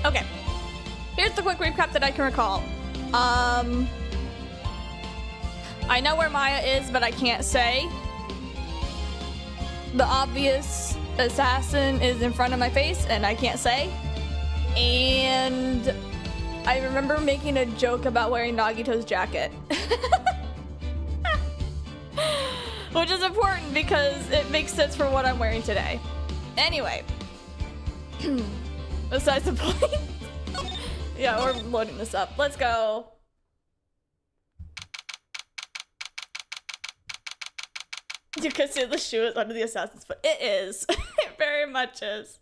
Okay. Here's the quick recap that I can recall. I know where Maya is, but I can't say. The obvious assassin is in front of my face, and I can't say. And I remember making a joke about wearing Nagito's jacket. Which is important because it makes sense for what I'm wearing today. Anyway. Besides the point. Yeah, we're loading this up. Let's go. You can see the shoe is under the assassin's foot. It is. It very much is.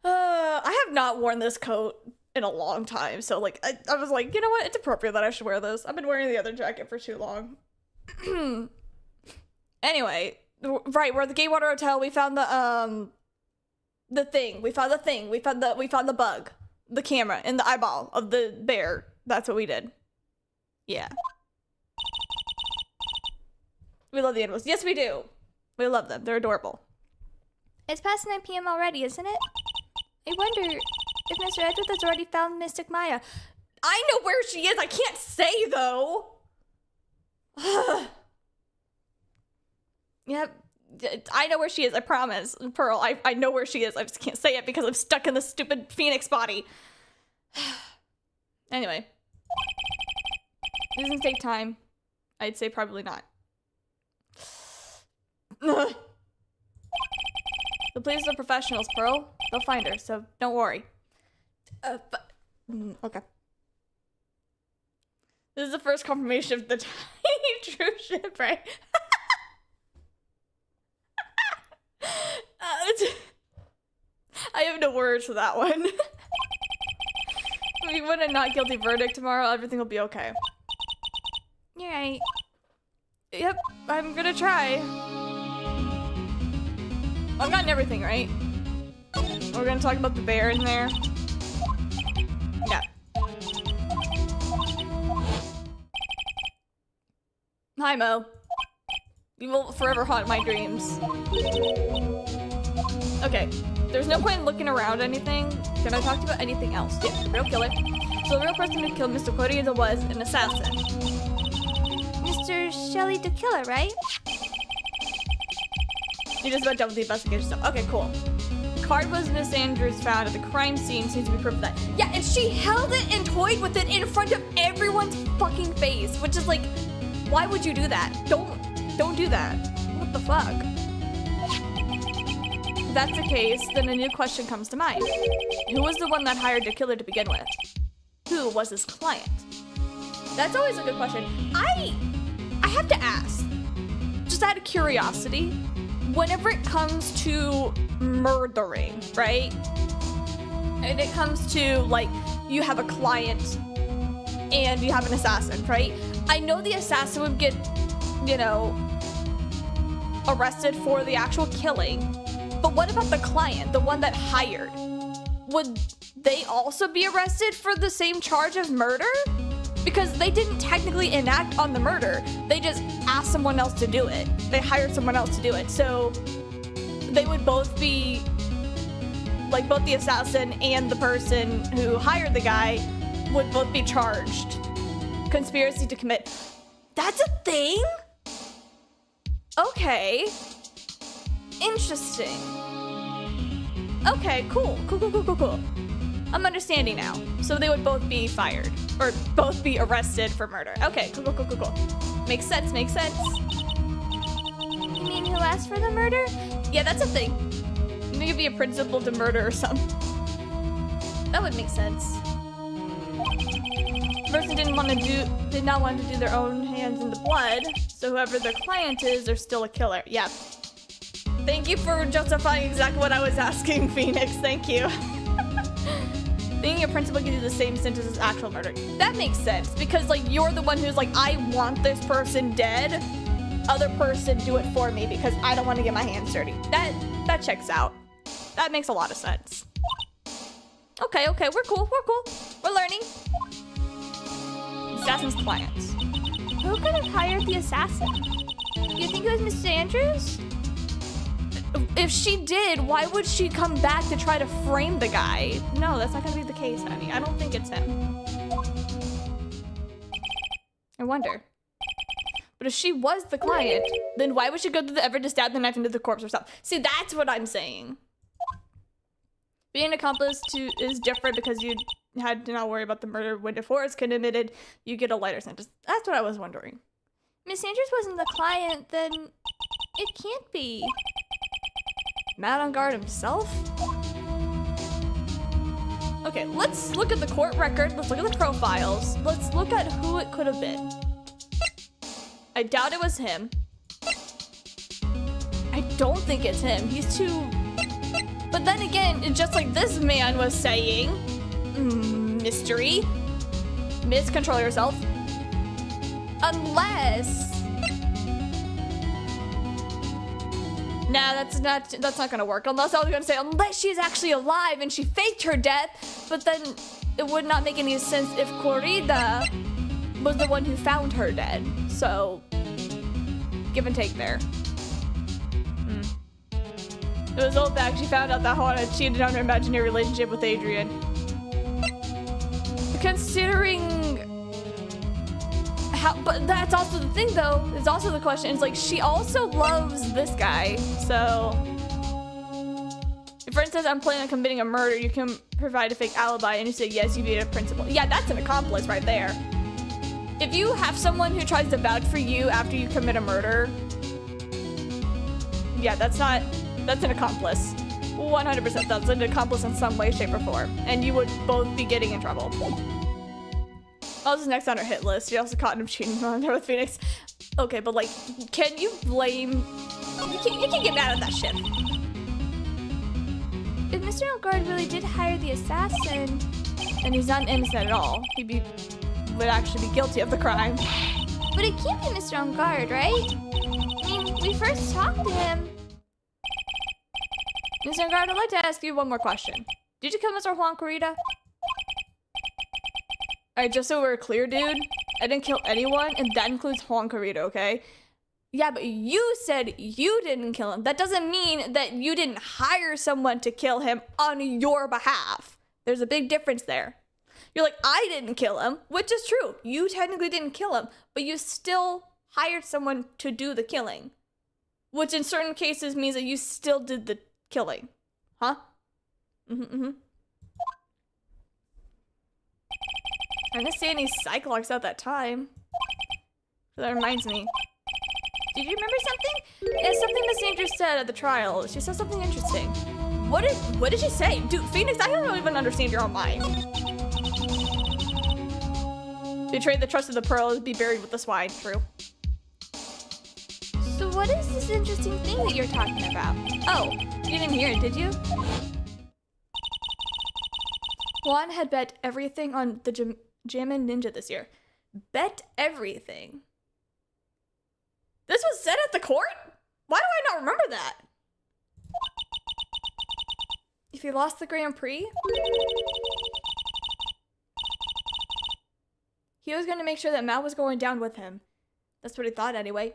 I have not worn this coat in a long time, so like I was like, you know what? It's appropriate that I should wear this. I've been wearing the other jacket for too long. Anyway, right, we're at the Gatewater Hotel. We found the thing. We found the thing. We found the bug. The camera in the eyeball of the bear. That's what we did. Yeah. We love the animals. Yes, we do. We love them. They're adorable. It's past 9 p.m. already, isn't it? I wonder if Mr. Edward has already found Mystic Maya. I know where she is. I can't say, though. Yep. I know where she is. I promise. Pearl, I know where she is. I just can't say it because I'm stuck in this stupid Phoenix body. Anyway. These things take time. I'd say probably not. The police are professionals, Pearl. They'll find her, so don't worry. Okay. This is the first confirmation of the tiny true ship, right? I have no words for that one. If we win a not guilty verdict tomorrow, everything will be okay. You're right. Yep, I'm gonna try. I've gotten everything, right? We're gonna talk about the bear in there. Yeah. Hi, Mo. You will forever haunt my dreams. Okay, there's no point in looking around anything. Can I talk to you about anything else? Yeah, the real killer. So the real person who killed Mr. Cody was an assassin. Mr. Shelley the Killer, right? You just about done with the investigation stuff. Okay, cool. The card was Miss Andrews found at the crime scene. Seems to be proof of that. Yeah, and she held it and toyed with it in front of everyone's fucking face, which is like, why would you do that? Don't do that. What the fuck? If that's the case, then a new question comes to mind. Who was the one that hired the killer to begin with? Who was his client? That's always a good question. I have to ask, just out of curiosity, whenever it comes to murdering, right? And it comes to, like, you have a client and you have an assassin, right? I know the assassin would get, you know, arrested for the actual killing, but what about the client, the one that hired? Would they also be arrested for the same charge of murder? Because they didn't technically enact on the murder. They just asked someone else to do it. They hired someone else to do it. So they would both be, like, both the assassin and the person who hired the guy would both be charged. Conspiracy to commit. That's a thing? Okay. Interesting. Okay, cool. Cool. I'm understanding now. So they would both be fired. Or both be arrested for murder. Okay, cool. Makes sense. You mean who asked for the murder? Yeah, that's a thing. Maybe be a principal to murder or something. That would make sense. The person did not want to do their own hands in the blood, so whoever their client is, they're still a killer. Yeah. Thank you for justifying exactly what I was asking, Phoenix. Thank you. Thinking a principal can do the same sentence as actual murder. That makes sense, because, like, you're the one who's like, I want this person dead. Other person do it for me because I don't want to get my hands dirty. That checks out. That makes a lot of sense. Okay, we're cool. We're learning. Assassin's clients. Who could have hired the assassin? You think it was Mr. Andrews? if she did, why would she come back to try to frame the guy? No, that's not gonna be the case, honey. I don't think it's him. I wonder. But if she was the client, then why would she go through the effort to stab the knife into the corpse herself? See, that's what I'm saying. Being an accomplice is different because you had to not worry about the murder when before it's committed, you get a lighter sentence. That's what I was wondering. Miss Andrews wasn't the client, then it can't be. Matt on guard himself? Okay, let's look at the court record. Let's look at the profiles. Let's look at who it could have been. I doubt it was him. I don't think it's him. He's too... But then again, just like this man was saying, mystery. Miss, control yourself. Unless... Nah, that's not gonna work. Unless I was gonna say, unless she's actually alive and she faked her death, but then it would not make any sense if Corrida was the one who found her dead. So, give and take there. It was all back. She found out that Juana cheated on her imaginary relationship with Adrian. Considering how, but that's also the thing though, is also the question. It's like, she also loves this guy. So, if for instance, I'm planning on committing a murder, you can provide a fake alibi and you say, yes, you be a principal. Yeah, that's an accomplice right there. If you have someone who tries to vouch for you after you commit a murder, yeah, that's an accomplice. 100% that's an accomplice in some way, shape, or form. And you would both be getting in trouble. Oh, this is next on our hit list. She also caught him cheating on her with Phoenix. Okay, but like, can you blame... You can't get mad at that shit. If Mr. Elgard really did hire the assassin... And he's not innocent at all. Would actually be guilty of the crime. But it can't be Mr. Elgard, right? I mean, we first talked to him... Mr. Elgard, I'd like to ask you one more question. Did you kill Mr. Juan Corrida? Alright, just so we're clear, dude. I didn't kill anyone, and that includes Juan Corrida, okay? Yeah, but you said you didn't kill him. That doesn't mean that you didn't hire someone to kill him on your behalf. There's a big difference there. You're like, I didn't kill him, which is true. You technically didn't kill him, but you still hired someone to do the killing. Which in certain cases means that you still did the killing. Huh? I didn't see any psych logs at that time. So that reminds me. Did you remember something? Yeah, something Miss Andrews said at the trial. She said something interesting. What did she say? Dude, Phoenix, I don't even understand your own mind. Betray the trust of the pearl, be buried with the swine. True. So what is this interesting thing that you're talking about? Oh, you didn't hear it, did you? Juan had bet everything on the Jammin' Ninja this year. Bet everything. This was said at the court? Why do I not remember that? If he lost the Grand Prix, he was going to make sure that Mal was going down with him. That's what he thought anyway.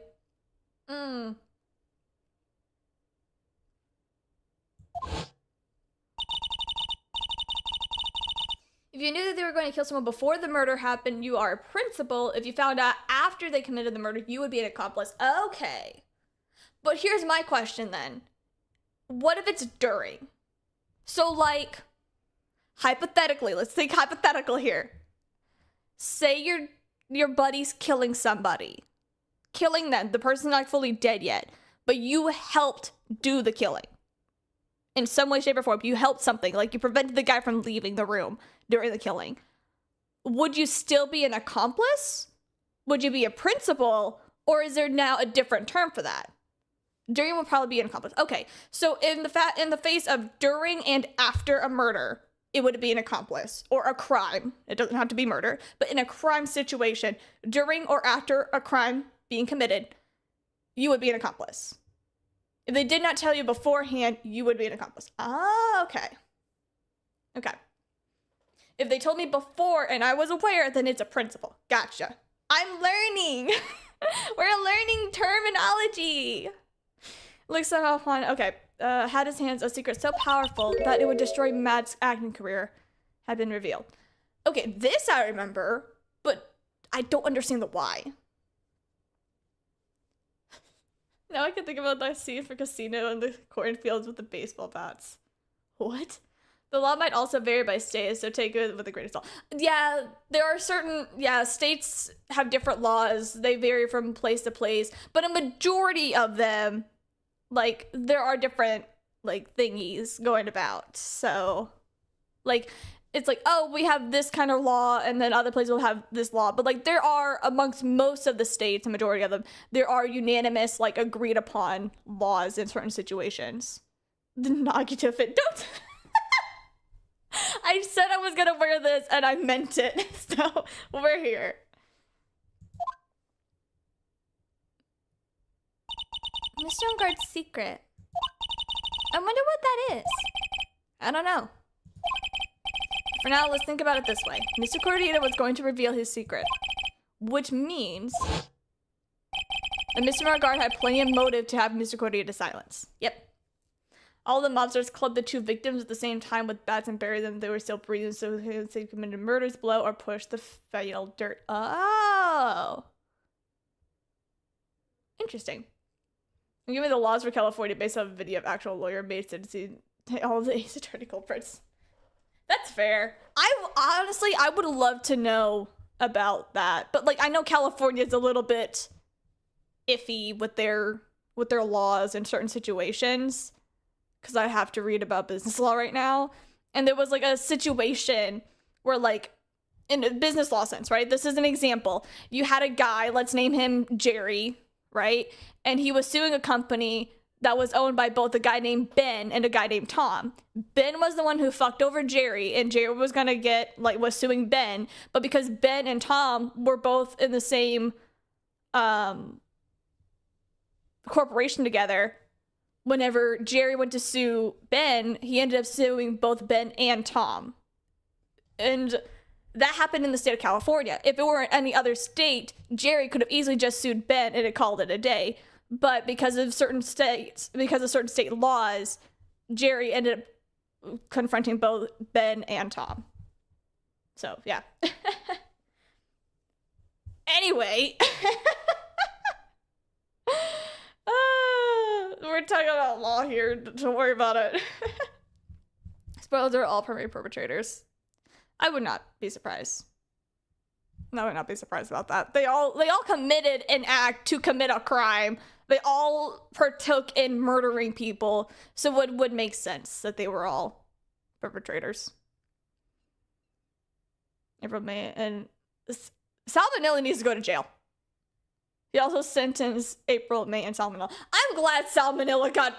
If you knew that they were going to kill someone before the murder happened, you are a principal. If you found out after they committed the murder, you would be an accomplice. Okay. But here's my question then. What if it's during? So like, hypothetically, let's think hypothetical here. Say your buddy's killing somebody. Killing them, the person's not fully dead yet, but you helped do the killing. In some way, shape, or form, you helped something, like you prevented the guy from leaving the room during the killing. Would you still be an accomplice? Would you be a principal? Or is there now a different term for that? During would probably be an accomplice. Okay, so in the face of during and after a murder, it would be an accomplice or a crime. It doesn't have to be murder, but in a crime situation, during or after a crime being committed, you would be an accomplice. If they did not tell you beforehand, you would be an accomplice. Ah, okay. Okay. If they told me before and I was aware, then it's a principal. Gotcha. I'm learning. We're learning terminology. Looks like okay. had his hands a secret so powerful that it would destroy Matt's acting career had been revealed. Okay, this I remember, but I don't understand the why. Now I can think about that scene for Casino in the cornfields with the baseball bats. What? The law might also vary by state, so take it with a grain of salt. Yeah, there are certain, states have different laws. They vary from place to place, but a majority of them, like, there are different, like, thingies going about. So, like, it's like, oh, we have this kind of law, and then other places will have this law. But, like, there are, amongst most of the states, the majority of them, there are unanimous, like, agreed upon laws in certain situations. The Nagita fit. Don't... I said I was gonna wear this, and I meant it. So, we're here. Mr. Ungard's secret. I wonder what that is. I don't know. For now, let's think about it this way. Mr. Cordita was going to reveal his secret, which means that Mr. Margard had plenty of motive to have Mr. Cordita silence. Yep. All the mobsters clubbed the two victims at the same time with bats and buried them. They were still breathing, so they committed murders, blow, or push the fatal dirt. Oh. Interesting. And give me the laws for California based on a video of actual lawyer made sentencing all the Ace Attorney culprits. That's fair. I would love to know about that. But, like, I know California's a little bit iffy with their laws in certain situations, because I have to read about business law right now. And there was, like, a situation where, like, in a business law sense, right? This is an example. You had a guy, let's name him Jerry, right? And he was suing a company that was owned by both a guy named Ben and a guy named Tom. Ben was the one who fucked over Jerry, and Jerry was gonna was suing Ben. But because Ben and Tom were both in the same corporation together, whenever Jerry went to sue Ben, he ended up suing both Ben and Tom. And that happened in the state of California. If it were in any other state, Jerry could have easily just sued Ben and it called it a day. But because of certain state laws, Jerry ended up confronting both Ben and Tom. So, yeah. Anyway. We're talking about law here. Don't worry about it. Spoilers are all primary perpetrators. I would not be surprised. I would not be surprised about that. They all committed an act to commit a crime. They all partook in murdering people. So it would make sense that they were all perpetrators. April, May, and Salmonella needs to go to jail. He also sentenced April, May, and Salmonella. I'm glad Salmonella got...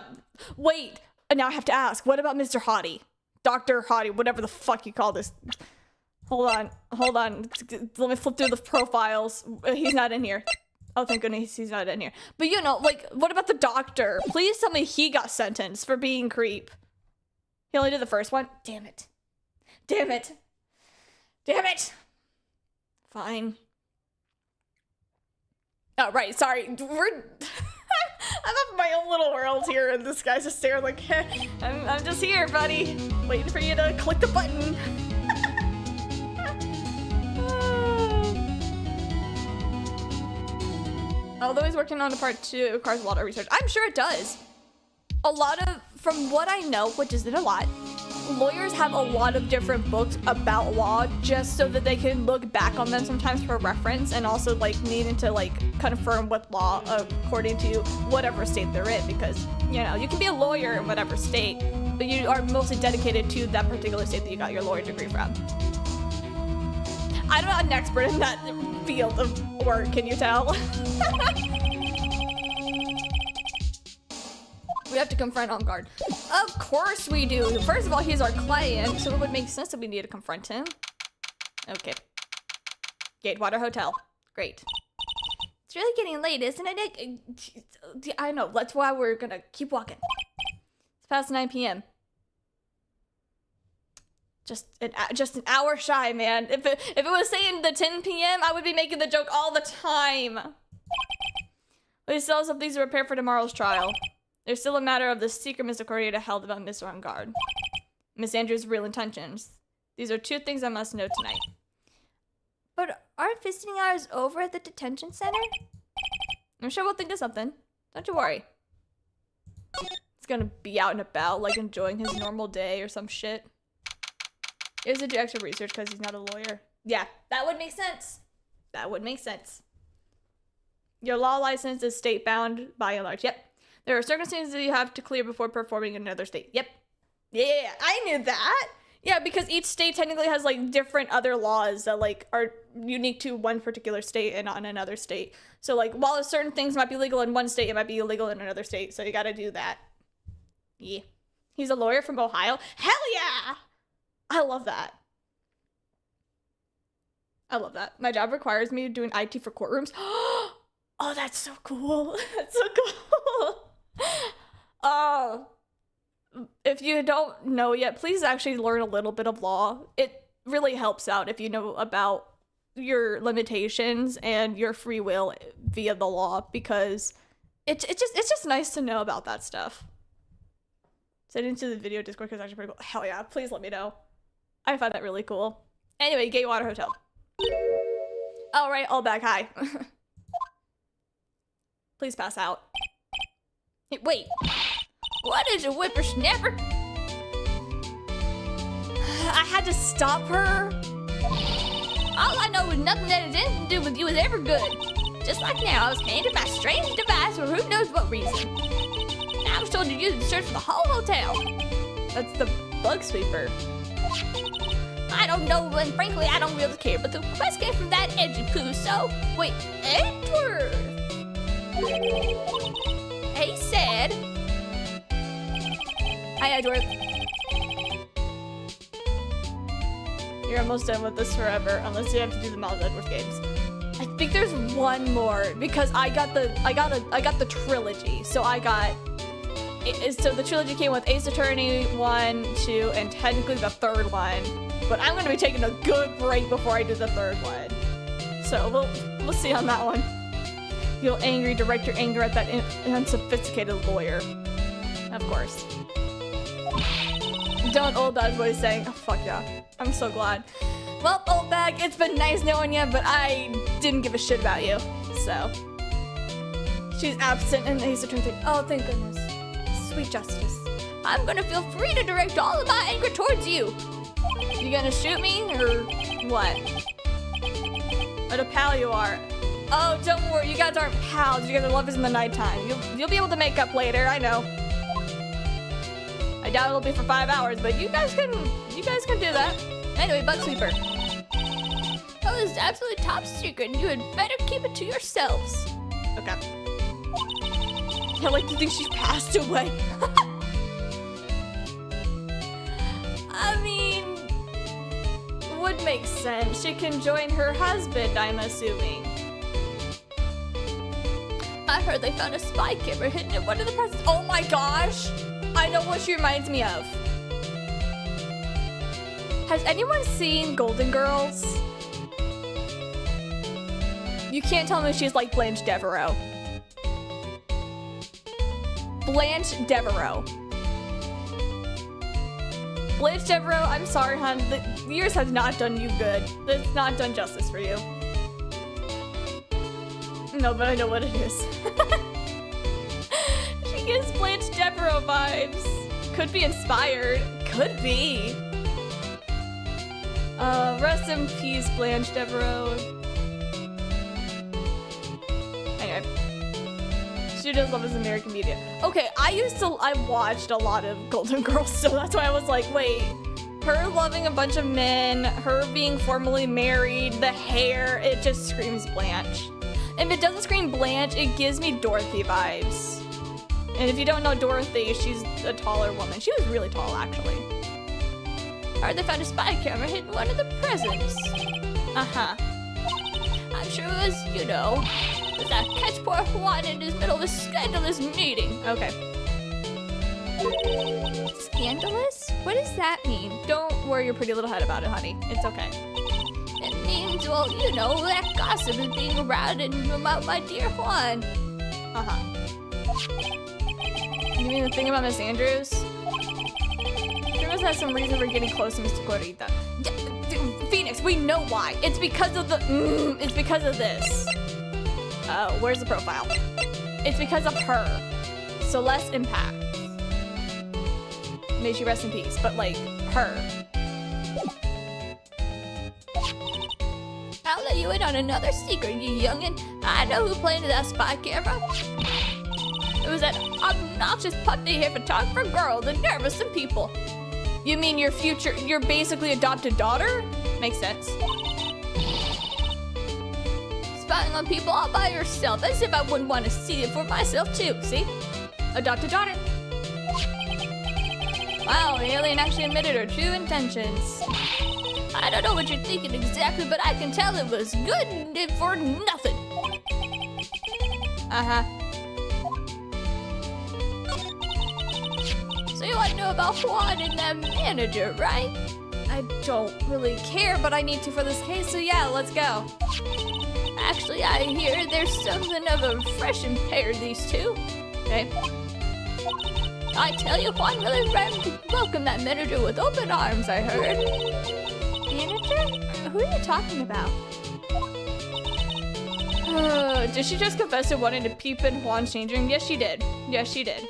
Wait, and now I have to ask, what about Mr. Hottie? Dr. Hottie, whatever the fuck you call this. Hold on. Let me flip through the profiles. He's not in here. Oh, thank goodness he's not in here. But you know, like, what about the doctor? Please tell me he got sentenced for being creep. He only did the first one? Damn it. Fine. Oh, right, sorry. I'm up in my own little world here, and this guy's just staring like, I'm just here, buddy. Waiting for you to click the button. Although he's working on a part 2, it requires a lot of research. I'm sure it does. From what I know, which isn't a lot, lawyers have a lot of different books about law just so that they can look back on them sometimes for reference, and also like needing to like confirm what law according to whatever state they're in, because you know you can be a lawyer in whatever state, but you are mostly dedicated to that particular state that you got your lawyer degree from. I'm not an expert in that field of work, can you tell? We have to confront On Guard. Of course we do. First of all, he's our client, so it would make sense that we need to confront him. Okay. Gatewater Hotel. Great. It's really getting late, isn't it? I know. That's why we're gonna keep walking. It's past 9 p.m. Just an hour shy, man. If it was saying the 10 p.m., I would be making the joke all the time. We still have some things to prepare for tomorrow's trial. There's still a matter of the secret Mr. Correa held about Mr. On guard. Miss Andrews' real intentions. These are 2 things I must know tonight. But aren't visiting hours over at the detention center? I'm sure we'll think of something. Don't you worry. He's gonna be out and about, like enjoying his normal day or some shit. He has to do extra research because he's not a lawyer. Yeah, that would make sense. That would make sense. Your law license is state-bound by and large. Yep. There are circumstances that you have to clear before performing in another state. Yep. Yeah, I knew that. Yeah, because each state technically has like different other laws that like are unique to one particular state and not in another state. So like while certain things might be legal in one state, it might be illegal in another state. So you gotta do that. Yeah. He's a lawyer from Ohio. Hell yeah! I love that. I love that. My job requires me doing IT for courtrooms. Oh, that's so cool. That's so cool. Oh. If you don't know yet, please actually learn a little bit of law. It really helps out if you know about your limitations and your free will via the law, because it's just nice to know about that stuff. Send into the video Discord because it's actually pretty cool. Hell yeah, please let me know. I find that really cool. Anyway, Gatewater Hotel. Alright, all back high. Please pass out. Hey, wait. What is a whippersnapper? I had to stop her. All I know is nothing that has anything to do with you is ever good. Just like now, I was handed my strange device for who knows what reason. And I was told to use it to search for the whole hotel. That's the bug sweeper. I don't know, and frankly, I don't really care, but the request came from that edgy poo, so... Wait, Edward! He said... Hi, Edward. You're almost done with this forever, unless you have to do the Miles Edwards games. I think there's one more because I got the trilogy. So I got so the trilogy came with Ace Attorney 1, 2, and technically the 3rd one. But I'm gonna be taking a good break before I do the 3rd one. So we'll see on that one. Feel angry, direct your anger at that unsophisticated lawyer. Of course. Don't old bag what he's saying. Oh fuck yeah. I'm so glad. Well, old bag, it's been nice knowing you, but I didn't give a shit about you. So she's absent and Ace Attorney thing. Oh, thank goodness. Sweet justice. I'm gonna feel free to direct all of my anger towards you. You gonna shoot me or what? What a pal you are. Oh, don't worry, you guys aren't pals. You guys are lovers in the nighttime. You'll be able to make up later, I know. I doubt it'll be for 5 hours, but you guys can do that. Anyway, bug sweeper. That was absolutely top secret, and you had better keep it to yourselves. Okay. I like to think she passed away. I mean, would make sense. She can join her husband, I'm assuming. I heard they found a spy camera hidden in one of the presents. Oh my gosh! I know what she reminds me of. Has anyone seen Golden Girls? You can't tell me she's like Blanche Devereaux. Blanche Devereaux. Blanche Devereaux, I'm sorry, hon. The years have not done you good. It's not done justice for you. No, but I know what it is. She gives Blanche Devereaux vibes. Could be inspired. Could be. Rest in peace, Blanche Devereaux. Anyway. She does love his American media. Okay, I watched a lot of Golden Girls, so that's why I was like, wait. Her loving a bunch of men, her being formally married, the hair, it just screams Blanche. If it doesn't scream Blanche, it gives me Dorothy vibes. And if you don't know Dorothy, she's a taller woman. She was really tall, actually. I heard they found a spy camera hidden in one of the presents. Uh-huh. I'm sure it was, you know, that catch poor Juan in his middle of a scandalous meeting. Okay. Scandalous? What does that mean? Don't worry your pretty little head about it, honey. It's okay. It means, well, you know, that gossip is being around and about my dear Juan. Uh-huh. You mean the thing about Miss Andrews? She must have some reason for getting close to Mr. Corita. Yeah, Phoenix, we know why. It's because of the. It's because of this. Where's the profile? It's because of her. Celeste Impact. May she rest in peace, but like, her. I'll let you in on another secret, you youngin'. I know who planted that spy camera. It was that obnoxious puffy-haired photographer girl, the nervous and people. You mean your basically adopted daughter? Makes sense. Spying on people all by yourself, as if I wouldn't want to see it for myself too, see? Adopted daughter. Wow, the alien actually admitted her true intentions. I don't know what you're thinking exactly, but I can tell it was good for nothing. Uh-huh. So you want to know about Juan and that manager, right? I don't really care, but I need to for this case, so yeah, let's go. Actually, I hear there's something of a fresh pair, these two. Okay. I tell you, Juan really welcomed that manager with open arms, I heard. Manager? Who are you talking about? Did she just confess to wanting to peep in Juan's changing room? Yes, she did. Yes, she did.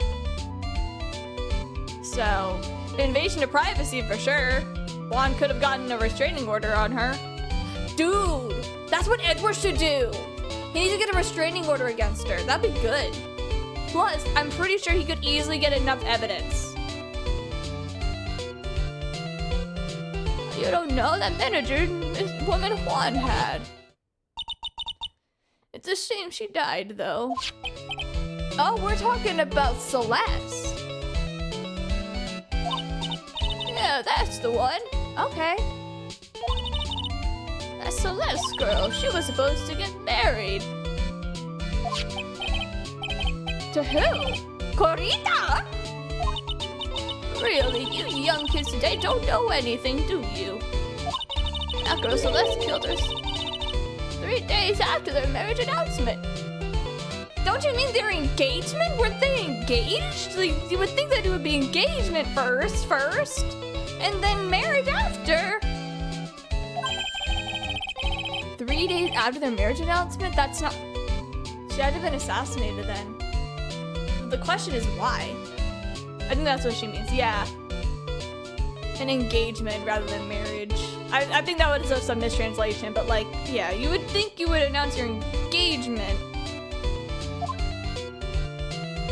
So, invasion of privacy for sure. Juan could have gotten a restraining order on her. Dude, that's what Edward should do. He needs to get a restraining order against her. That'd be good. Plus, I'm pretty sure he could easily get enough evidence. You don't know that manager this woman Juan had. It's a shame she died, though. Oh, we're talking about Celeste. Yeah, that's the one. Okay. That Celeste girl, she was supposed to get married. To who? Corita? Really, you young kids today don't know anything, do you? That girl Celeste killed her 3 days after their marriage announcement. Don't you mean their engagement? Weren't they engaged? Like, you would think that it would be engagement first, and then marriage after. 3 days after their marriage announcement? That's not... She had to have been assassinated then. The question is why? I think that's what she means, yeah. An engagement rather than marriage. I think that was some mistranslation, but like, yeah, you would think you would announce your engagement.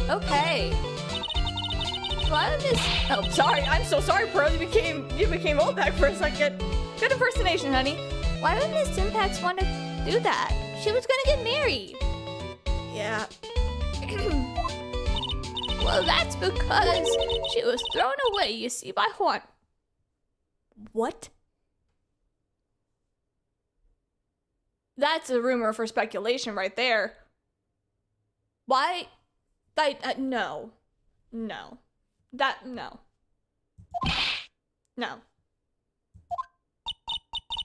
Okay. Why this? Oh, sorry, I'm so sorry, Pearl. You became old back for a second. Good impersonation, honey. Why would Miss Impact want to do that? She was gonna get married. Yeah. Well, that's because she was thrown away, you see, by Juan. What? That's a rumor for speculation right there. Why? No. No. No. No.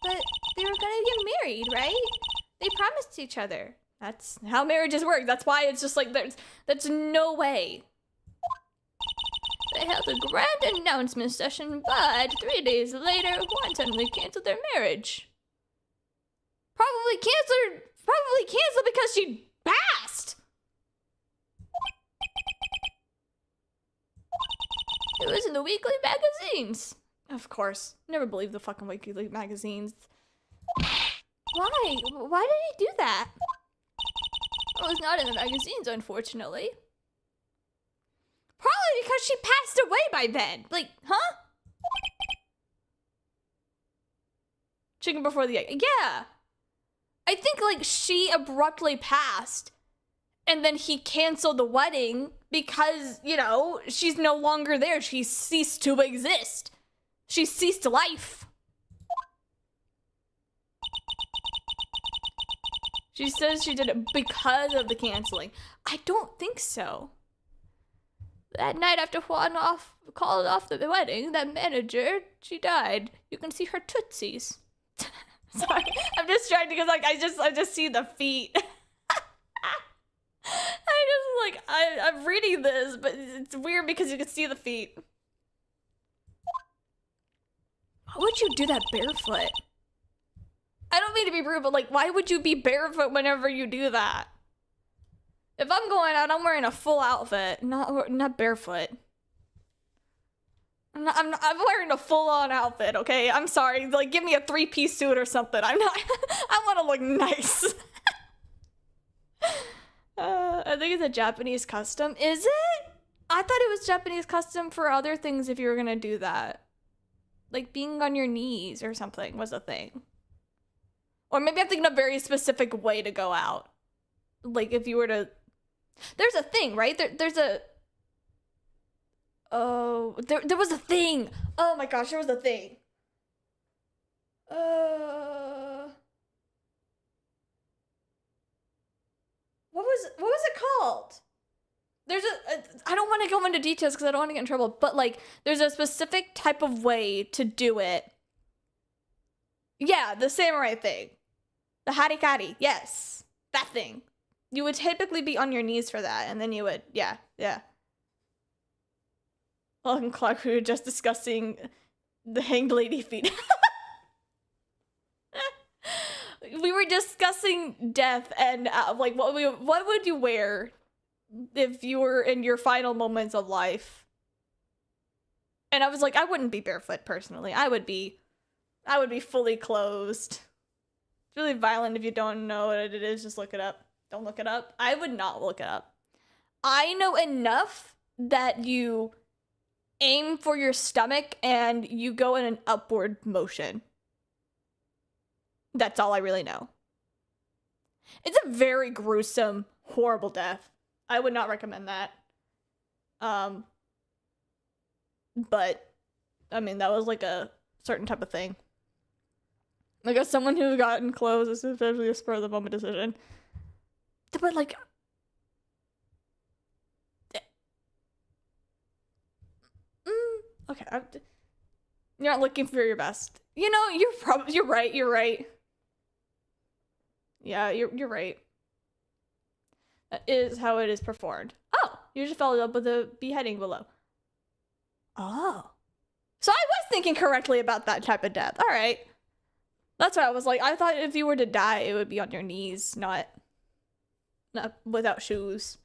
But they were gonna get married, right? They promised each other. That's how marriages work. That's why it's just like that's no way. They held a grand announcement session, but 3 days later, Juan suddenly canceled their marriage. Probably canceled because she passed. It was in the weekly magazines. Of course. Never believed the fucking weekly magazines. Why? Why did he do that? It was not in the magazines, unfortunately. Probably because she passed away by then. Like, huh? Chicken before the egg. Yeah. I think, like, she abruptly passed, and then he canceled the wedding because, you know, she's no longer there. She ceased to exist. She ceased life. She says she did it because of the canceling. I don't think so. That night after Juan called off the wedding, that manager, she died. You can see her tootsies. Sorry, I'm distracted because like I just see the feet. I just Like, I'm reading this, but it's weird because you can see the feet. Why would you do that barefoot? I don't mean to be rude, but like, why would you be barefoot whenever you do that? If I'm going out, I'm wearing a full outfit, not barefoot. I'm wearing a full-on outfit, okay? I'm sorry, like, give me a 3-piece suit or something. I'm not, I want to look nice. I think it's a Japanese custom. Is it? I thought it was Japanese custom for other things if you were gonna do that. Like being on your knees or something was a thing. Or maybe I'm thinking a very specific way to go out. Like if you were to... There's a thing, right? There's a... Oh, there was a thing. Oh my gosh, there was a thing. What was it called? There's I don't want to go into details because I don't want to get in trouble, but like there's a specific type of way to do it. Yeah, the samurai thing. The harikari, yes. That thing. You would typically be on your knees for that, and then you would, yeah. Well, and Clark, we were just discussing the hanged lady feet. We were discussing death and like what would you wear if you were in your final moments of life? And I was like, I wouldn't be barefoot personally. I would be fully clothed. It's really violent if you don't know what it is. Just look it up. Don't look it up. I would not look it up. I know enough that you aim for your stomach and you go in an upward motion. That's all I really know. It's a very gruesome, horrible death. I would not recommend that. But, I mean, that was like a certain type of thing. Like, as someone who got in clothes, it's especially a spur-of-the-moment decision. But, like... Okay, you're not looking for your best. You know, you're right. Yeah, you're right. That is how it is performed. Oh, you just followed up with a beheading below. Oh. So I was thinking correctly about that type of death. All right. That's why I was like, I thought if you were to die, it would be on your knees, not without shoes.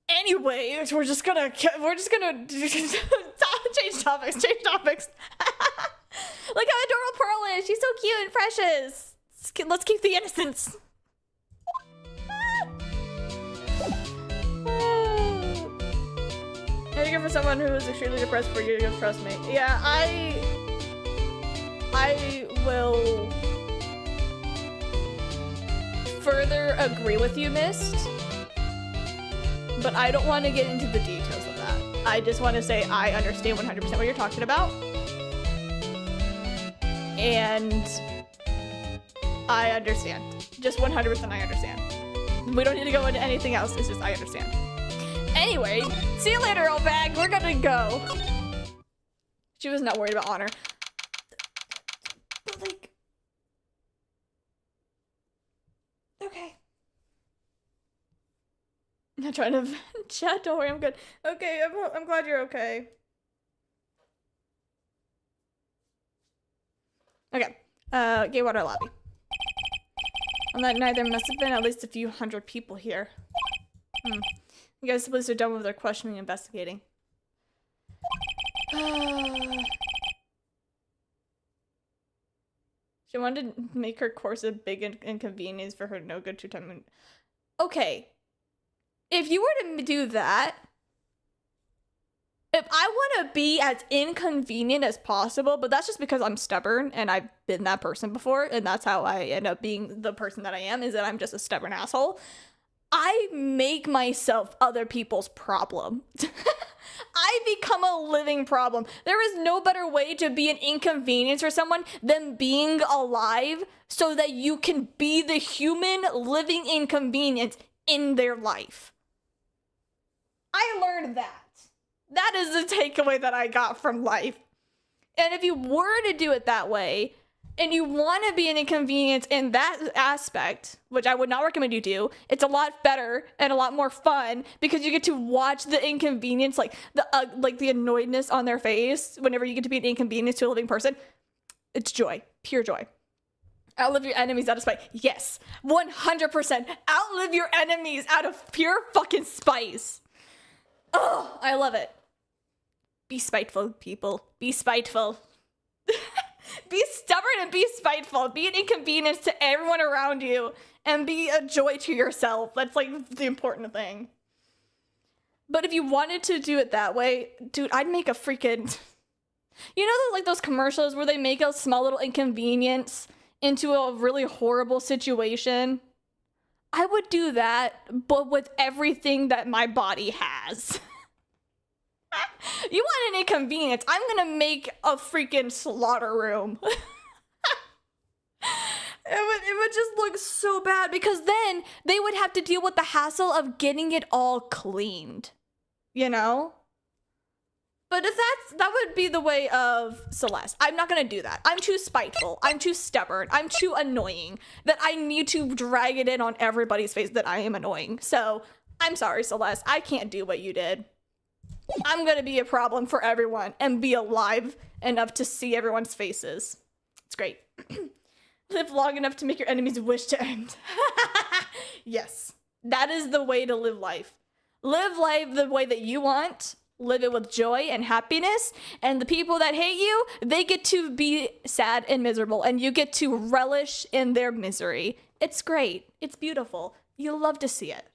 Anyway, we're just gonna change topics. Look how adorable Pearl is. She's so cute and precious. Let's keep the innocence. I think for someone who is extremely depressed for you to trust me. Yeah, I will further agree with you, Mist. But I don't want to get into the details of that. I just want to say I understand 100% what you're talking about. And I understand. Just 100% I understand. We don't need to go into anything else. It's just I understand. Anyway, see you later, old bag. We're gonna go. She was not worried about honor. But like... Okay. I'm not trying to chat. Don't worry, I'm good. Okay, I'm glad you're okay. Okay, gay water lobby. On that night, there must have been at least a few hundred people here. You guys, the police are done with their questioning and investigating. She wanted to make her course a big inconvenience for her no good two-time. Okay. If you were to do that, if I want to be as inconvenient as possible, but that's just because I'm stubborn and I've been that person before, and that's how I end up being the person that I am, is that I'm just a stubborn asshole. I make myself other people's problem. I become a living problem. There is no better way to be an inconvenience for someone than being alive so that you can be the human living inconvenience in their life. I learned that. That is the takeaway that I got from life. And if you were to do it that way, and you want to be an inconvenience in that aspect, which I would not recommend you do, it's a lot better and a lot more fun because you get to watch the inconvenience, like the annoyedness on their face whenever you get to be an inconvenience to a living person. It's joy, pure joy. Outlive your enemies out of spite. Yes, 100%. Outlive your enemies out of pure fucking spice. Oh, I love it. Be spiteful, people. Be spiteful. Be stubborn and be spiteful. Be an inconvenience to everyone around you and be a joy to yourself. That's like the important thing. But if you wanted to do it that way, dude, I'd make a freaking... You know, like those commercials where they make a small little inconvenience into a really horrible situation? I would do that, but with everything that my body has. You want an inconvenience? I'm gonna make a freaking slaughter room. It would just look so bad because then they would have to deal with the hassle of getting it all cleaned, you know? But if that would be the way of Celeste. I'm not gonna do that. I'm too spiteful. I'm too stubborn. I'm too annoying that I need to drag it in on everybody's face that I am annoying. So I'm sorry, Celeste. I can't do what you did. I'm gonna be a problem for everyone and be alive enough to see everyone's faces. It's great. Live long enough to make your enemies wish to end. Yes, that is the way to live life. Live life the way that you want. Live it with joy and happiness, and the people that hate you, they get to be sad and miserable, and you get to relish in their misery. It's great. It's beautiful. You'll love to see it.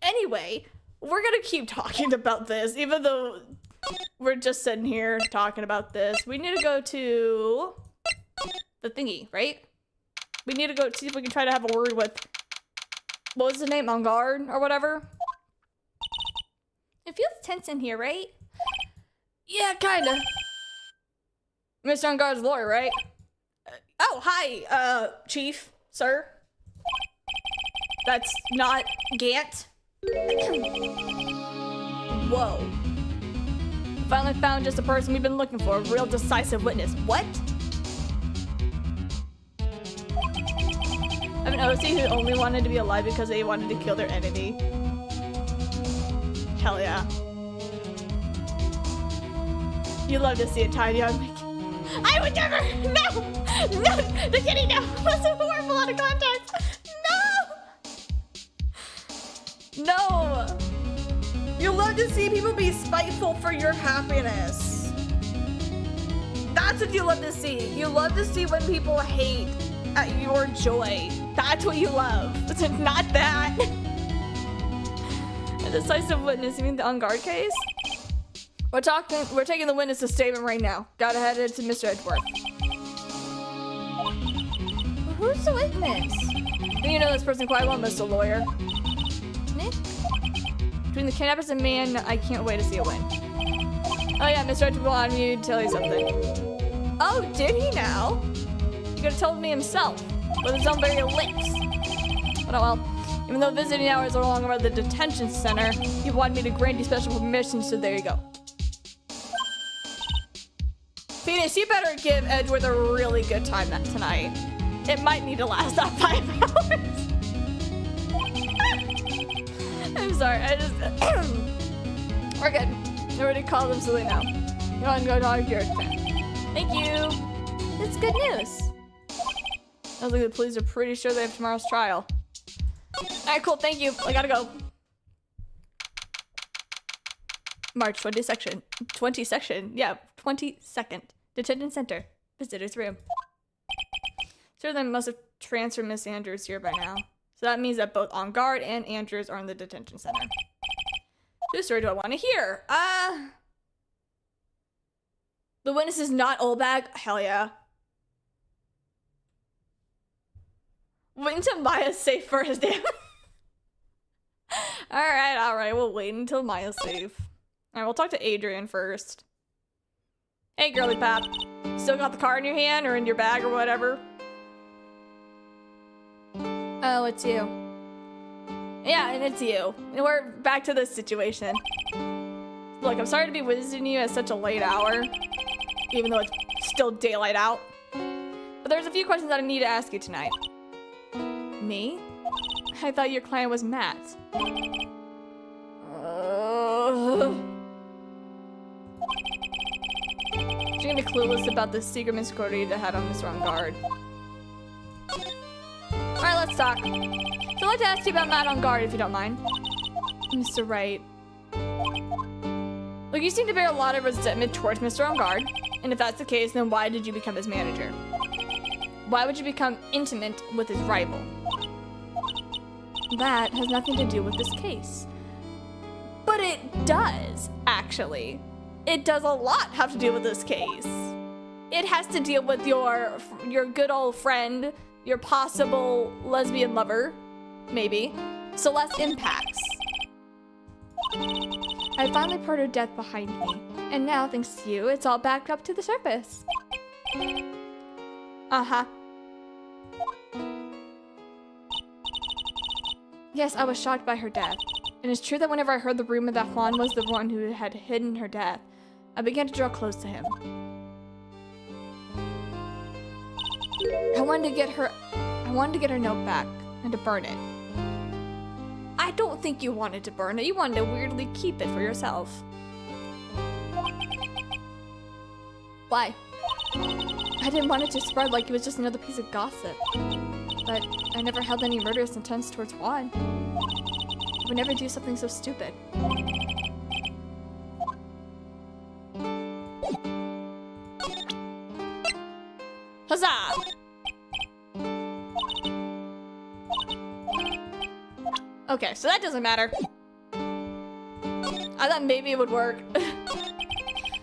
Anyway, we're gonna keep talking about this, even though we're just sitting here talking about this. We need to go to the thingy, right? We need to go see if we can try to have a word with, what was the name? On guard or whatever? It feels tense in here, right? Yeah, kinda. Mr. On guard's lawyer, right? Oh, hi, Chief, sir. That's not Gant. Whoa. Finally found just the person we've been looking for. A real decisive witness. What? I have an OC who only wanted to be alive because they wanted to kill their enemy. Hell yeah. You love to see it, Tiny. I would never! No! No! The kitty, no! That's so horrible out of context! No! No! You love to see people be spiteful for your happiness. That's what you love to see. You love to see when people hate at your joy. That's what you love. It's not that. A decisive witness, you mean the on guard case? We're taking the witness's statement right now. Gotta head into Mr. Edgeworth. Who's the witness? You know this person quite well, Mr. Lawyer. Nick? Between the kidnappers and man, I can't wait to see a win. Oh yeah, Mr. Edgeworth wanted me to tell you something. Oh, did he now? He could have told me himself, with his own very lips. But oh well. Even though visiting hours are no longer at the detention center, he wanted me to grant you special permission, so there you go. Phoenix, you better give Edgeworth a really good time tonight. It might need to last that 5 hours. I'm sorry, we're good. I already called them so they know. You want to go talk to your fan. Thank you. That's good news. Sounds like the police are pretty sure they have tomorrow's trial. Alright, cool, thank you. I gotta go. March 22nd. 22nd. Detention Center. Visitor's room. Sure, they must have transferred Miss Andrews here by now. So that means that both On Guard and Andrews are in the detention center. Whose story do I want to hear? The witness is not Olbag? Hell yeah. Wait until Maya's safe first, damn. Alright, we'll wait until Maya's safe. Alright, we'll talk to Adrian first. Hey, girly pop. Still got the card in your hand or in your bag or whatever? Oh, it's you. Yeah, and it's you. And we're back to this situation. Look, I'm sorry to be visiting you at such a late hour, even though it's still daylight out. But there's a few questions that I need to ask you tonight. Me? I thought your client was Matt. She's gonna be clueless about the secret misquoted that had on Mr. On Guard. Alright, let's talk. So I'd like to ask you about Matt On Guard, if you don't mind. Mr. Wright. Look, you seem to bear a lot of resentment towards Mr. On Guard, and if that's the case, then why did you become his manager? Why would you become intimate with his rival? That has nothing to do with this case. But it does, actually. It does a lot have to do with this case. It has to deal with your good old friend, your possible lesbian lover, maybe, Celeste Impacts. I finally put her death behind me, and now, thanks to you, it's all backed up to the surface. Uh-huh. Yes, I was shocked by her death. And it's true that whenever I heard the rumor that Juan was the one who had hidden her death, I began to draw close to him. I wanted to get her note back and to burn it. I don't think you wanted to burn it. You wanted to weirdly keep it for yourself. Why? I didn't want it to spread like it was just another piece of gossip. But I never held any murderous intent towards Juan. I would never do something so stupid. Huzzah! Okay, so that doesn't matter. I thought maybe it would work.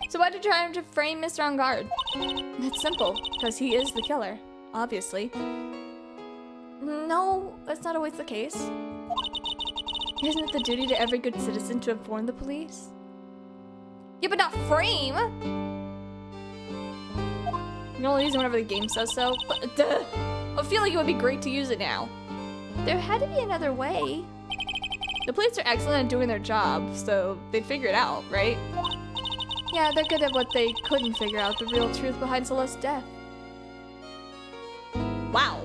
So why did you try to frame Mr. On Guard? It's simple, because he is the killer, obviously. No, that's not always the case. Isn't it the duty to every good citizen to inform the police? Yeah, but not frame! You can only use it whenever the game says so. But, I feel like it would be great to use it now. There had to be another way. The police are excellent at doing their job, so they'd figure it out, right? Yeah, they're good at what they couldn't figure out, the real truth behind Celeste's death. Wow.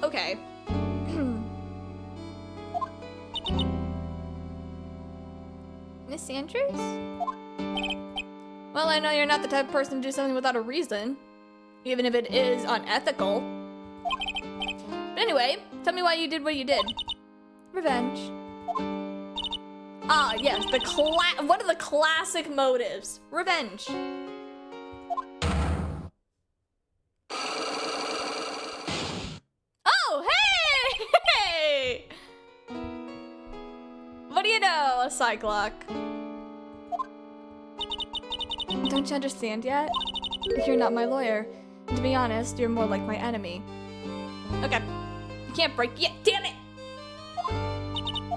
Okay. Miss Andrews? Well, I know you're not the type of person to do something without a reason, even if it is unethical. But anyway, tell me why you did what you did. Revenge. Ah, yes, one of the classic motives. Revenge. Oh, hey! Hey! What do you know, a Cyclock? Don't you understand yet? You're not my lawyer. And to be honest, you're more like my enemy. Okay. You can't break yet, damn it!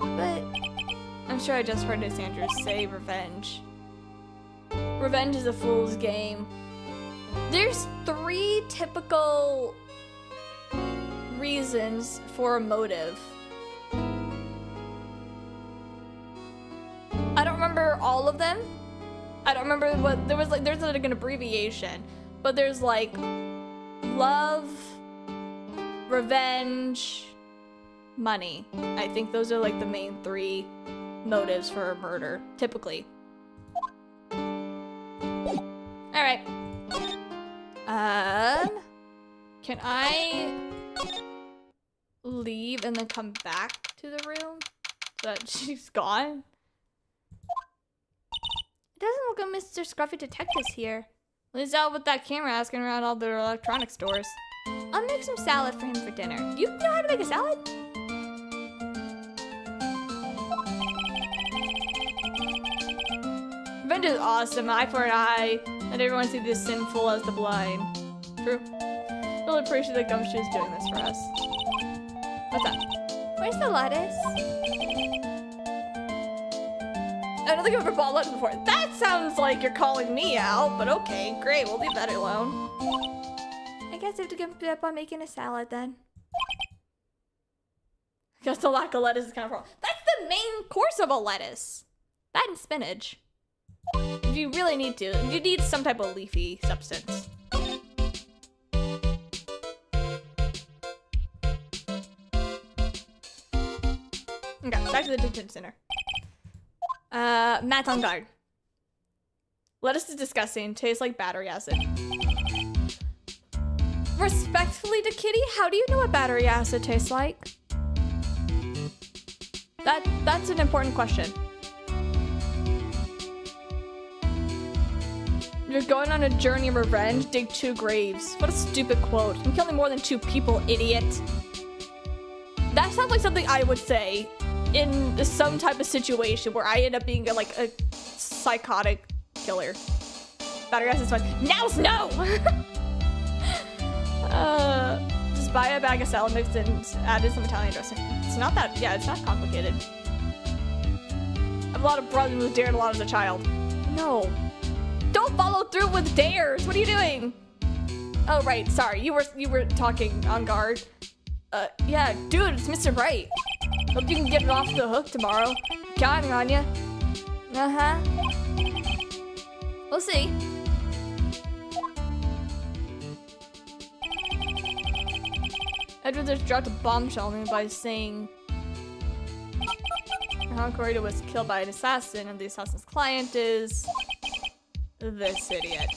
But I'm sure I just heard Miss Andrews say revenge. Revenge is a fool's game. There's 3 typical reasons for a motive. I don't remember all of them. I don't remember what there was like. There's like an abbreviation, but there's like love, revenge, money. I think those are like the main 3 motives for a murder, typically. All right. Can I leave and then come back to the room so that she's gone? It doesn't look like Mr. Scruffy Detective's here. He's out with that camera asking around all the electronic stores. I'll make some salad for him for dinner. You know how to make a salad? Revenge is awesome, eye for an eye. Let everyone see the sinful as the blind. True. Really appreciate that Gumshoe's doing this for us. What's up? Where's the lettuce? I don't think I've ever bought lettuce before. That sounds like you're calling me out, but okay, great, we'll leave that alone. I guess I have to give up on making a salad then. Just the lack of lettuce is kind of wrong. That's the main course of a lettuce. That and spinach. If you really need to, you need some type of leafy substance. Back to the detention center. Matt's on guard. Lettuce is disgusting. Tastes like battery acid. Respectfully to Kitty, how do you know what battery acid tastes like? That's an important question. You're going on a journey of revenge, dig 2 graves. What a stupid quote. I'm killing more than 2 people, idiot. That sounds like something I would say in some type of situation where I end up being like a psychotic killer. Battery acid is fine. Now's no! Just buy a bag of salad mix and add in some Italian dressing. It's not that, yeah, it's not complicated. I have a lot of brothers who dared a lot as a child. No. Don't follow through with dares. What are you doing? Oh, right. Sorry. You were talking on guard. Yeah, dude, it's Mr. Bright. Hope you can get it off the hook tomorrow. Counting on ya. Uh-huh. We'll see. Edward just dropped a bombshell on me by saying how Corita was killed by an assassin and the assassin's client is this idiot.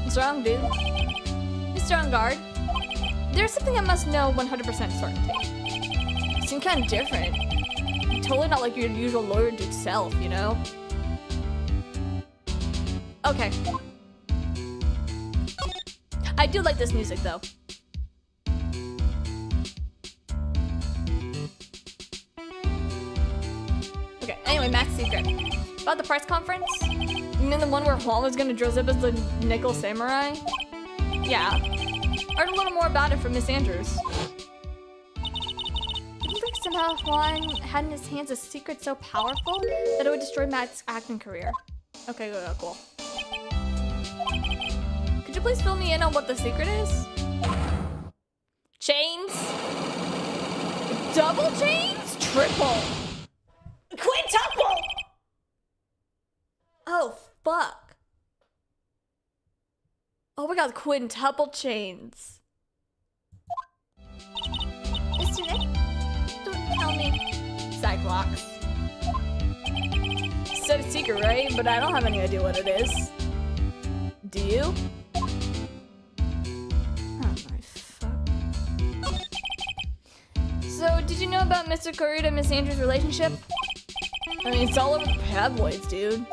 What's wrong, dude? Mr. On guard. There's something I must know 100% certainty. You seem kind of different. Totally not like your usual lawyer dude self, you know? Okay. I do like this music, though. Okay, anyway, Matt's secret. About the press conference? You mean the one where Juan was gonna dress up as the Nickel Samurai? Yeah. Heard a little more about it from Miss Andrews. I think somehow Juan had in his hands a secret so powerful that it would destroy Matt's acting career. Okay, cool. Could you please fill me in on what the secret is? Chains? Double chains? Triple? Quintuple? Oh, fuck. Oh my god, quintuple chains. Mr. Nick? Don't tell me. Cyclops. Said a secret, right? But I don't have any idea what it is. Do you? Oh my fuck. So, did you know about Mr. Corita and Miss Andrews' relationship? I mean, it's all over the tabloids, dude.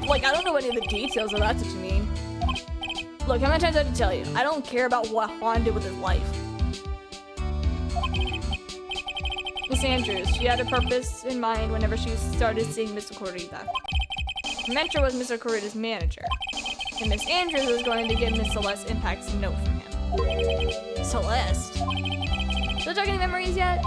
Like, I don't know any of the details, if that's what you mean. Look, how many times do I have to tell you? I don't care about what Juan did with his life. Miss Andrews, she had a purpose in mind whenever she started seeing Mr. Corita. Her mentor was Mr. Corita's manager. And Miss Andrews was going to get Miss Celeste Impact's note from him. Celeste? Still talking any memories yet?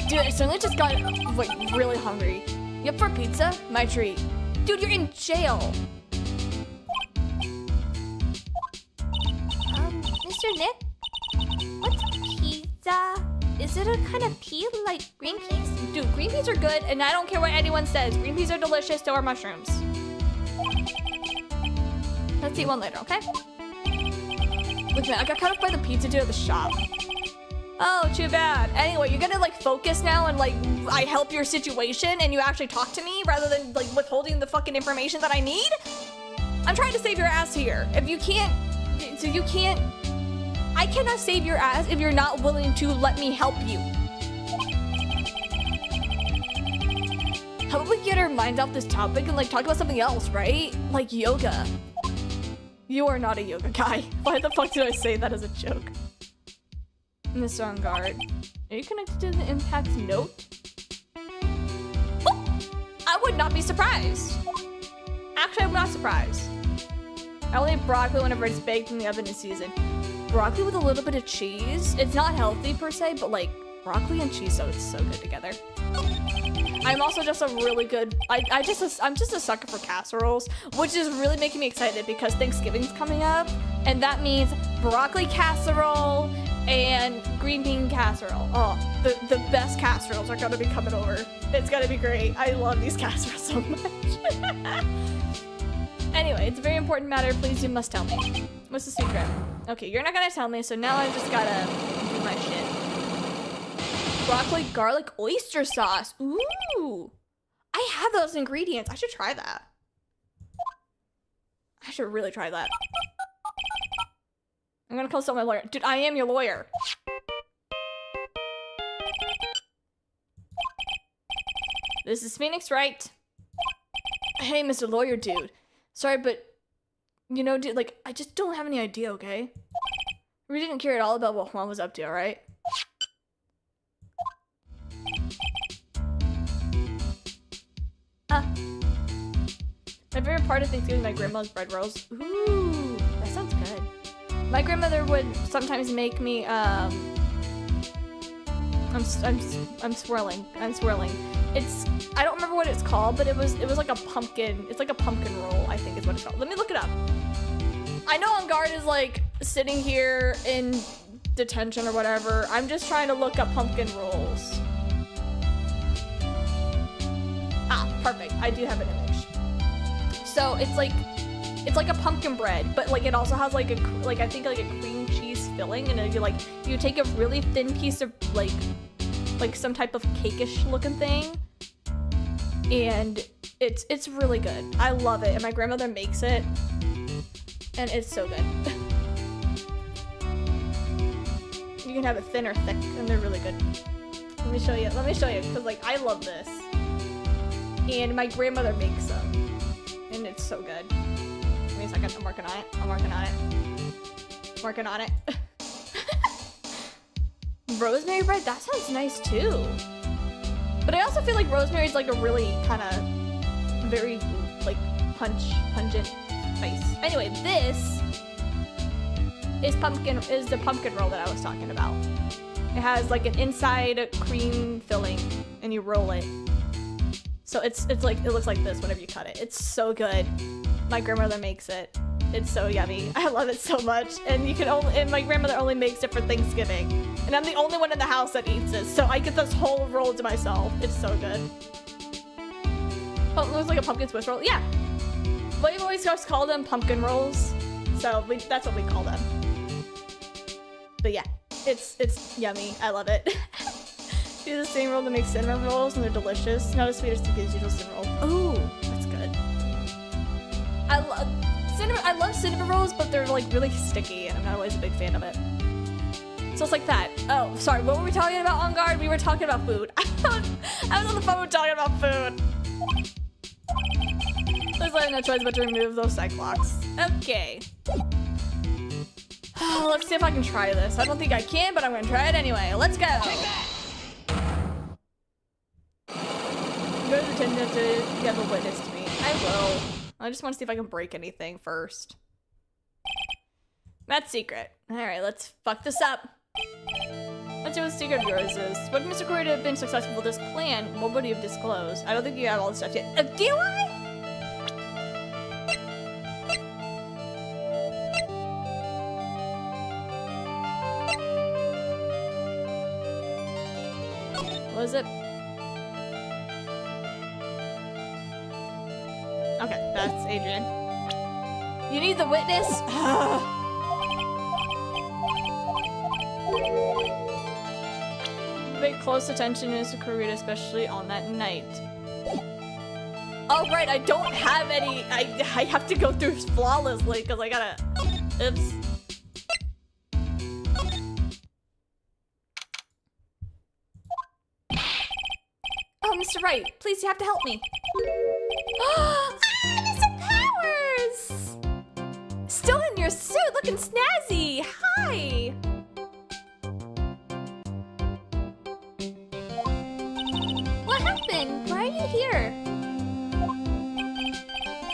Dude, I suddenly just got, like, really hungry. You up for pizza? My treat. Dude, you're in jail. Mr. Nick? What's pizza? Is it a kind of pea like green peas? Dude, green peas are good, and I don't care what anyone says. Green peas are delicious, so are mushrooms. Let's eat one later, okay? Look, man, I got cut off by the pizza dude at the shop. Oh, too bad. Anyway, you're gonna like focus now and like I help your situation and you actually talk to me rather than like withholding the fucking information that I need? I'm trying to save your ass here. If you can't, so you can't, I cannot save your ass if you're not willing to let me help you. How about we get our minds off this topic and like talk about something else, right? Like yoga. You are not a yoga guy. Why the fuck did I say that as a joke? Mr. On guard. Are you connected to the Impact's note? Oh, I would not be surprised. Actually, I'm not surprised. I only eat broccoli whenever it's baked in the oven in season. Broccoli with a little bit of cheese. It's not healthy per se, but like broccoli and cheese, so it's so good together. I'm also just a really good, I'm just a sucker for casseroles, which is really making me excited because Thanksgiving's coming up, and that means broccoli casserole and green bean casserole. Oh, the best casseroles are gonna be coming over. It's gonna be great. I love these casseroles so much. Anyway, it's a very important matter. Please, you must tell me. What's the secret? Okay, you're not gonna tell me, so now I just gotta do my shit. Broccoli garlic oyster sauce. Ooh. I have those ingredients. I should try that. I should really try that. I'm gonna consult my lawyer. Dude, I am your lawyer. This is Phoenix, right? Hey, Mr. Lawyer Dude. Sorry, but, you know, dude, like, I just don't have any idea, okay? We didn't care at all about what Juan was up to, alright? My favorite part of Thanksgiving is my grandma's bread rolls. Ooh, that sounds good. My grandmother would sometimes make me, I'm swirling. It's, I don't remember what it's called, but it was like a pumpkin, it's like a pumpkin roll, I think is what it's called. Let me look it up. I know On Guard is like sitting here in detention or whatever. I'm just trying to look up pumpkin rolls. Ah, perfect. I do have an image. So it's like a pumpkin bread, but like it also has like I think like a cream cheese filling, and then you take a really thin piece of like some type of cake-ish looking thing, and it's really good. I love it, and my grandmother makes it, and it's so good. You can have it thin or thick, and they're really good. Let me show you, because like I love this, and my grandmother makes them, and it's so good. Give me a second, I'm working on it. Rosemary bread? That sounds nice too. But I also feel like rosemary is like a really kind of very like pungent spice. Anyway, this is the pumpkin roll that I was talking about. It has like an inside cream filling and you roll it. So it's like, it looks like this whenever you cut it. It's so good. My grandmother makes it. It's so yummy. I love it so much. And my grandmother only makes it for Thanksgiving. And I'm the only one in the house that eats it. So I get this whole roll to myself. It's so good. Oh, it looks like a pumpkin Swiss roll. Yeah. We've always just called them pumpkin rolls. So that's what we call them. But yeah, it's yummy. I love it. Do the same roll that makes cinnamon rolls and they're delicious. Not as sweet as the usual cinnamon roll. Ooh, that's good. I love cinnamon rolls, but they're like really sticky and I'm not always a big fan of it. So it's like that. Oh, sorry, what were we talking about On Guard? We were talking about food. I was on the phone talking about food. There's like no choice but to remove those cyclocks. Okay. Let's see if I can try this. I don't think I can, but I'm gonna try it anyway. Let's go. Go to the attendant to get a witness to me. I will. I just want to see if I can break anything first. That's secret. Alright, let's fuck this up. Let's see what the secret of yours is. Would Mr. Corey have been successful with this plan, what would he have disclosed? I don't think you have all the stuff yet. Do I? What is it? Okay, that's Adrian. You need the witness? Pay close attention to Mr. Karita, especially on that night. Oh, right, I don't have any. I have to go through flawlessly because I gotta. Oops. Oh, Mr. Wright, please, you have to help me. Mr. Powers! Still in your suit, looking snazzy. Hi. What happened? Why are you here?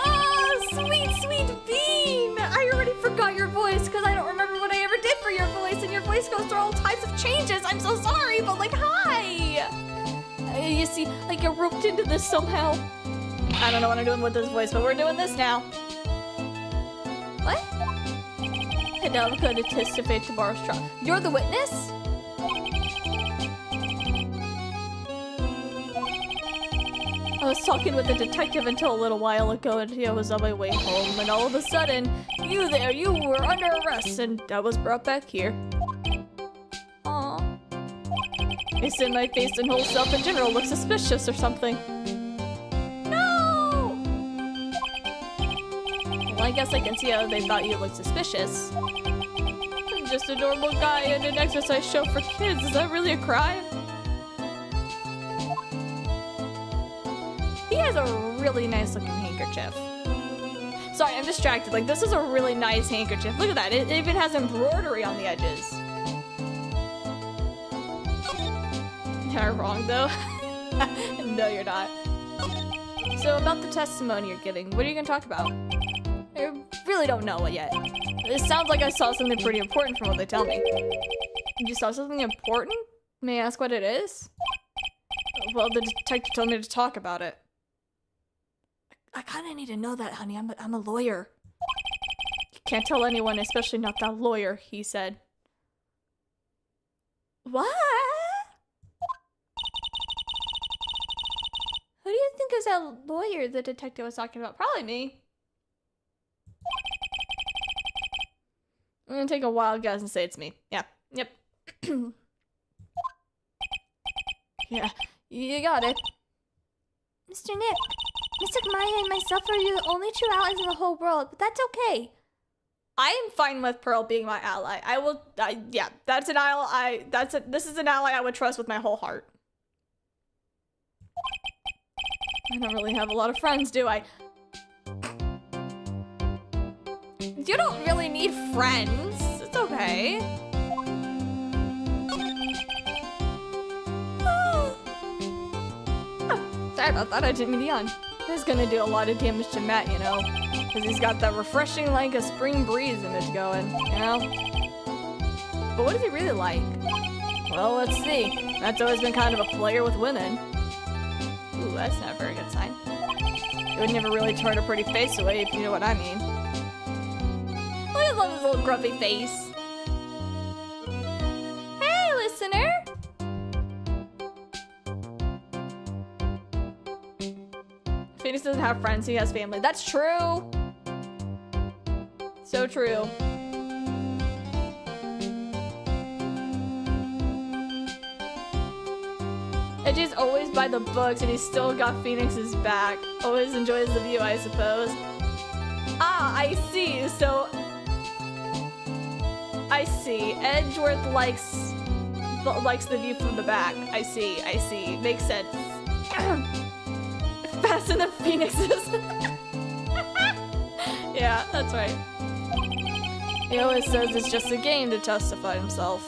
Oh, sweet, sweet Bean! I already forgot your voice because I don't remember what I ever did for your voice, and your voice goes through all types of changes. I'm so sorry, but like, hi! You see, like you're roped into this somehow. I don't know what I'm doing with this voice, but we're doing this now. What? And now I'm going to testify tomorrow's trial. You're the witness? I was talking with the detective until a little while ago, and I was on my way home, and all of a sudden, you were under arrest, and I was brought back here. Aww. They said my face and whole self in general look suspicious or something. No! Well, I guess I can see how they thought you looked suspicious. I'm just a normal guy in an exercise show for kids. Is that really a crime? He has a really nice looking handkerchief. Sorry, I'm distracted. Like, this is a really nice handkerchief. Look at that. It even has embroidery on the edges. You're wrong, though. No, you're not. So, about the testimony you're getting, what are you going to talk about? I really don't know it yet. It sounds like I saw something pretty important from what they tell me. You saw something important? May I ask what it is? Well, the detective told me to talk about it. I kind of need to know that, honey. I'm a lawyer. You can't tell anyone, especially not that lawyer, he said. What? Who do you think is that lawyer the detective was talking about? Probably me. I'm gonna take a wild guess and say it's me. Yeah. Yep. Yeah. You got it. Mr. Nick, Mr. Maya and myself are the only true allies in the whole world, but that's okay. I am fine with Pearl being my ally. I will, yeah, that's an ally. This is an ally I would trust with my whole heart. I don't really have a lot of friends, do I? You don't really need friends. It's okay. Sorry about that, I didn't mean to yawn. This is gonna do a lot of damage to Matt, you know? Because he's got that refreshing, like a spring breeze image going, you know? But what is he really like? Well, let's see. Matt's always been kind of a player with women. Ooh, that's not a very good sign. He would never really turn a pretty face away, if you know what I mean. I love his little grumpy face. Hey, listener! Phoenix doesn't have friends, he has family. That's true! So true. Edgy's always by the books and he's still got Phoenix's back. Always enjoys the view, I suppose. Ah, I see. So... I see. Edgeworth likes the view from the back. I see, I see. Makes sense. Fasten the Phoenixes. Yeah, that's right. He always says it's just a game to testify himself.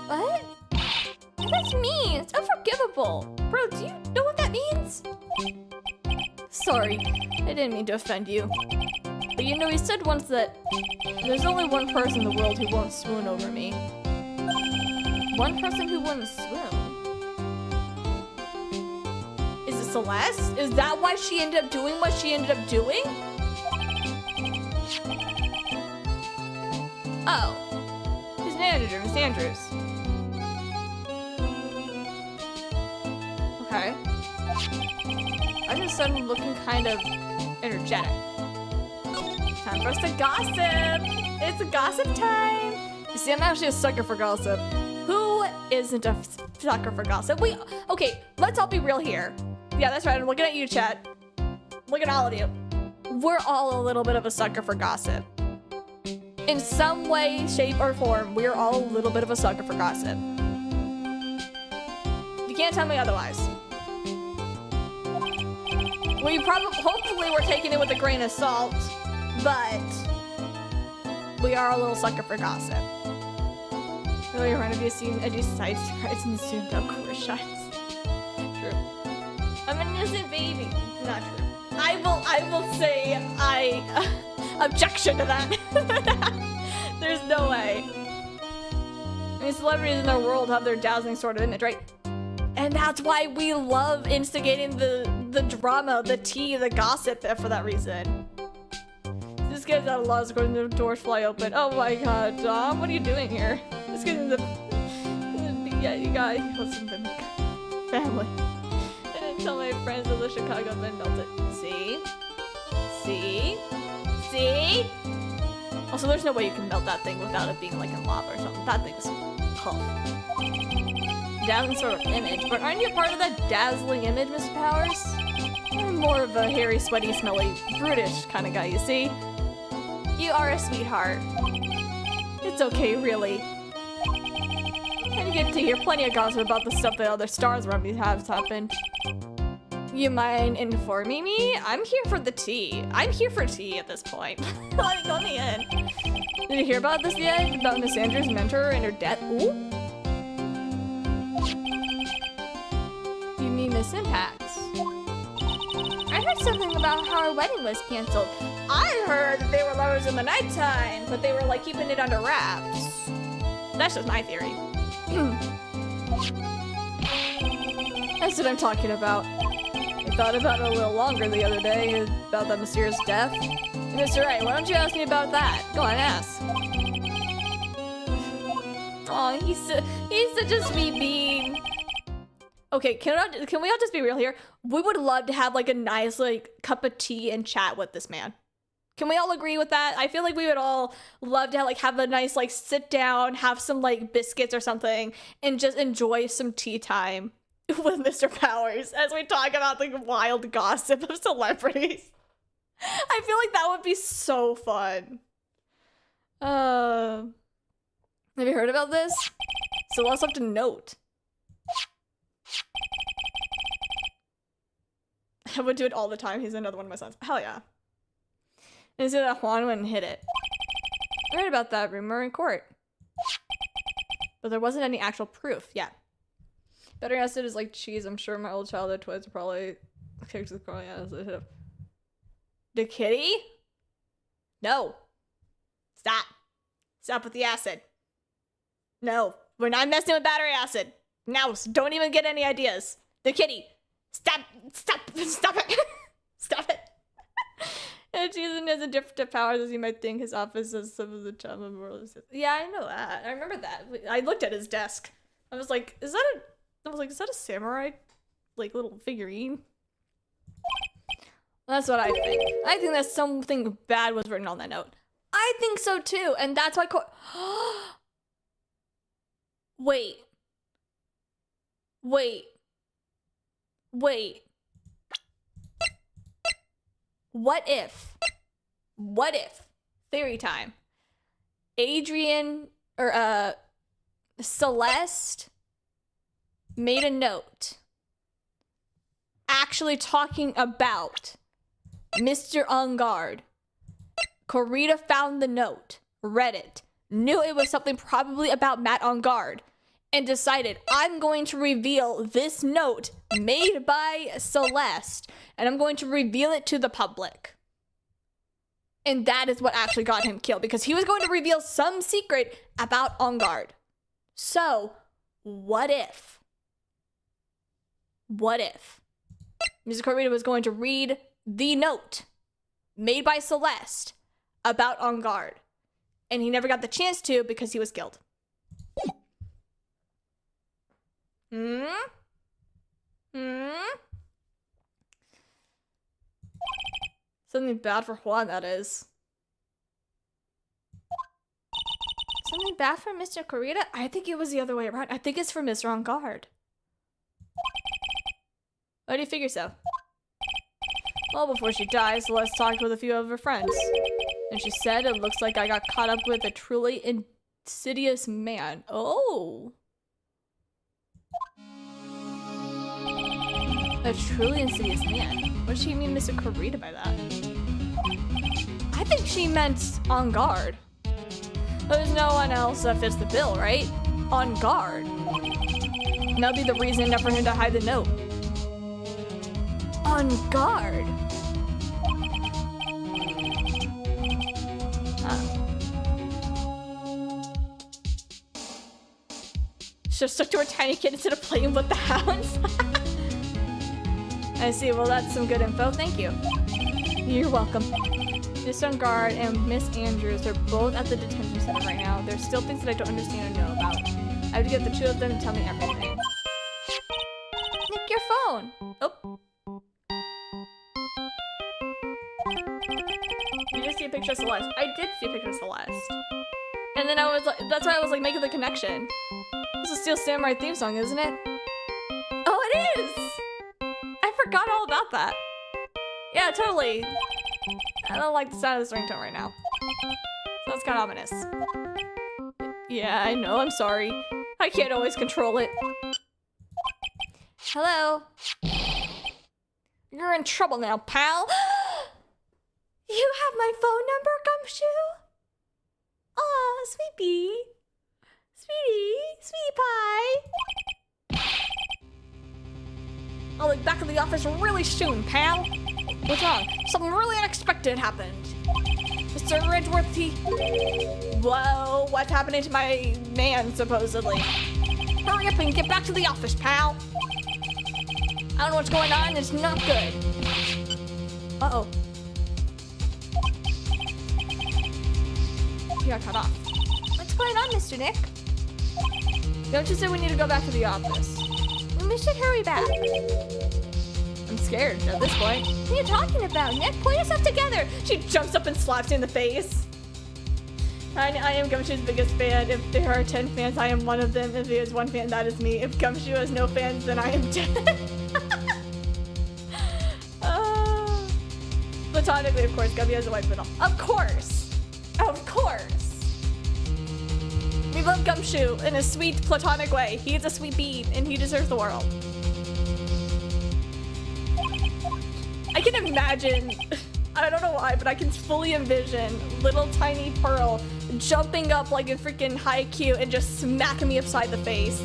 What? That's mean. It's unforgivable. Bro, do you know what that means? Sorry, I didn't mean to offend you. But you know, he said once that there's only one person in the world who won't swoon over me. One person who wouldn't swoon? Is it Celeste? Is that why she ended up doing what she ended up doing? Oh. His manager, Miss Andrews. Okay. I just suddenly looking kind of energetic. Time for us to gossip! It's a gossip time! You see, I'm actually a sucker for gossip. Who isn't a sucker for gossip? Okay, let's all be real here. Yeah, that's right, I'm looking at you, chat. Look at all of you. We're all a little bit of a sucker for gossip. In some way, shape, or form, we're all a little bit of a sucker for gossip. You can't tell me otherwise. Hopefully we're taking it with a grain of salt, but we are a little sucker for gossip. Really, you're going to be seeing Edgy's side surprise and zoomed out core shots. True. I'm an innocent baby. Not true. I will say objection to that. There's no way. I mean, celebrities in their world have their dazzling sort of image, right? And that's why we love instigating the drama, the tea, the gossip for that reason. This guy's out of law, going to the doors fly open. Oh my god, Dom, what are you doing here? This guy's in the... Yeah, you got... Listen to me. Family. Tell my friends that the Chicago men melted. See? See? See? Also, there's no way you can melt that thing without it being like in lava or something. That thing's tough. Dazzling sort of image, but aren't you part of that dazzling image, Mr. Powers? I'm more of a hairy, sweaty, smelly, brutish kind of guy, you see? You are a sweetheart. It's okay, really. And you get to hear plenty of gossip about the stuff that other stars around me have happened. You mind informing me? I'm here for the tea. I'm here for tea at this point. Let me in. Did you hear about this yet? About Miss Andrews' mentor and her death? Ooh. You mean Miss Impax? I heard something about how our wedding was canceled. I heard that they were lovers in the nighttime, but they were like keeping it under wraps. That's just my theory. That's what I'm talking about. I thought about it a little longer the other day, about that mysterious death. Mr. Wright, why don't you ask me about that? Go on, ask. Oh, he's such a sweet bean. Okay, can we all just be real here? We would love to have like a nice like cup of tea and chat with this man. Can we all agree with that? I feel like we would all love to have a nice like sit down, have some like biscuits or something, and just enjoy some tea time with Mr. Powers as we talk about the wild gossip of celebrities. I feel like that would be so fun. Have you heard about this? So we'll also have to note. I would do it all the time. He's another one of my sons. Hell yeah. And so that Juan went and hit it. I heard about that rumor in court. But there wasn't any actual proof. Yeah. Better acid is like cheese. I'm sure my old childhood toys are probably kicked with growing acid. The kitty? No. Stop. Stop with the acid. No. We're not messing with battery acid. No. Don't even get any ideas. The kitty. Stop. Stop. Stop it. Stop it. And Jason has a different powers as you might think. His office has some of the charm of the world. Yeah, I know that. I remember that. I looked at his desk. I was like, is that a samurai, like, little figurine? That's what I think. I think that something bad was written on that note. I think so too, and that's why Wait. What if, theory time, Adrian, or, Celeste made a note actually talking about Mr. On Guard. Corita found the note, read it, knew it was something probably about Matt On Guard, and decided, I'm going to reveal this note made by Celeste, and I'm going to reveal it to the public. And that is what actually got him killed, because he was going to reveal some secret about On Guard. So, what if Mr. Corita was going to read the note made by Celeste about On Guard, and he never got the chance to because he was killed? Something bad for Juan, that is. Something bad for Mr. Corita? I think it was the other way around. I think it's for Mr. On Guard. Why do you figure so? Well, before she died, Celeste talked with a few of her friends. And she said, it looks like I got caught up with a truly insidious man. Oh. A truly insidious man. What does she mean, Mr. Corita, by that? I think she meant On Guard. There's no one else that fits the bill, right? On Guard. And that'll be the reason enough for him to hide the note. On Guard. Should have stuck to her tiny kid instead of playing with the hounds. I see. Well, that's some good info. Thank you. You're welcome. Miss On Guard and Miss Andrews are both at the detention center right now. There's still things that I don't understand or know about. I have to get the two of them to tell me everything. Nick, your phone. Oh. You just see a picture of Celeste. I did see a picture of Celeste. And then I was like, that's why I was like making the connection. This is Steel Samurai theme song, isn't it? Oh, it is! I forgot all about that. Yeah, totally. I don't like the sound of this ringtone right now. So that's kind of ominous. Yeah, I know, I'm sorry. I can't always control it. Hello? You're in trouble now, pal. You have my phone number, Gumshoe? Aw, sweetie. Sweetie pie. I'll be back in the office really soon, pal. What's wrong? Something really unexpected happened. Mr. Ridgeworthy. Whoa, what's happening to my man, supposedly? Hurry up and get back to the office, pal. I don't know what's going on, it's not good. Uh-oh. He got cut off. What's going on, Mr. Nick? Don't you say we need to go back to the office? We should hurry back. I'm scared at this point. What are you talking about, Nick? Pull yourself together. She jumps up and slaps me in the face. I am Gumshoe's biggest fan. If there are 10 fans, I am one of them. If there is one fan, that is me. If Gumshoe has no fans, then I am dead. Platonically, of course, Gumby has a wife middle. Of course! Of course! We love Gumshoe in a sweet, platonic way. He is a sweet bean, and he deserves the world. I can imagine, I don't know why, but I can fully envision little tiny Pearl jumping up like a freaking Haikyuu and just smacking me upside the face.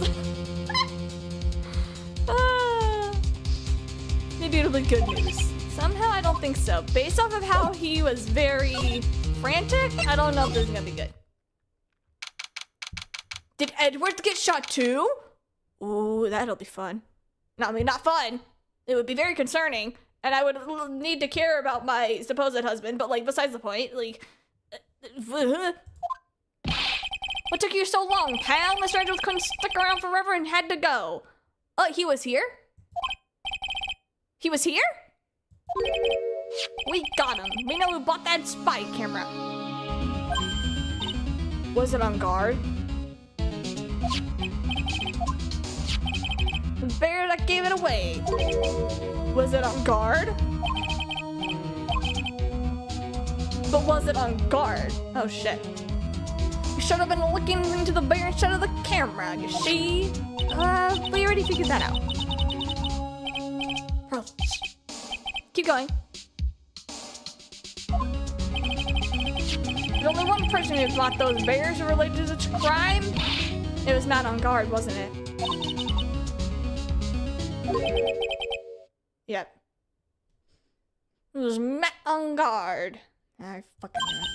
Maybe it'll be good news. Somehow I don't think so. Based off of how he was very frantic, I don't know if this is gonna be good. Did Edward get shot too? Ooh, that'll be fun. No, I mean, not fun. It would be very concerning. And I would need to care about my supposed husband, but like, besides the point, like... What took you so long, pal? Mr. Edwards couldn't stick around forever and had to go. Oh, he was here? He was here? We got him. We know who bought that spy camera. Was it on guard? The bear that gave it away. Was it on guard? But was it on guard? Oh shit. You should have been looking into the bear instead of the camera, you see? We already figured that out. Pearl. Keep going. There's only one person who bought those bears related to this crime. It was Matt on guard, wasn't it? Yep. It was Matt on guard. I fucking knew it.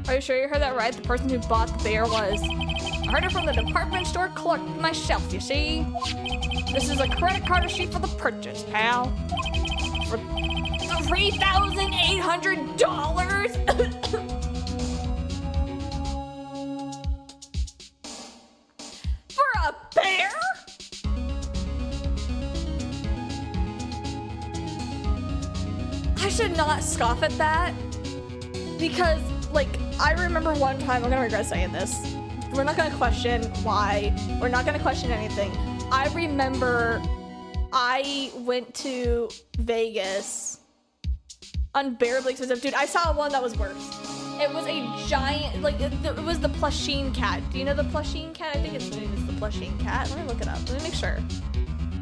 Are you sure you heard that right? The person who bought the bear was... I heard it from the department store clerk on my shelf, you see? This is a credit card receipt for the purchase, pal. For $3,800? For a bear? I should not scoff at that. Because, like, I remember one time, I'm gonna regret saying this. We're not gonna question why. We're not gonna question anything. I remember I went to Vegas. Unbearably expensive. Dude, I saw one that was worse. It was a giant, like, it was the plushine cat. Do you know the plushine cat? I think its name is the plushine cat. Let me look it up. Let me make sure.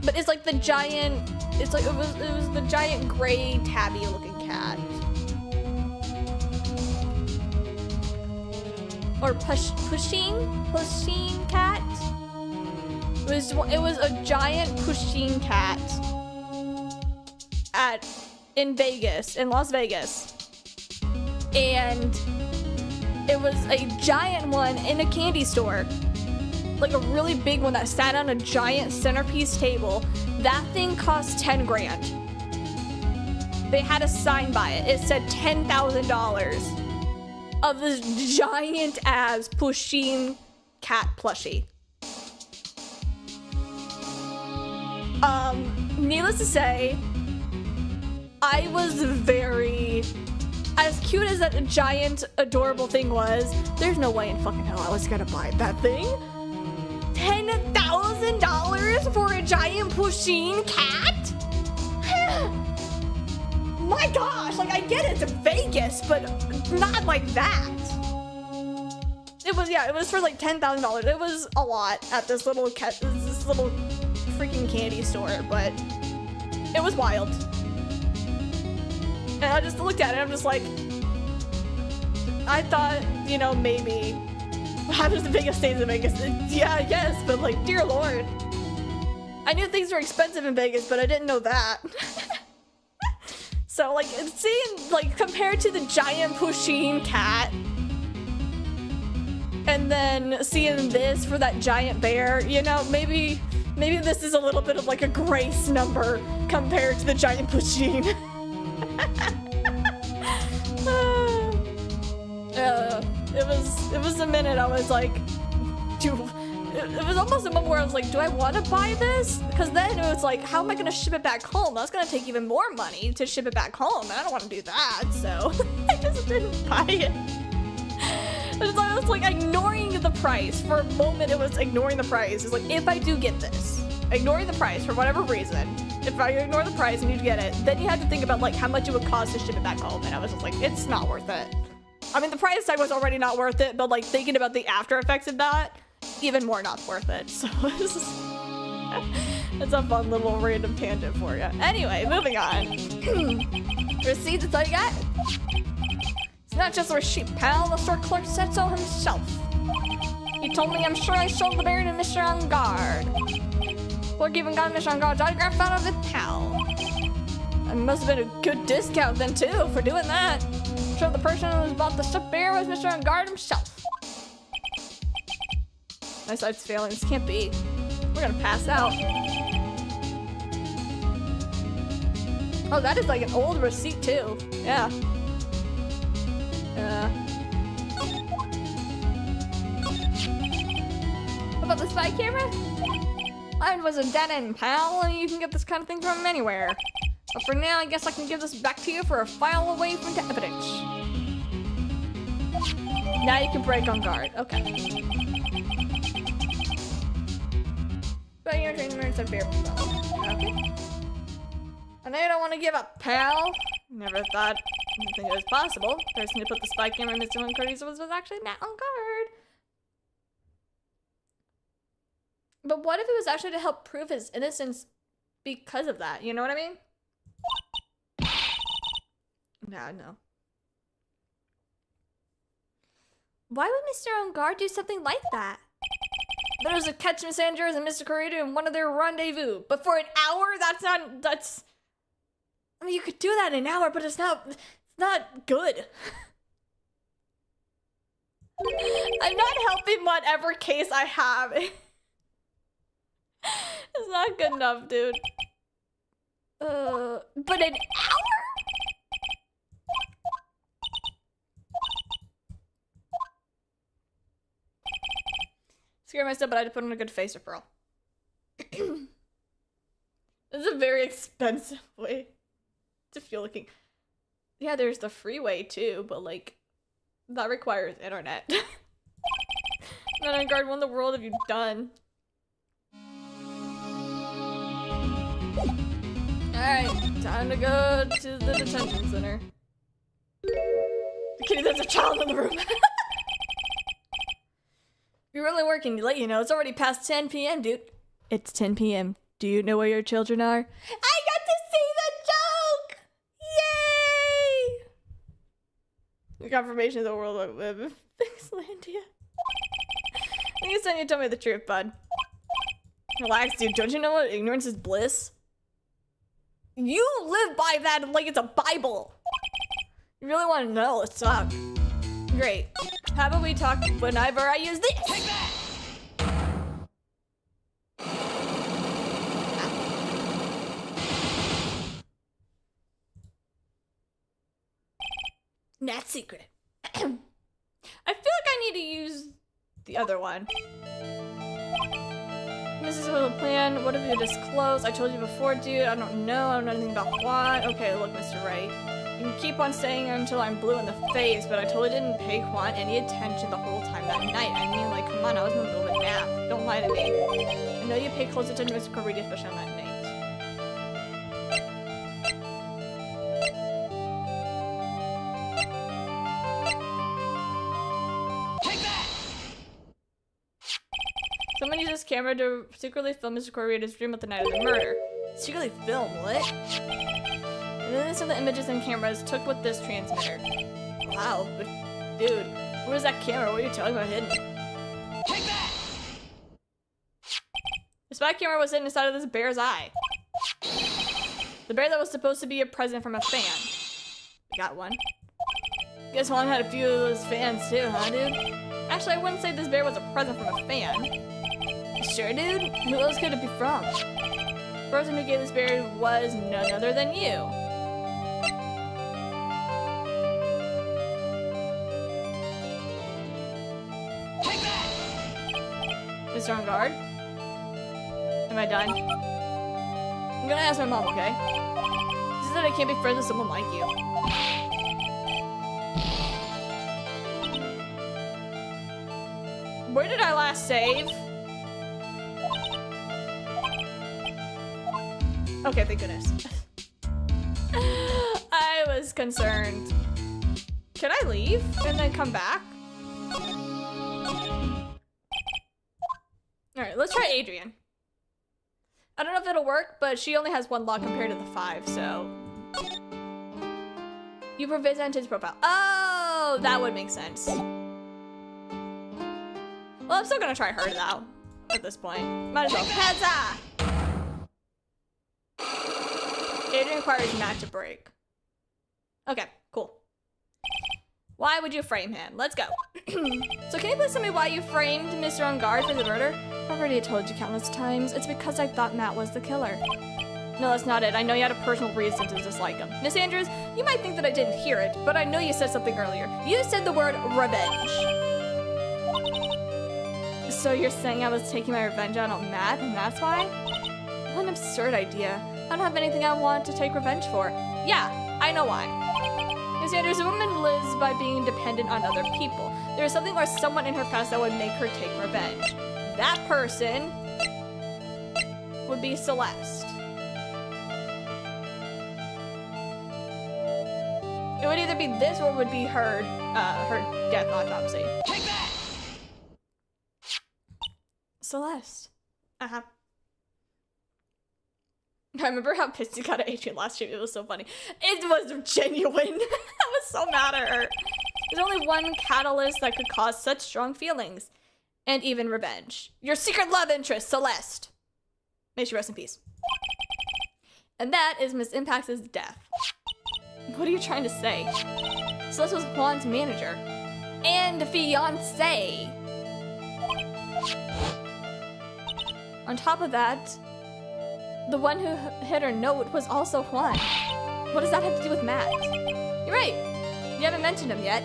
But it's like the giant, it's like, it was the giant gray tabby looking cat. Or pusheen cat. It was a giant pusheen cat in Vegas, in Las Vegas, and it was a giant one in a candy store. like a really big one that sat on a giant centerpiece table. That thing cost 10 grand. They had a sign by it. It said $10,000 of this giant ass pusheen cat plushie. Needless to say, I was very, as cute as that giant adorable thing was, there's no way in fucking hell I was gonna buy that thing. $10,000 for a giant pusheen cat? My gosh, like I get it, it's Vegas, but not like that. It was for like $10,000. It was a lot at this little freaking candy store, but it was wild. And I just looked at it, I'm just like, I thought, you know, maybe how does the biggest states in Vegas? Yeah, yes, but like, dear Lord. I knew things were expensive in Vegas, but I didn't know that. So like, seeing, like, compared to the giant pusheen cat, and then seeing this for that giant bear, you know, maybe this is a little bit of like a grace number compared to the giant pusheen. It was a minute I was like, it was almost a moment where I was like, do I want to buy this? Because then it was like, how am I going to ship it back home? That's going to take even more money to ship it back home, and I don't want to do that, so I just didn't buy it. I was like ignoring the price. For a moment, it was ignoring the price. It's like, if I do get this, ignoring the price for whatever reason, if I ignore the price and you get it, then you have to think about like how much it would cost to ship it back home, and I was just like, it's not worth it. I mean, the price tag was already not worth it, but like thinking about the after effects of that, even more not worth it. So it's a fun little random tangent for you. Anyway, moving on. Receipts, that's all you got? It's not just a receipt, pal. The store clerk said so himself. He told me I'm sure I sold the bear to Mr. On Guard. Clerk even got Mr. On Guard's autograph out of it, pal. It must have been a good discount then too for doing that. Sure, the person who bought the stuffed bear was Mr. On Guard himself. My site's failing. This can't be. We're gonna pass out. Oh, that is like an old receipt too. Yeah. What about the spy camera? Mine was a dead end, pal, and you can get this kind of thing from anywhere. But for now, I guess I can give this back to you for a file away from the evidence. Now you can break On Guard. Okay. But you're training minutes of beer. Okay. I know you don't want to give up, pal. Never thought anything was possible. The person who put the spy camera in Mr. Wincody's was actually not On Guard. But what if it was actually to help prove his innocence because of that? You know what I mean? No. Why would Mr. On Guard do something like that? There's a catch Miss Andrews and Mr. Corrado in one of their rendezvous. But for an hour, that's... I mean, you could do that in an hour, but it's not good. I'm not helping whatever case I have. It's not good enough, dude. But an hour? Scare myself, but I had to put on a good face of pearl. This is a very expensive way to feel looking. Yeah, there's the freeway too, but like, that requires internet. Not On Guard, what in the world have you done? Alright, time to go to the detention center. Okay, there's a child in the room. You're really working late, you know. It's already past 10 p.m., dude. It's 10 p.m. Do you know where your children are? I got to see the joke! Yay! The confirmation of the World Wide Web. Fixlandia. I think it's time you tell me the truth, bud. Relax, dude. Don't you know what ignorance is bliss? You live by that like it's a Bible. You really want to know? Let's talk. Great. How about we talk whenever I use this? Take that! Not secret. I feel like I need to use the other one. This is a plan. What have you disclosed? I told you before, dude. I don't know. I don't know anything about Juan. Okay, look, Mr. Wright. You can keep on saying it until I'm blue in the face, but I totally didn't pay Juan any attention the whole time that night. I mean, like, come on, I was in the middle of a nap. Don't lie to me. I know you pay close attention to Mr. Correia, especially on that night. Someone used this camera to secretly film Mr. Correia's dream at the night of the murder. Secretly film? What? And then some of the images and cameras took with this transmitter. Wow, but dude, what is that camera? What are you telling about hidden? Take that! The spy camera was hidden inside of this bear's eye. The bear that was supposed to be a present from a fan. Got one. Guess Juan had a few of those fans too, huh, dude? Actually, I wouldn't say this bear was a present from a fan. Sure, dude? Who else could it be from? The person who gave this bear was none other than you. Take that! Mr. On guard? Am I done? I'm gonna ask my mom, okay? She said I can't be friends with someone like you. Where did I last save? Okay, thank goodness. I was concerned. Can I leave and then come back? Alright, let's try Adrian. I don't know if it'll work, but she only has one lock compared to the 5, so... You provisioned his profile. Oh, that would make sense. Well, I'm still gonna try her though, at this point. Might as well. Huzzah! Adrian requires Matt to break. Okay, cool. Why would you frame him? Let's go. So can you please tell me why you framed Mr. On Guard for the murder? I've already told you countless times. It's because I thought Matt was the killer. No, that's not it. I know you had a personal reason to dislike him. Miss Andrews, you might think that I didn't hear it, but I know you said something earlier. You said the word revenge. So you're saying I was taking my revenge out on Matt, and that's why? What an absurd idea. I don't have anything I want to take revenge for. Yeah, I know why. Miss Andrews, a woman lives by being dependent on other people. There is something or someone in her past that would make her take revenge. That person would be Celeste. It would either be this or it would be her death autopsy. Take that! Celeste. Uh-huh. I remember how pissed you got at Adrian last stream. It was so funny. It was genuine. I was so mad at her. There's only one catalyst that could cause such strong feelings. And even revenge. Your secret love interest, Celeste. May she rest in peace. And that is Miss Impax's death. What are you trying to say? Celeste was Juan's manager. And fiancé. On top of that, the one who hit her note was also Juan. What does that have to do with Matt? You're right. You haven't mentioned him yet.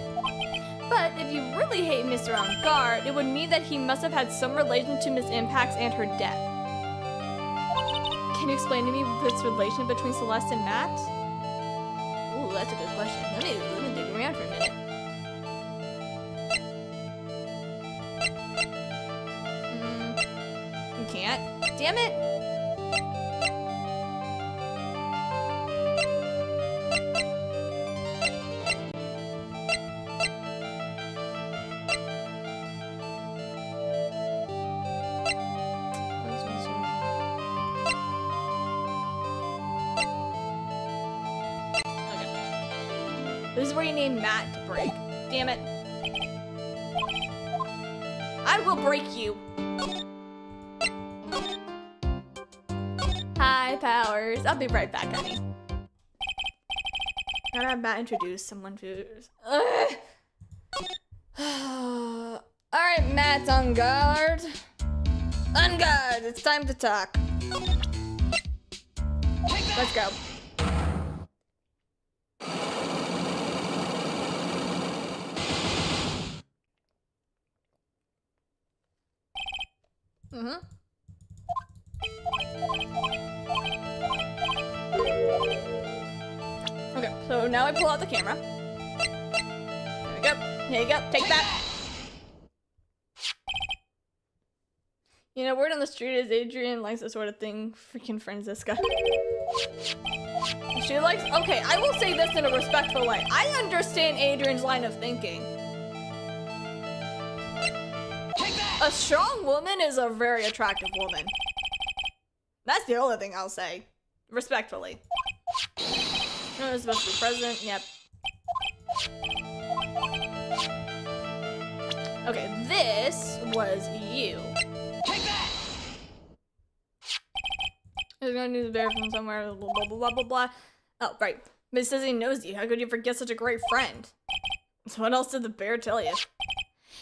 But if you really hate Mr. On Guard, it would mean that he must have had some relation to Miss Impax and her death. Can you explain to me this relation between Celeste and Matt? Ooh, that's a good question. Let me dig around for a minute. You can't? Damn it! This is where you need Matt to break. Damn it. I will break you. High powers. I'll be right back, honey. Gotta have Matt introduce someone to... Alright, Matt's on guard. On guard. It's time to talk. Let's go. Okay, so now I pull out the camera. There we go. Here you go. Take that. You know, word on the street is Adrian likes this sort of thing. Freaking Franziska. She likes. Okay, I will say this in a respectful way. I understand Adrian's line of thinking. A strong woman is a very attractive woman. That's the only thing I'll say. Respectfully. No, it's supposed to be present. Yep. Okay, this was you. He's gonna do the bear from somewhere. Blah, blah, blah, blah, blah, blah. Oh, right. But he says he knows you. How could you forget such a great friend? So what else did the bear tell you?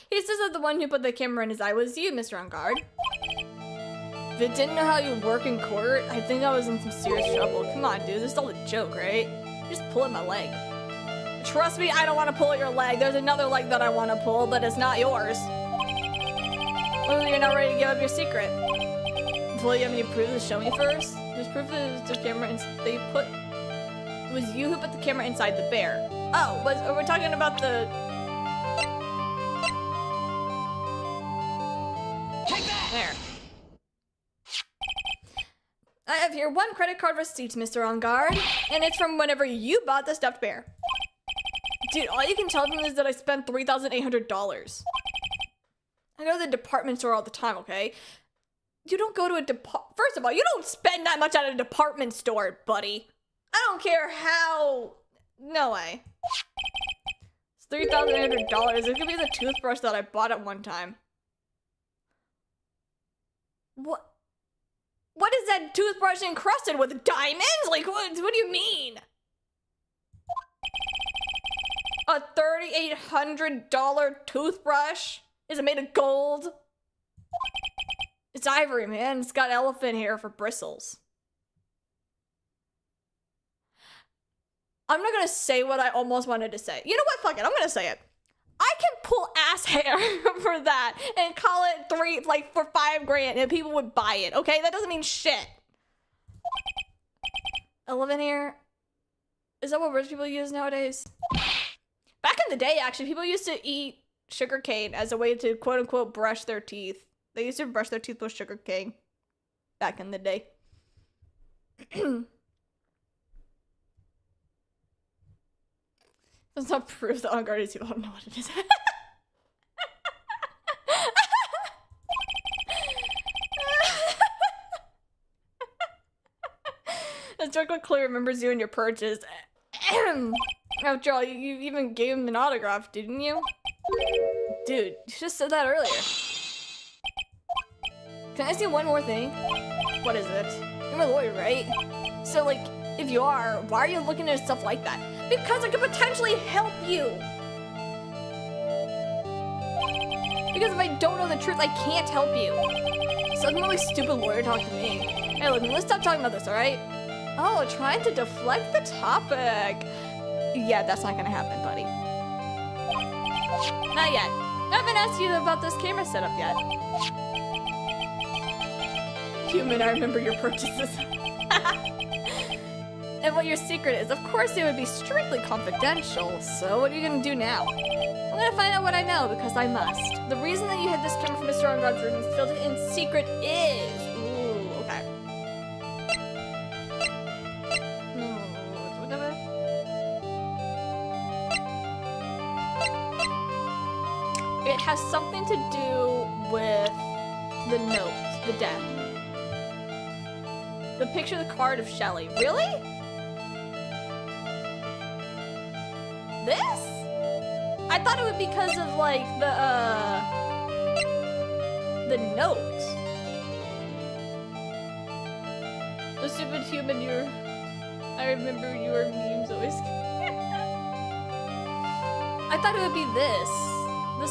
He says that the one who put the camera in his eye was you, Mr. On Guard. If it didn't know how you work in court, I think I was in some serious trouble. Come on, dude. This is all a joke, right? You're just pulling my leg. Trust me, I don't want to pull at your leg. There's another leg that I want to pull, but it's not yours. Well, you're not ready to give up your secret. Well, you have any proof to show me first? There's proof that the camera it was you who put the camera inside the bear. Oh, are we talking about the... There. I have here 1 credit card receipt, Mr. On Guard, and it's from whenever you bought the stuffed bear. Dude, all you can tell from this is that I spent $3,800. I go to the department store all the time, okay? You don't go to a First of all, you don't spend that much at a department store, buddy. I don't care how... No way. It's $3,800. It could be the toothbrush that I bought at one time. What is that toothbrush encrusted with? Diamonds? Like, what do you mean? A $3,800 toothbrush? Is it made of gold? It's ivory, man. It's got elephant hair for bristles. I'm not gonna say what I almost wanted to say. You know what? Fuck it. I'm gonna say it. I can pull ass hair for that and call it for $5,000 and people would buy it, okay? That doesn't mean shit. Elephant hair? Is that what rich people use nowadays? Back in the day, actually, people used to eat sugarcane as a way to quote-unquote brush their teeth. They used to brush their teeth with sugarcane back in the day. That's not proof that On Guard is you. I don't know what it is. That chocolate clearly remembers you and your purchase. After all, you even gave him an autograph, didn't you? Dude, you just said that earlier. Can I say one more thing? What is it? You're a lawyer, right? So, like, if you are, why are you looking at stuff like that? Because I could potentially help you. Because if I don't know the truth, I can't help you. Some really stupid lawyer talk to me. Hey, look, let's stop talking about this, alright? Oh, trying to deflect the topic. Yeah, that's not gonna happen, buddy. Not yet. I haven't asked you about this camera setup yet. Human, I remember your purchases. And what your secret is. Of course it would be strictly confidential, so what are you gonna do now? I'm gonna find out what I know, because I must. The reason that you had this camera from Mr. On Guard's room and filled it in secret is... Ooh, okay. It has something to do with the note, the death. The picture of the card of Shelley. Really? This? I thought it would be because of like the note. The stupid human, I remember your memes always. I thought it would be this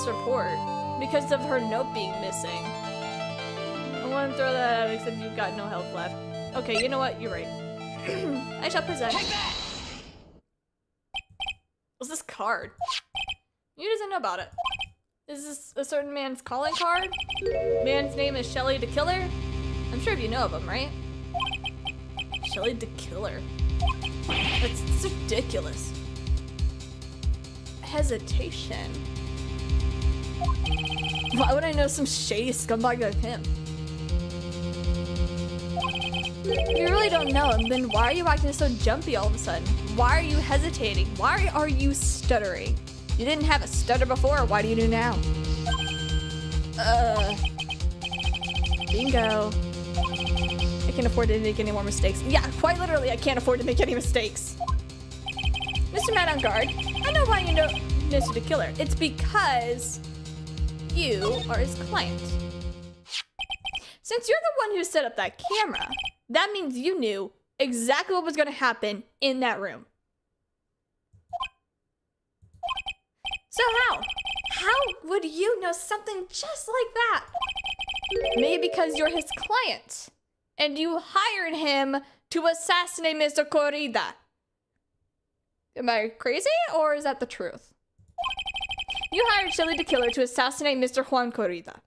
report, because of her note being missing. I want to throw that out, except you've got no health left. Okay, you know what? You're right. I shall present. What's this card? You doesn't know about it. Is this a certain man's calling card? Man's name is Shelly the Killer? I'm sure if you know of him, right? Shelly the Killer. That's ridiculous. Hesitation. Why would I know some shady scumbag like him? If you really don't know him, then why are you acting so jumpy all of a sudden? Why are you hesitating? Why are you stuttering? You didn't have a stutter before, why do you do now? Bingo. I can't afford to make any more mistakes. Yeah, quite literally, I can't afford to make any mistakes. Mr. Man on Guard, I know why you know Mr. the Killer. It's because you are his client. Since you're the one who set up that camera, that means you knew exactly what was going to happen in that room. So how would you know something just like that? Maybe because you're his client and you hired him to assassinate Mr. Corrida. Am I crazy or is that the truth? You hired Shelly the Killer to assassinate Mr. Juan Corrida.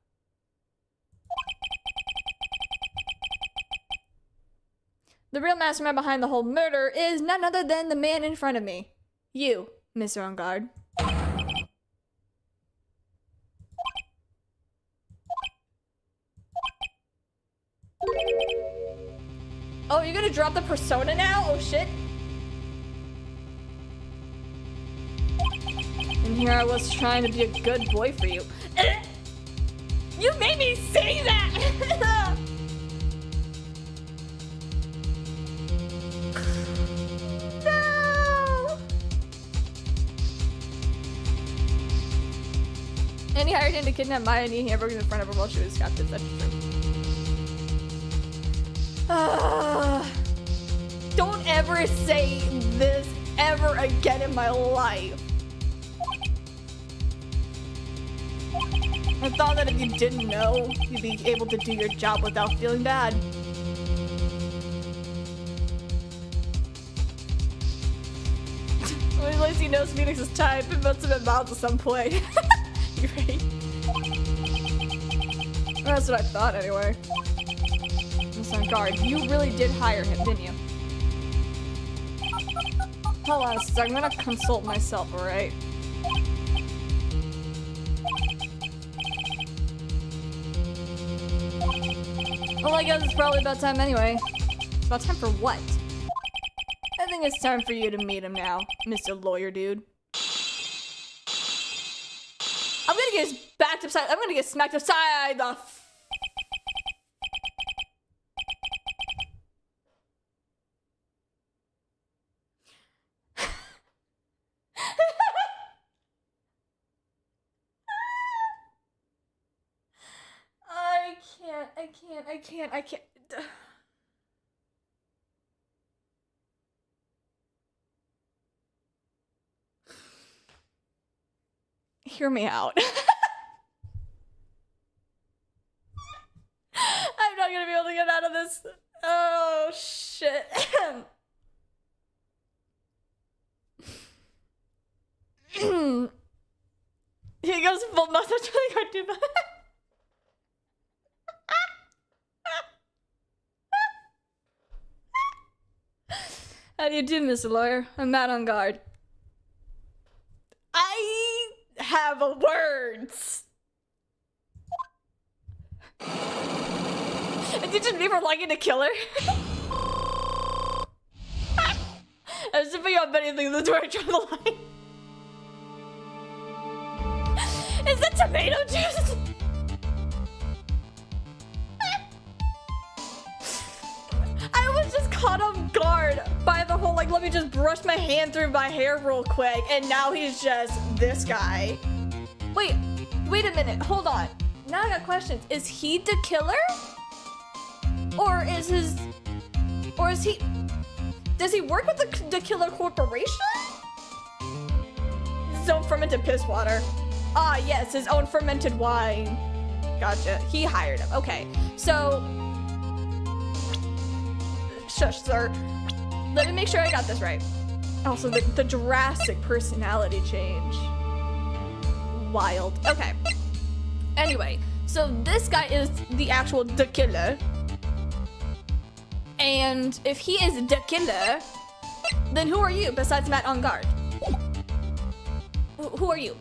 The real mastermind behind the whole murder is none other than the man in front of me. You, Mr. On Guard. Oh, you're gonna drop the persona now? Oh shit. And here I was trying to be a good boy for you. You made me say that! No! And he hired him to kidnap Maya and eat hamburgers in front of her while she was captive. That's true. Don't ever say this ever again in my life. I thought that if you didn't know, you'd be able to do your job without feeling bad. Well, at least he knows Phoenix's type. It must have been mild at some point. You right? Well, that's what I thought anyway. Mr. On Guard, you really did hire him, didn't you? Hold on a sec, I'm gonna consult myself, alright? Well, I guess it's probably about time anyway. About time for what? I think it's time for you to meet him now, Mr. Lawyer Dude. I'm gonna get backed upside. I'm gonna get smacked upside the. I can't. Hear me out. I'm not gonna be able to get out of this. Oh, shit. He goes full mustache really hard too. How do you do, Mr. Lawyer? I'm Matt on Guard. I have words. Did you never like it to kill her? As if you have anything, that's where I draw the line. Is that tomato juice? I was just caught off guard by the whole, like, let me just brush my hand through my hair real quick, and now he's just this guy. Wait a minute, hold on. Now I got questions. Is he the killer? Or is he, does he work with the Killer Corporation? His own fermented piss water. Ah, yes, his own fermented wine. Gotcha, he hired him, okay. So, shush, sir. Let me make sure I got this right. Also, the drastic personality change. wild. Okay. Anyway, so this guy is the actual the killer. And if he is the killer, then who are you besides Matt on guard? Who are you?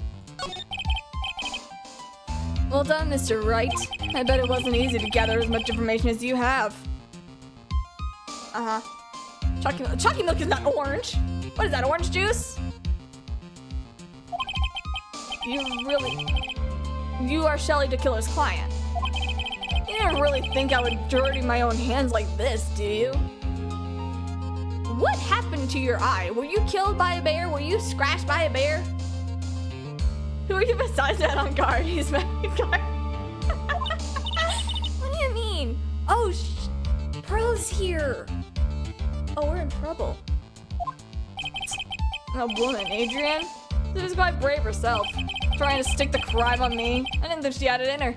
Well done, Mr. Wright. I bet it wasn't easy to gather as much information as you have. Uh-huh. Chalky milk is not orange. What is that, orange juice? You are Shelly the killer's client. You didn't really think I would dirty my own hands like this, do you? What happened to your eye? Were you killed by a bear? Were you scratched by a bear? Who are you besides that on guard? He's my guard. What do you mean? Oh, Pearl's here. Oh, we're in trouble. Oh, woman, Adrian? She was quite brave herself, trying to stick the crime on me. I didn't think she had it in her.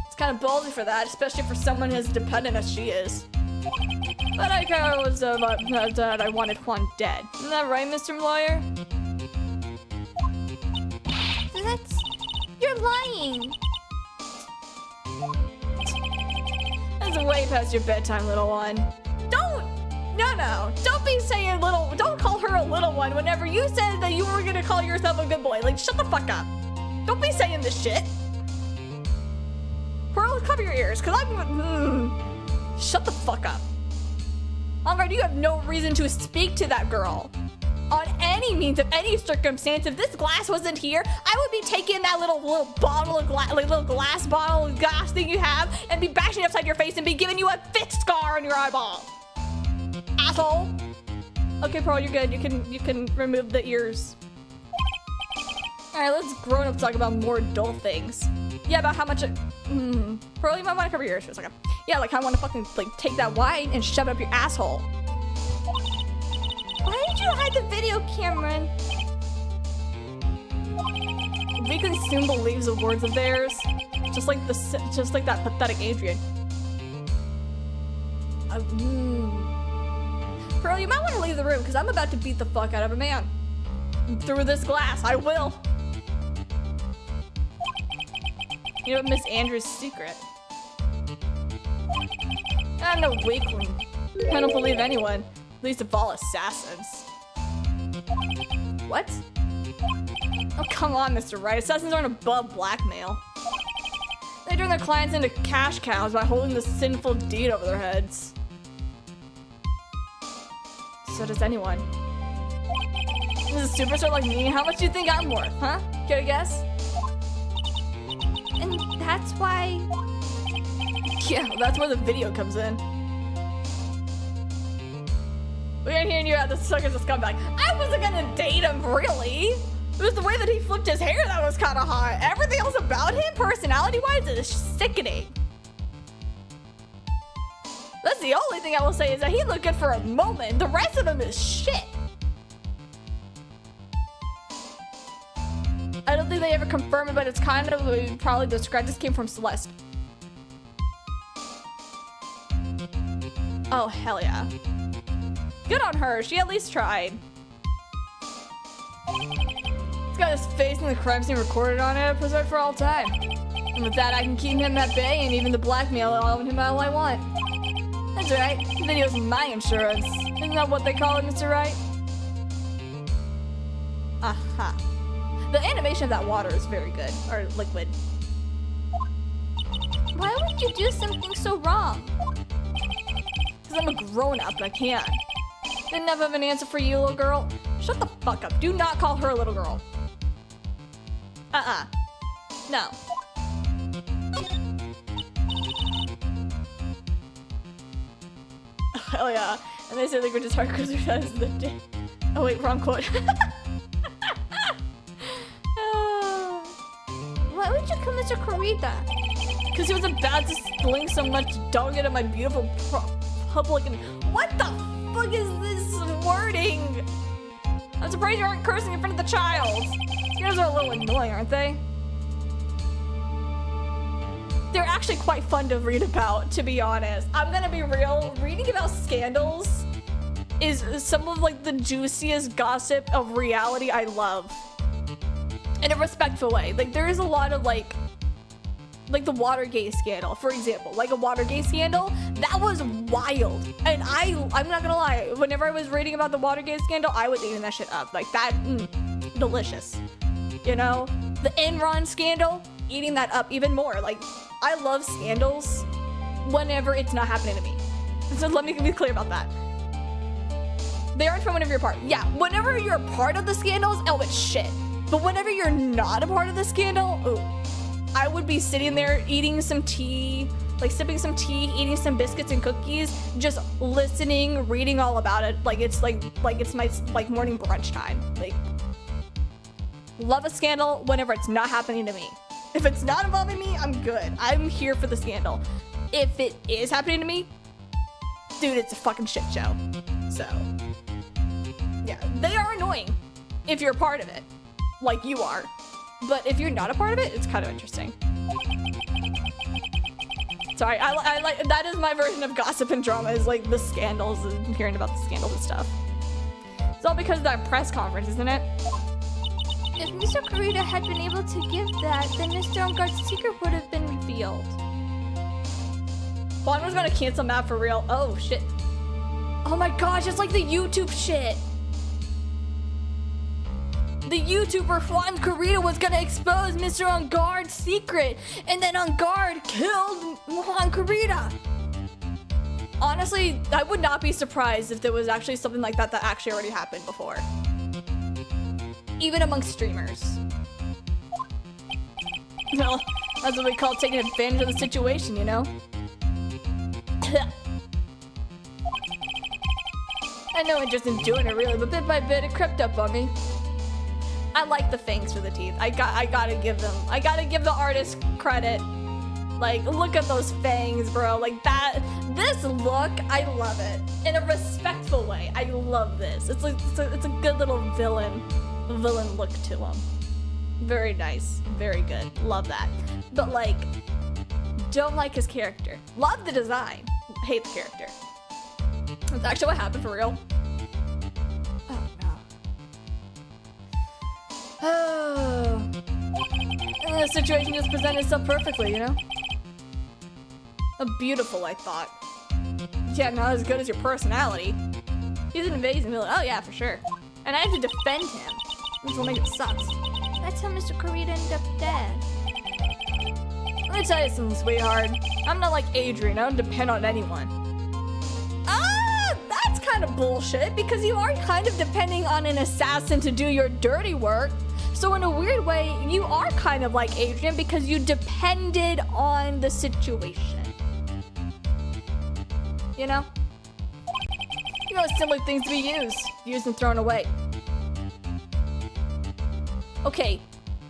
It's kind of ballsy for that, especially for someone as dependent as she is. But I kind of was that I wanted Juan dead. Isn't that right, Mr. Lawyer? You're lying. That's way past your bedtime, little one. Don't be saying don't call her a little one whenever you said that you were gonna call yourself a good boy. Like, shut the fuck up. Don't be saying this shit. Pearl, cover your ears, cause shut the fuck up. Onguard, you have no reason to speak to that girl. On any means of any circumstance, if this glass wasn't here, I would be taking that little bottle of glass, like little glass bottle of glass thing you have, and be bashing it upside your face and be giving you a fit scar on your eyeball. Asshole. Okay, Pearl, you're good. You can remove the ears. All right, let's grown up talk about more adult things. Yeah, about how much. Pearl, you might want to cover your ears for a second. Yeah, like I want to fucking like take that wine and shove it up your asshole. Why did you hide the video, Cameron? Vegan soon believes the words of theirs, just like that pathetic Adrian. Pearl, you might want to leave the room because I'm about to beat the fuck out of a man. Through this glass, I will. You know what Miss Andrews' secret? I'm no weakling. I don't believe anyone. Least of all assassins. What? Oh, come on, Mr. Wright. Assassins aren't above blackmail. They turn their clients into cash cows by holding the sinful deed over their heads. So does anyone. This is a superstar like me. How much do you think I'm worth, huh? Care to guess? And that's why... Yeah, that's where the video comes in. We're hearing you out, the sucker's a scumbag. I wasn't gonna date him, really. It was the way that he flipped his hair that was kind of hot. Everything else about him, personality-wise, is sickening. That's the only thing I will say is that he looked good for a moment. The rest of him is shit. I don't think they ever confirm it, but it's kind of probably the scratches came from Celeste. Oh, hell yeah. Good on her, she at least tried. He's got his face in the crime scene recorded on it, preserved for all time. And with that, I can keep him at bay and even the blackmail on him all I want. That's right, the video's my insurance. Isn't that what they call it, Mr. Wright? Aha. The animation of that water is very good, or liquid. Why would you do something so wrong? Because I'm a grown-up, I can't. Didn't have an answer for you, little girl. Shut the fuck up. Do not call her a little girl. No. Hell yeah. And they say they were just hard because their is the dick. Oh wait, wrong quote. Why would you kill Mr. Corrida? Because he was about to sling so much dog into my beautiful public and what the fuck is this wording? I'm surprised you aren't cursing in front of the child. These guys are a little annoying, aren't they? They're actually quite fun to read about, to be honest. I'm gonna be real, reading about scandals is some of like the juiciest gossip of reality I love. in a respectful way. Like, there is a lot of like the Watergate scandal, for example. Like a Watergate scandal, that was wild. And I'm not gonna lie, whenever I was reading about the Watergate scandal, I was eating that shit up. Like that, delicious. You know? The Enron scandal, eating that up even more. Like, I love scandals whenever it's not happening to me. So let me be clear about that. They aren't from whenever you're part. Yeah, whenever you're a part of the scandals, oh, it's shit. But whenever you're not a part of the scandal, ooh. I would be sitting there eating some tea, like sipping some tea, eating some biscuits and cookies, just listening, reading all about it. Like it's my like morning brunch time. Like, love a scandal whenever it's not happening to me. If it's not involving me, I'm good. I'm here for the scandal. If it is happening to me, dude, it's a fucking shit show. So, yeah, they are annoying if you're a part of it, like you are. But if you're not a part of it, it's kind of interesting. Sorry, I like, that is my version of gossip and drama, is like the scandals and hearing about the scandals and stuff. It's all because of that press conference, isn't it? If Mr. Kurita had been able to give that, then Mr. Onguard's secret would have been revealed. Juan was gonna cancel map for real. Oh shit. Oh my gosh, it's like the YouTube shit. The YouTuber Juan Kurita was gonna expose Mr. Onguard's secret, and then Onguard killed Juan Kurita. Honestly, I would not be surprised if there was actually something like that that actually already happened before. Even amongst streamers. Well, that's what we call taking advantage of the situation, you know? I had no interest in doing it really, but bit by bit it crept up on me. I like the fangs for the teeth. I gotta give the artist credit. Like, look at those fangs, bro. Like that, this look, I love it. In a respectful way, I love this. It's a good little villain look to him. Very nice, very good. Love that. But like, don't like his character. Love the design, hate the character. That's actually what happened for real. Oh, and the situation just presented itself perfectly, you know? Beautiful, I thought. Yeah, not as good as your personality. He's an amazing villain. Oh yeah, for sure. And I have to defend him, which will make it sucks. That's how Mr. Kurita ended up dead. Let me tell you something, sweetheart. I'm not like Adrian. I don't depend on anyone. That's kind of bullshit, because you are kind of depending on an assassin to do your dirty work. So in a weird way, you are kind of like Adrian because you depended on the situation. You know? You know, similar things to be used and thrown away. Okay,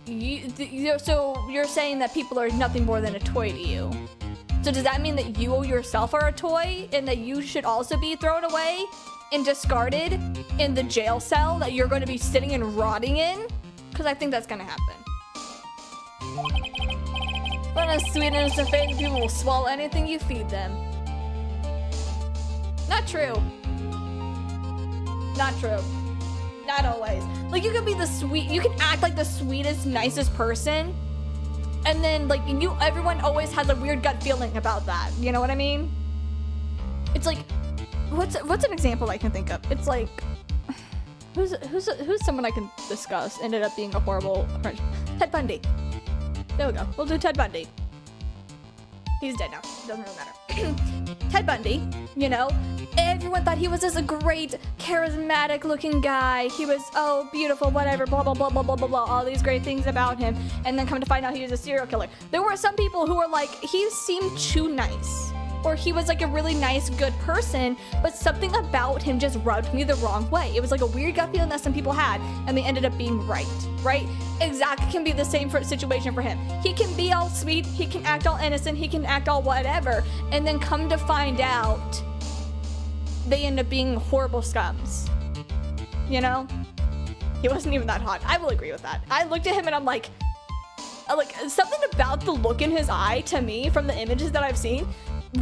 so you're saying that people are nothing more than a toy to you. So does that mean that you yourself are a toy and that you should also be thrown away and discarded in the jail cell that you're going to be sitting and rotting in? Because I think that's going to happen. But a sweet innocent face, people will swallow anything you feed them. Not true. Not true. Not always. Like, you can be you can act like the sweetest, nicest person, and then like everyone always has a weird gut feeling about that. You know what I mean? It's like, what's an example I can think of? It's like, who's someone I can discuss ended up being a horrible friend? Ted Bundy. There we go. We'll do Ted Bundy. He's dead now. Doesn't really matter. Ted Bundy, you know, everyone thought he was this great, charismatic looking guy. He was, oh, beautiful, whatever, blah, blah, blah, blah, blah, blah, blah, all these great things about him. And then come to find out he was a serial killer. There were some people who were like, he seemed too nice. Or he was like a really nice, good person, but something about him just rubbed me the wrong way. It was like a weird gut feeling that some people had, and they ended up being right? Exactly can be the same situation for him. He can be all sweet, he can act all innocent, he can act all whatever, and then come to find out, they end up being horrible scums. You know? He wasn't even that hot. I will agree with that. I looked at him and I'm like something about the look in his eye, to me, from the images that I've seen,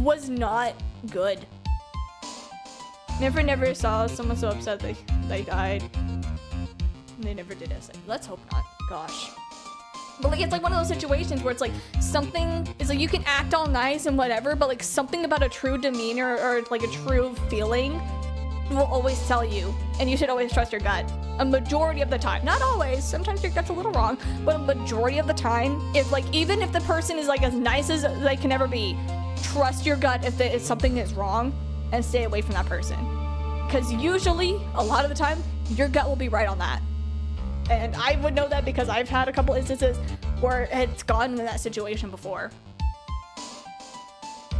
was not good. Never saw someone so upset they died. They never did it. Let's hope not. Gosh. But like, it's like one of those situations where it's like something is like you can act all nice and whatever, but like something about a true demeanor or like a true feeling will always tell you, and you should always trust your gut. A majority of the time, not always, sometimes your gut's a little wrong, but a majority of the time, if like, even if the person is like as nice as they can ever be, trust your gut if something is wrong and stay away from that person. Because usually, a lot of the time, your gut will be right on that. And I would know that because I've had a couple instances where it's gone in that situation before.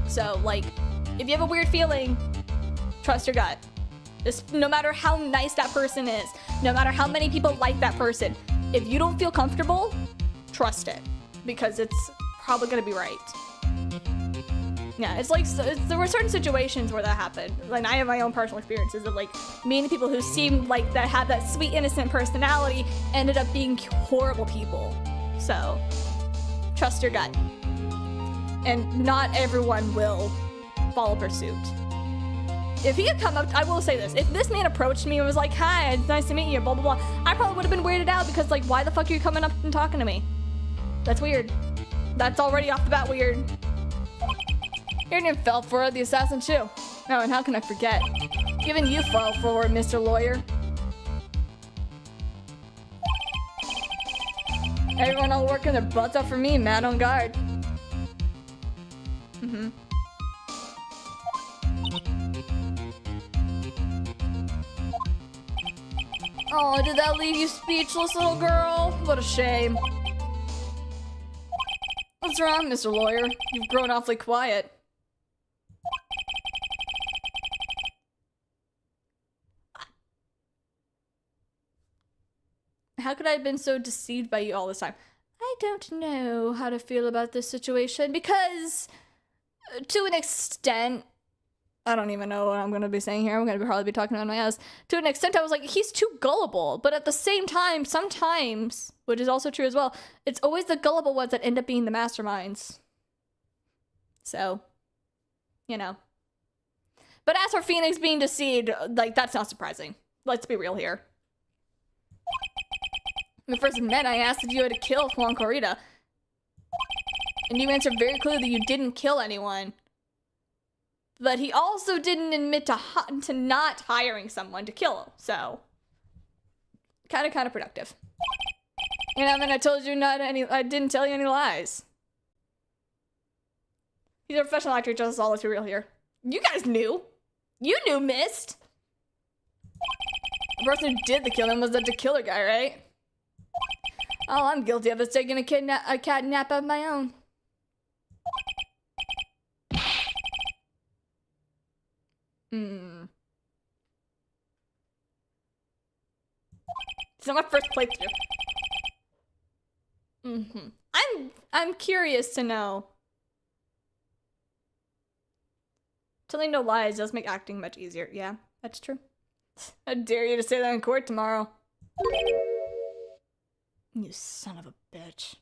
So, like, if you have a weird feeling, trust your gut. Just, no matter how nice that person is, no matter how many people like that person, if you don't feel comfortable, trust it. Because it's probably gonna be right. Yeah, it's like, there were certain situations where that happened. Like, I have my own personal experiences of like, meeting people who seemed like that had that sweet, innocent personality ended up being horrible people. So, trust your gut. And not everyone will follow pursuit. If he had come up, I will say this, if this man approached me and was like, hi, it's nice to meet you, blah, blah, blah, I probably would have been weirded out because like, why the fuck are you coming up and talking to me? That's weird. That's already off the bat weird. Your name fell for it, the assassin too. Oh, and how can I forget? Even you fell for it, Mr. Lawyer. Everyone all working their butts up for me, man on guard. Mm-hmm. Oh, did that leave you speechless, little girl? What a shame. What's wrong, Mr. Lawyer? You've grown awfully quiet. How could I have been so deceived by you all this time? I don't know how to feel about this situation because, to an extent, I don't even know what I'm going to be saying here. I'm going to probably be talking on my ass. To an extent, I was like, he's too gullible. But at the same time, sometimes, which is also true as well, it's always the gullible ones that end up being the masterminds. So, you know. But as for Phoenix being deceived, like, that's not surprising. Let's be real here. When we first met, I asked if you had to kill Juan Corrida. And you answered very clearly that you didn't kill anyone. But he also didn't admit to not hiring someone to kill him, so kind of counterproductive. You know, I mean, I didn't tell you any lies. He's a professional actor, just let's be real here. You guys knew. You knew, Mist. The person who did the killing was the killer guy, right? All I'm guilty of is taking a cat nap of my own. It's not my first playthrough. I'm curious to know. Telling no lies does make acting much easier. Yeah, that's true. I dare you to say that in court tomorrow. You son of a bitch.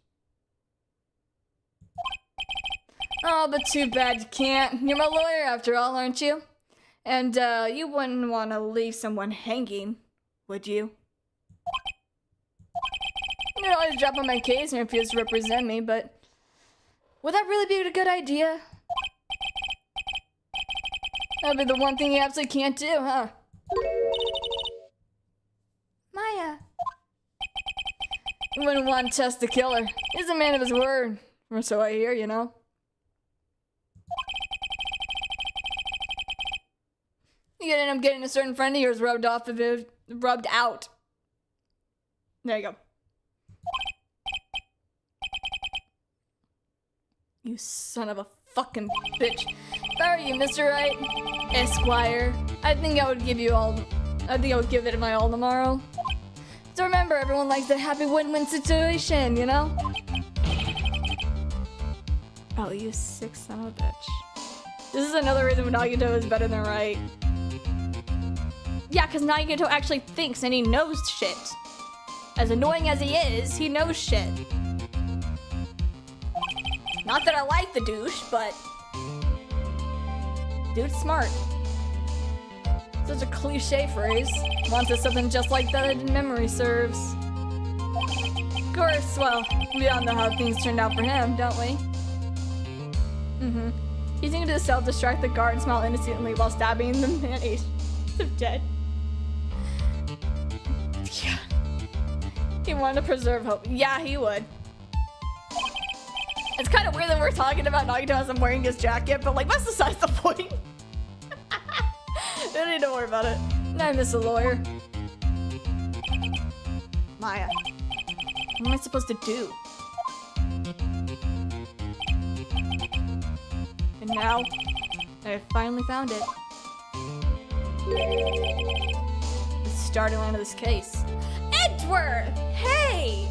Oh, but too bad you can't. You're my lawyer after all, aren't you? And, you wouldn't want to leave someone hanging, would you? You'd always drop on my case and refuse to represent me, but would that really be a good idea? That'd be the one thing you absolutely can't do, huh? Maya. You wouldn't want to test the killer. He's a man of his word. Or so I hear, you know? You could end up getting a certain friend of yours rubbed out. There you go. You son of a fucking bitch. If I were you, Mr. Wright, Esquire, I think I would give it my all tomorrow. So remember, everyone likes a happy win-win situation, you know? Oh, you sick son of a bitch. This is another reason Nagito is better than Wright. Yeah, because Nagito actually thinks and he knows shit. As annoying as he is, he knows shit. Not that I like the douche, but dude's smart. Such a cliche phrase. Wanted something just like that in memory serves. course, well, we all know how things turned out for him, don't we? Mm-hmm. Using it to self-distract the guard and smile innocently while stabbing the man Ace of dead. Yeah. He wanted to preserve hope. Yeah, he would. It's kind of weird that we're talking about Nagito as I'm wearing his jacket, but like, that's besides the point. Don't need to worry about it. I miss a lawyer. Maya. What am I supposed to do? And now, I finally found it. The starting line of this case. Edgeworth! Hey!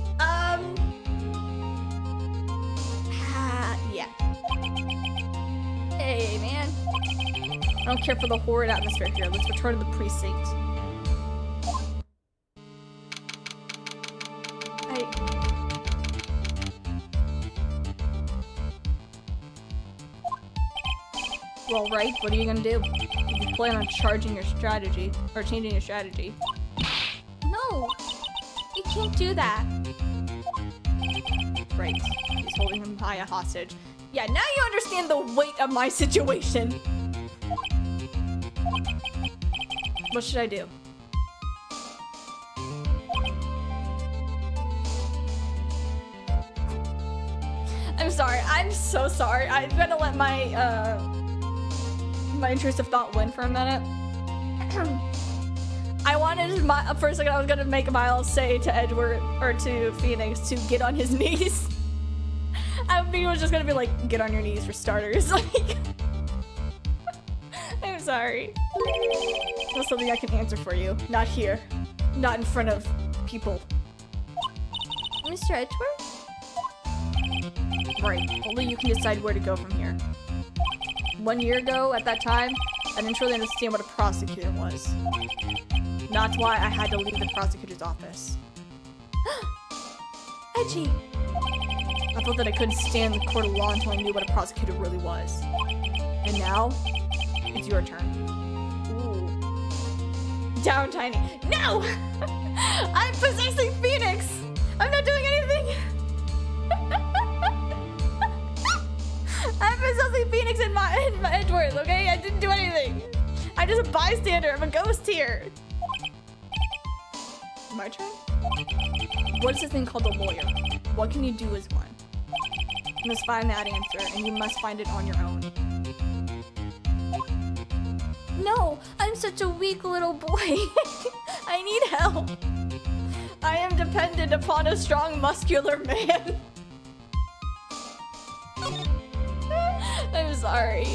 Yeah. Hey, man. I don't care for the horrid atmosphere here. Let's return to the precinct. Well, right, what are you gonna do? If you plan on changing your strategy. No! You can't do that. Right. He's holding him Maya hostage. Yeah, now you understand the weight of my situation. What should I do? I'm sorry. I'm so sorry. I'm gonna let my my intrusive thought win for a minute. I wanted for a second I was gonna make Miles say to Edward or to Phoenix to get on his knees. I think it was just gonna be like, get on your knees for starters. Like, I'm sorry. That's something I can answer for you. Not here. Not in front of people. Mr. Edgeworth? Right. Only you can decide where to go from here. 1 year ago, at that time, I didn't really understand what a prosecutor was. That's why I had to leave the prosecutor's office. Edgy! I thought that I couldn't stand the court of law until I knew what a prosecutor really was. And now, it's your turn. Ooh. Down, Tiny. No! I'm possessing Phoenix! I'm not doing anything! I'm possessing Phoenix in my Edgeworth, okay? I didn't do anything. I'm just a bystander. I'm a ghost here. My turn? What is this thing called a lawyer? What can you do as one? You must find that answer, and you must find it on your own. No, I'm such a weak little boy. I need help. I am dependent upon a strong, muscular man. I'm sorry.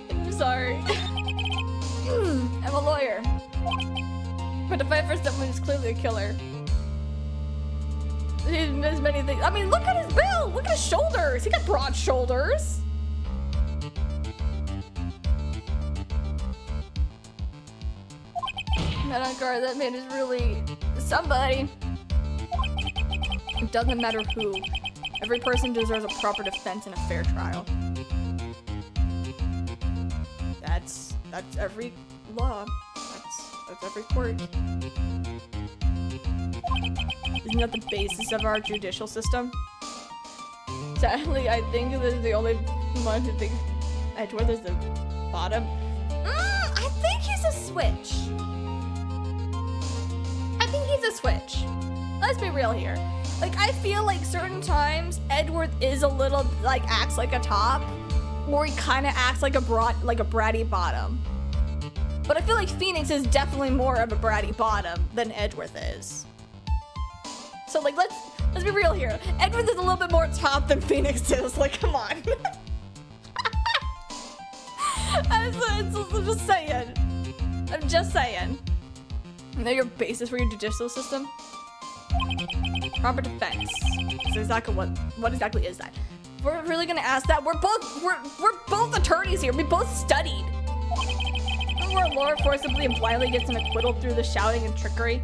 I'm sorry. I'm a lawyer. But to fight for someone who's clearly a killer. He does many things. I mean, look at his build! Look at his shoulders! He got broad shoulders! Medagar, that man is really somebody. It doesn't matter who. Every person deserves a proper defense and a fair trial. That's every law. That's every court. Isn't that the basis of our judicial system? Sadly, I think this is the only one who thinks Edgeworth is the bottom. I think he's a switch. I think he's a switch. Let's be real here. Like, I feel like certain times Edgeworth is a little, like, acts like a top, or he kind of acts like a bratty bottom. But I feel like Phoenix is definitely more of a bratty bottom than Edgeworth is. So, like, let's be real here. Edgeworth is a little bit more top than Phoenix is. Like, come on. I'm just saying. I'm just saying. You know your basis for your judicial system? Proper defense. So exactly what exactly is that? We're really gonna ask that? We're both attorneys here. We both studied. Where Laura forcibly and blindly gets an acquittal through the shouting and trickery.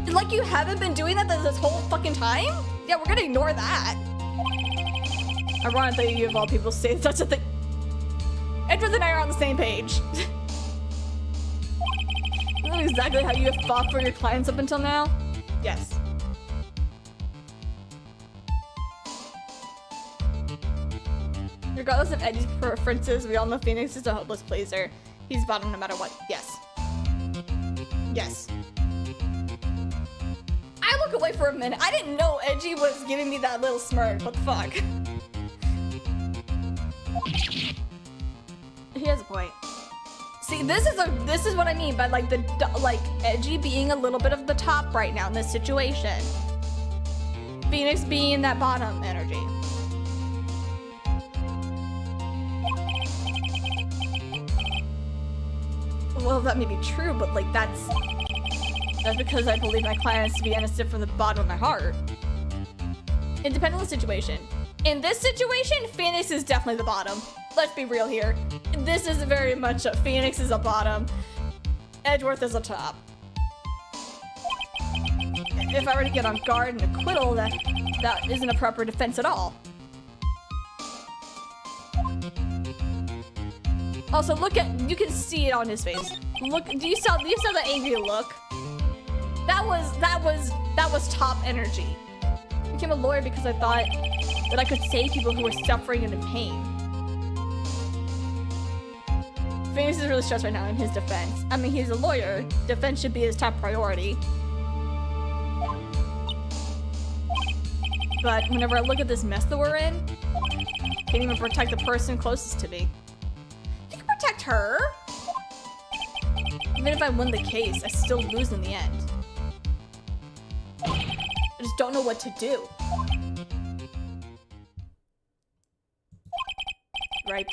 Like you haven't been doing that this whole fucking time? Yeah, we're gonna ignore that. Ironic that you of all people say such a thing. Edgeworth and I are on the same page. Isn't that exactly how you have fought for your clients up until now? Yes. Regardless of Eddie's preferences, we all know Phoenix is a hopeless pleaser. He's bottom no matter what. Yes. Yes. I look away for a minute. I didn't know Edgy was giving me that little smirk. What the fuck? He has a point. See, this is what I mean by like Edgy being a little bit of the top right now in this situation. Phoenix being that bottom energy. Well, that may be true, but like that's because I believe my clients to be innocent from the bottom of my heart. It depends on the situation. In this situation, Phoenix is definitely the bottom. Let's be real here. This is very much Phoenix is a bottom. Edgeworth is a top. If I were to get on guard and acquittal, that isn't a proper defense at all. Also, you can see it on his face. Look, do you saw the angry look? That was top energy. I became a lawyer because I thought that I could save people who were suffering and in pain. Phoenix is really stressed right now in his defense. I mean, he's a lawyer. Defense should be his top priority. But whenever I look at this mess that we're in, can't even protect the person closest to me. You can protect her. Even if I win the case, I still lose in the end. I just don't know what to do. Right.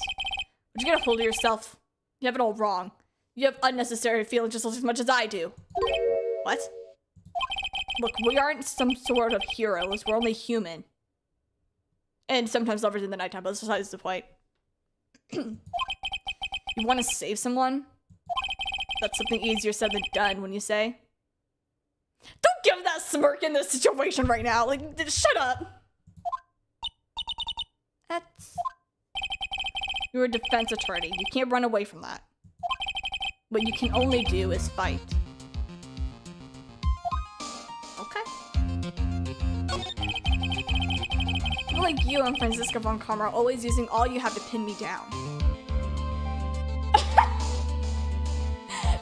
But you get a hold of yourself. You have it all wrong. You have unnecessary feelings just as much as I do. What? Look, we aren't some sort of heroes. We're only human. And sometimes lovers in the nighttime, but that's besides the point. You want to save someone? That's something easier said than done, when you say. Don't give that smirk in this situation right now. Like, shut up. You're a defense attorney. You can't run away from that. What you can only do is fight. Okay. People like you and Franziska von Karma are always using all you have to pin me down.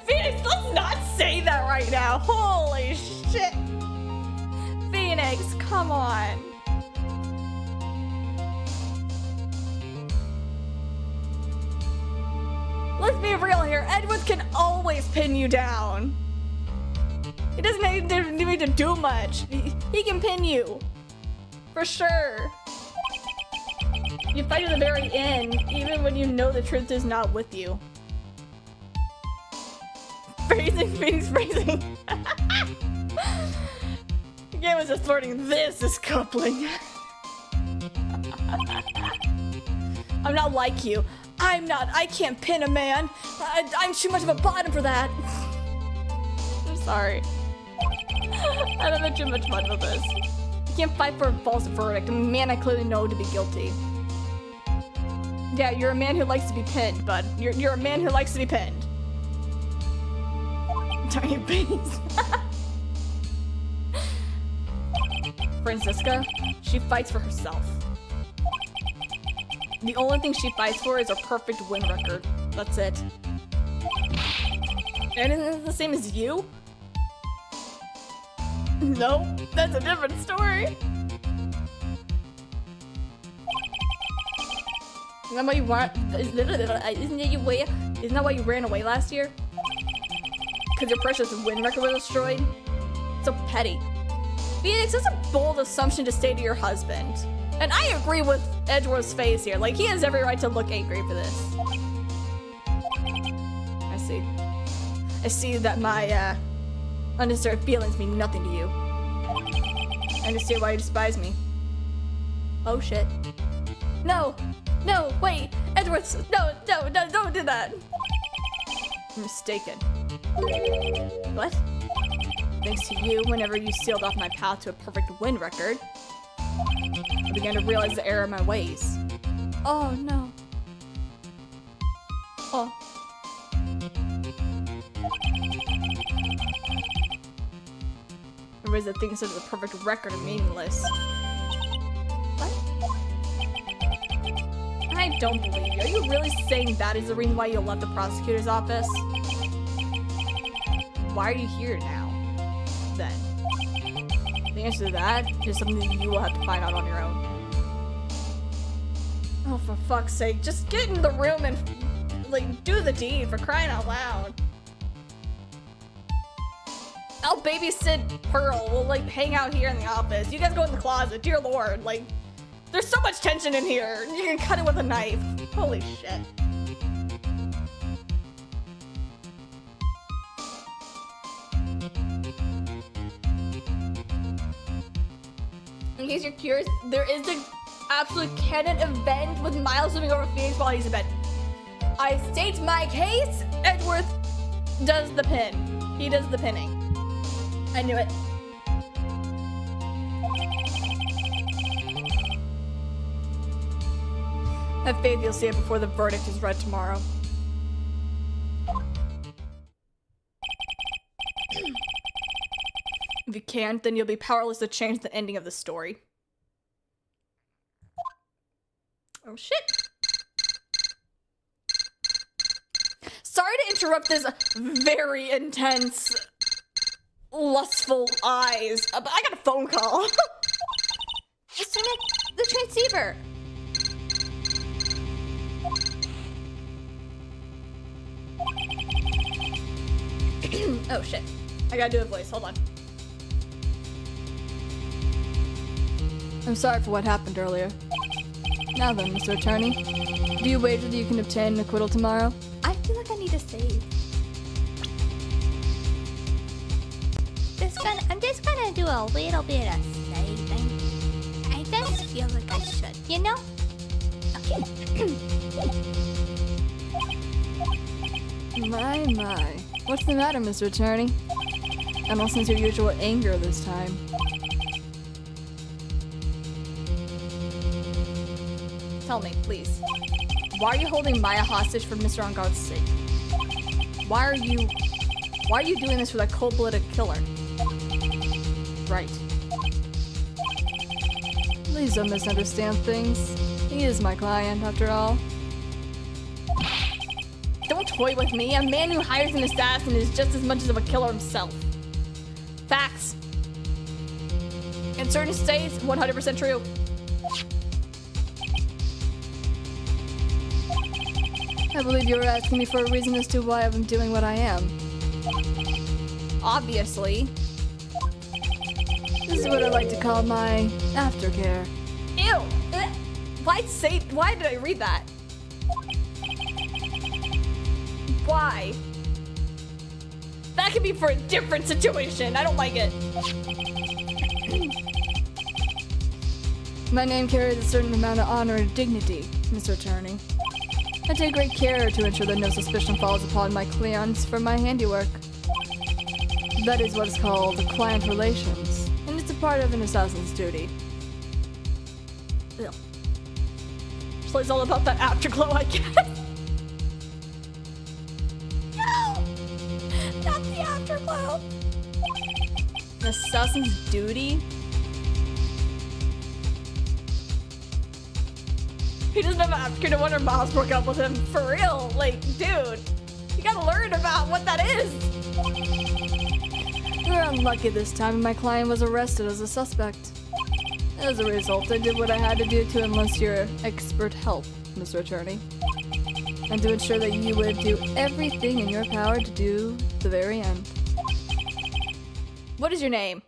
Phoenix, let's not say that right now. Holy shit. Phoenix, come on. Let's be real here. Edward can always pin you down. He doesn't need to do much. He can pin you. For sure. You fight to the very end, even when you know the truth is not with you. Phrasing, Phoenix, phrasing. The game was just flirting. This is coupling. I'm not like you. I can't pin a man. I'm too much of a bottom for that. I'm sorry. I'm having too much fun with this. You can't fight for a false verdict. A man I clearly know to be guilty. Yeah, you're a man who likes to be pinned, bud. You're a man who likes to be pinned. Tiny beans. Franziska, she fights for herself. The only thing she fights for is a perfect win record. That's it. And isn't it the same as you? No, that's a different story. Isn't that why you want? Isn't that why you ran away last year? Because your precious win record was destroyed? So petty. Phoenix, that's a bold assumption to say to your husband. And I agree with Edgeworth's face here. Like, he has every right to look angry for this. I see. I see that my, unnecessary feelings mean nothing to you. I understand why you despise me. Oh, shit. No! No, wait! Edgeworth, no, don't do that! You're mistaken. What? Thanks to you, whenever you sealed off my path to a perfect win record, I began to realize the error of my ways. Oh, no. Oh. Otherwise, the thing says the perfect record are meaningless. What? I don't believe you. Are you really saying that is the reason why you left the prosecutor's office? Why are you here now, then? The answer to that is something you will have to find out on your own. Oh, for fuck's sake, just get in the room and, like, do the deed, for crying out loud. I'll babysit Pearl. We'll, like, hang out here in the office. You guys go in the closet. Dear Lord, like, there's so much tension in here. You can cut it with a knife. Holy shit. In case you're curious, there is an absolute canon event with Miles swimming over Phoenix while he's in bed. I state my case. Edgeworth does the pin. He does the pinning. I knew it. Have faith you'll see it before the verdict is read tomorrow. If you can't, then you'll be powerless to change the ending of the story. Oh shit. Sorry to interrupt this very intense, lustful eyes, but I got a phone call. Just turn the transceiver. Oh shit. I gotta do a voice, hold on. I'm sorry for what happened earlier. Now then, Mr. Attorney, do you wager that you can obtain an acquittal tomorrow? I feel like I need to save. I'm just gonna do a little bit of saving. I just feel like I should, you know? Okay. My. What's the matter, Mr. Attorney? I don't sense your usual anger this time. Tell me, please. Why are you holding Maya hostage for Mr. Engarde's sake? Why are you doing this for that cold-blooded killer? Right. Please don't misunderstand things. He is my client, after all. Don't toy with me. A man who hires an assassin is just as much of a killer himself. Facts. In certain states, 100% true. I believe you were asking me for a reason as to why I'm doing what I am. Obviously. This is what I like to call my aftercare. Ew! Why did I read that? Why? That could be for a different situation. I don't like it. My name carries a certain amount of honor and dignity, Mr. Attorney. I take great care to ensure that no suspicion falls upon my clients for my handiwork. That is what is called client relations, and it's a part of an assassin's duty. Ugh. So it's all about that afterglow, I guess. No! Not the afterglow! An assassin's duty? He doesn't have an aftercare. No wonder Miles broke up with him. For real. Like, dude, you gotta learn about what that is. You were unlucky this time, and my client was arrested as a suspect. As a result, I did what I had to do to enlist your expert help, Mr. Attorney. And to ensure that you would do everything in your power to do the very end. What is your name?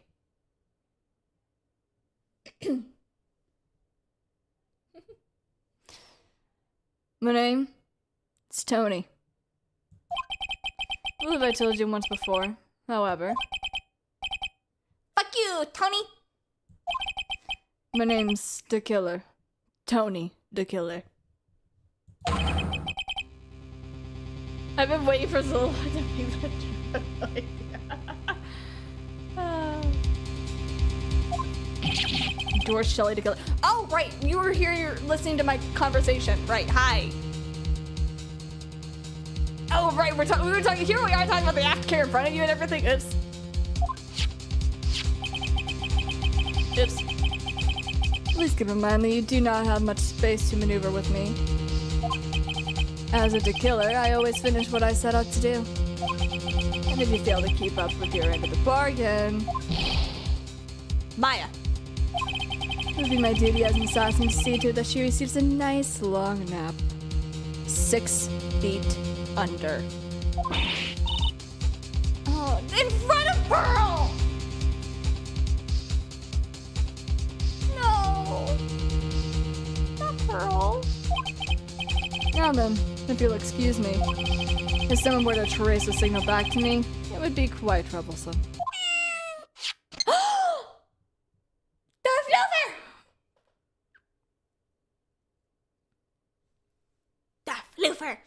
My name? It's Tony. I believe I told you once before. However. Fuck you, Tony! My name's the Killer. Tony the Killer. I've been waiting for so long to be like George Shelley the Killer. Oh, right! You were here, you're listening to my conversation. Right, hi. Oh, right, we were talking, here we are talking about the aftercare in front of you and everything. Oops. Oops. Please keep in mind that you do not have much space to maneuver with me. As a killer, I always finish what I set out to do. And if you fail to keep up with your end of the bargain... Maya! It would be my duty as an assassin to see to it that she receives a nice long nap. 6 feet under. Oh, in front of Pearl! No! Not Pearl. Now then, if you'll excuse me, if someone were to trace a signal back to me, it would be quite troublesome. Luther!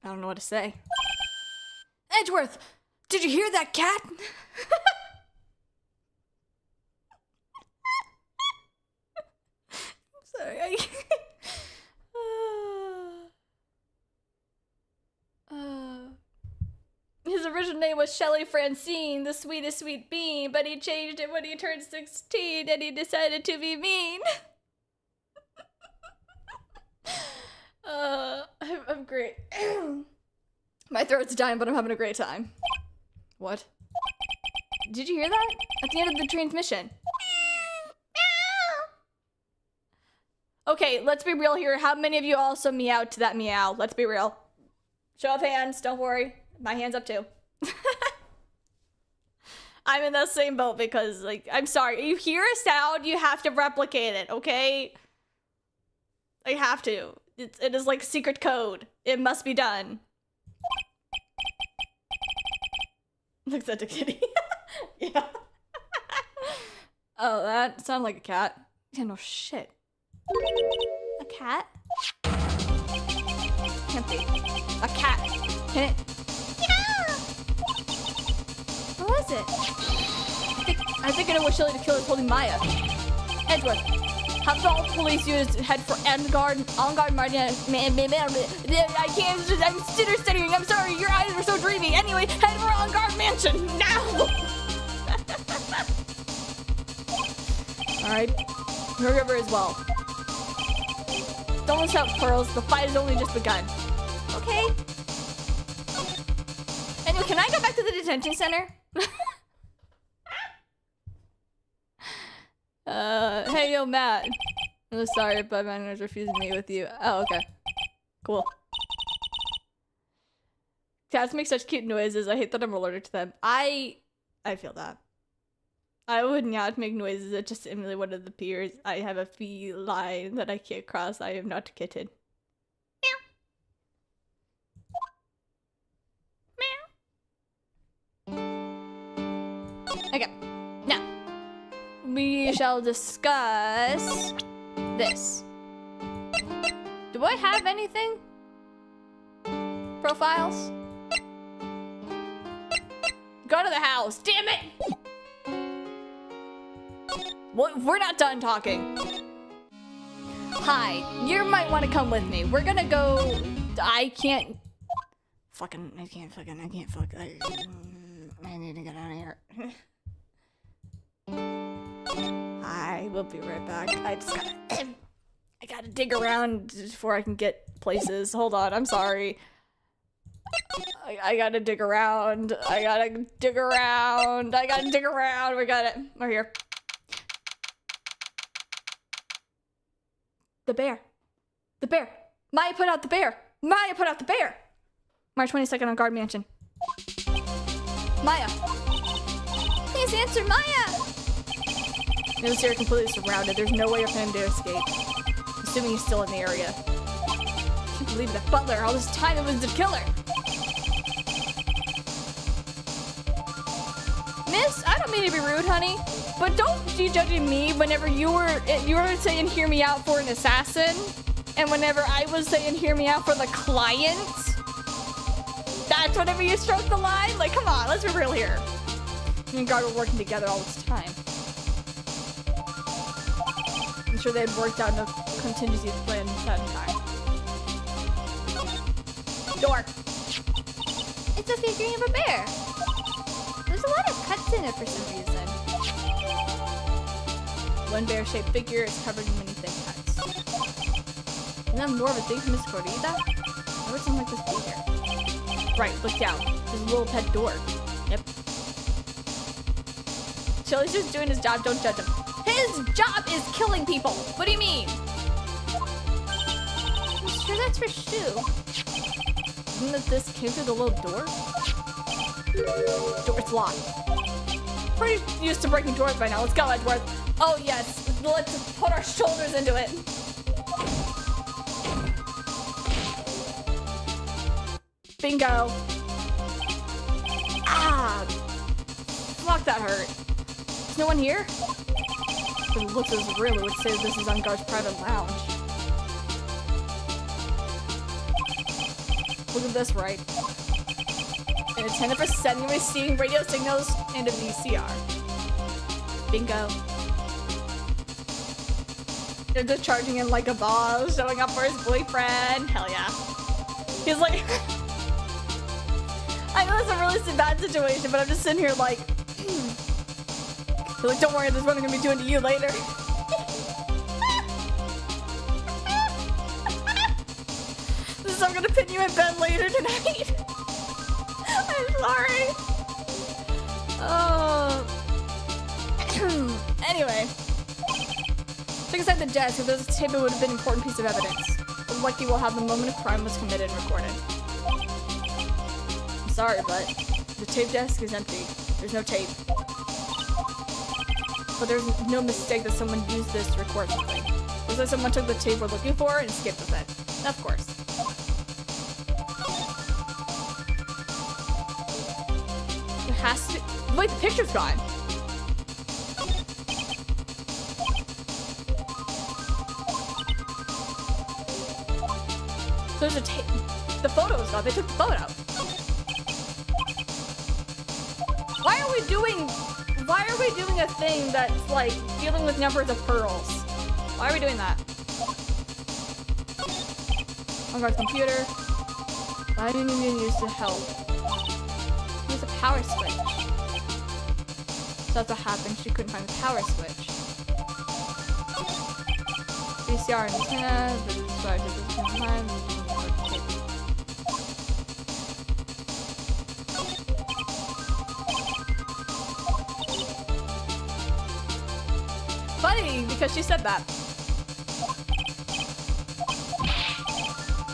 I don't know what to say. Edgeworth! Did you hear that cat? I'm sorry, His original name was Shelley Francine, the sweetest sweet bean, but he changed it when he turned 16 and he decided to be mean. I'm great. My throat's dying, but I'm having a great time. What? Did you hear that? At the end of the transmission. Okay, let's be real here. How many of you also meowed to that meow? Let's be real. Show of hands, don't worry. My hand's up too. I'm in the same boat because, like, I'm sorry. You hear a sound, you have to replicate it, okay? I have to. It is like secret code. It must be done. Looks at the kitty. Yeah. Oh, that sounded like a cat. Yeah, no shit. A cat? Can't be. A cat. Can it? What was it? I think I know what Shelley the Killer's holding Maya. Edgeworth, have all police units head for on guard, Martin. I can't, I'm stuttering. I'm sorry, your eyes are so dreamy. Anyway, head for on guard mansion, now! Alright, hurry over as well. Don't shout, Pearls, the fight has only just begun. Okay. Anyway, can I go back to the detention center? Hey, yo, Matt. I'm sorry, but my manager's refusing to meet with you. Oh, okay. Cool. Cats make such cute noises. I hate that I'm allergic to them. I feel that. I would not make noises that just emulate one of the peers. I have a feline that I can't cross. I am not a kitten. Okay, now we shall discuss this. Do I have anything? Profiles? Go to the house, damn it! What? We're not done talking. Hi, you might want to come with me. We're gonna go. I can't fucking. I need to get out of here. I will be right back. I just gotta I gotta dig around before I can get places. Hold on, I'm sorry. I gotta dig around. I gotta dig around. We got it. We're here. The bear. The bear. Maya put out the bear. Maya put out the bear. March 22nd on Guard Mansion. Maya. Please answer, Maya. Notice you're completely surrounded. There's no way for him to escape. Assuming he's still in the area. I can't believe that butler. All this time it was the killer. Miss, I don't mean to be rude, honey, but don't be judging me whenever you were saying hear me out for an assassin, and whenever I was saying hear me out for the client. That's whenever you stroke the line? Like, come on, let's be real here. Me and Guard were working together all this time. I'm sure they had worked out enough contingency plan that time. Door. It's a figurine of a bear. There's a lot of cuts in it for some reason. One bear-shaped figure is covered in many thin cuts. Isn't that more of a thing from Miss Corrida? Why would something like this be here? Right, look down. There's a little pet door. Yep. Chili's just doing his job, don't judge him. His job is killing people! What do you mean? I'm sure that's for Shu. Isn't that this came through the little door? It's locked. Pretty used to breaking doors by now. Let's go, Edgeworth. Oh yes, let's put our shoulders into it. Bingo. Ah! Fuck, that hurt. Is no one here? It looks as really would say this is on Gar's private lounge. Look at this, right? An antenna for sending and receiving radio signals and a VCR. Bingo. They're just charging in like a boss, showing up for his boyfriend. Hell yeah. He's like... I know it's a really bad situation, but I'm just sitting here like... He's like, don't worry, this is what I'm gonna be doing to you later. This is I'm gonna pin you in bed later tonight. I'm sorry. Oh. Anyway. Check inside the desk. If there's a tape, it would have been an important piece of evidence. But lucky we'll have the moment a crime was committed and recorded. I'm sorry, but the tape desk is empty. There's no tape. But there's no mistake that someone used this to record something. Looks like someone took the tape we're looking for and skipped with it. Of course. There has to be... Wait, the picture's gone. There's a tape. The photo is gone. They took the photo. Why are we doing a thing that's like dealing with numbers of pearls? Why are we doing that? On Gar's computer. Why didn't you use the help? Use a power switch. So that's what happened. She couldn't find the power switch. VCR antenna. This is why I did this time. Funny, because she said that.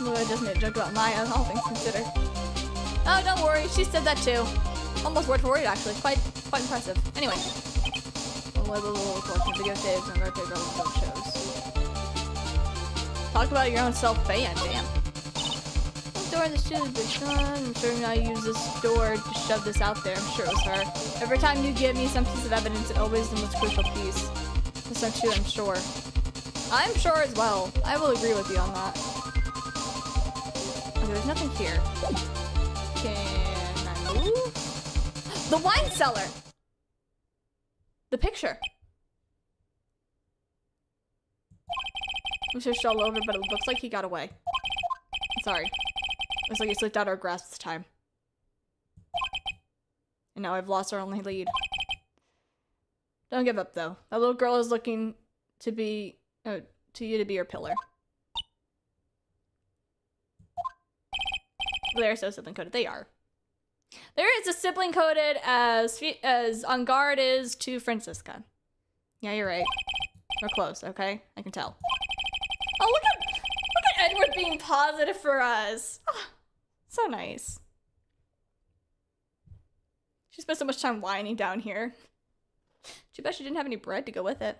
Well, I just made a joke about Maya, all things considered. Oh, don't worry, she said that too. Almost word for word, actually. Quite impressive. Anyway. A little collection of videotapes and archive relevant shows. Talk about your own self-ban, damn. This door in the shoe is done. I'm sure I use this door to shove this out there. I'm sure it was her. Every time you give me some piece of evidence, it's always the most crucial piece. This I'm sure, I'm sure. I'm sure as well. I will agree with you on that. Okay, there's nothing here. Can I move? The wine cellar! The picture. I'm searched all over, but it looks like he got away. I'm sorry. Looks like he slipped out of our grasp this time. And now I've lost our only lead. Don't give up, though. That little girl is looking to be, to you to be her pillar. They're so sibling coded. They are. There is a sibling coded as On Guard is to Francisca. Yeah, you're right. We're close, okay? I can tell. Oh, look at Edward being positive for us. Oh, so nice. She spent so much time whining down here. Too bad she didn't have any bread to go with it.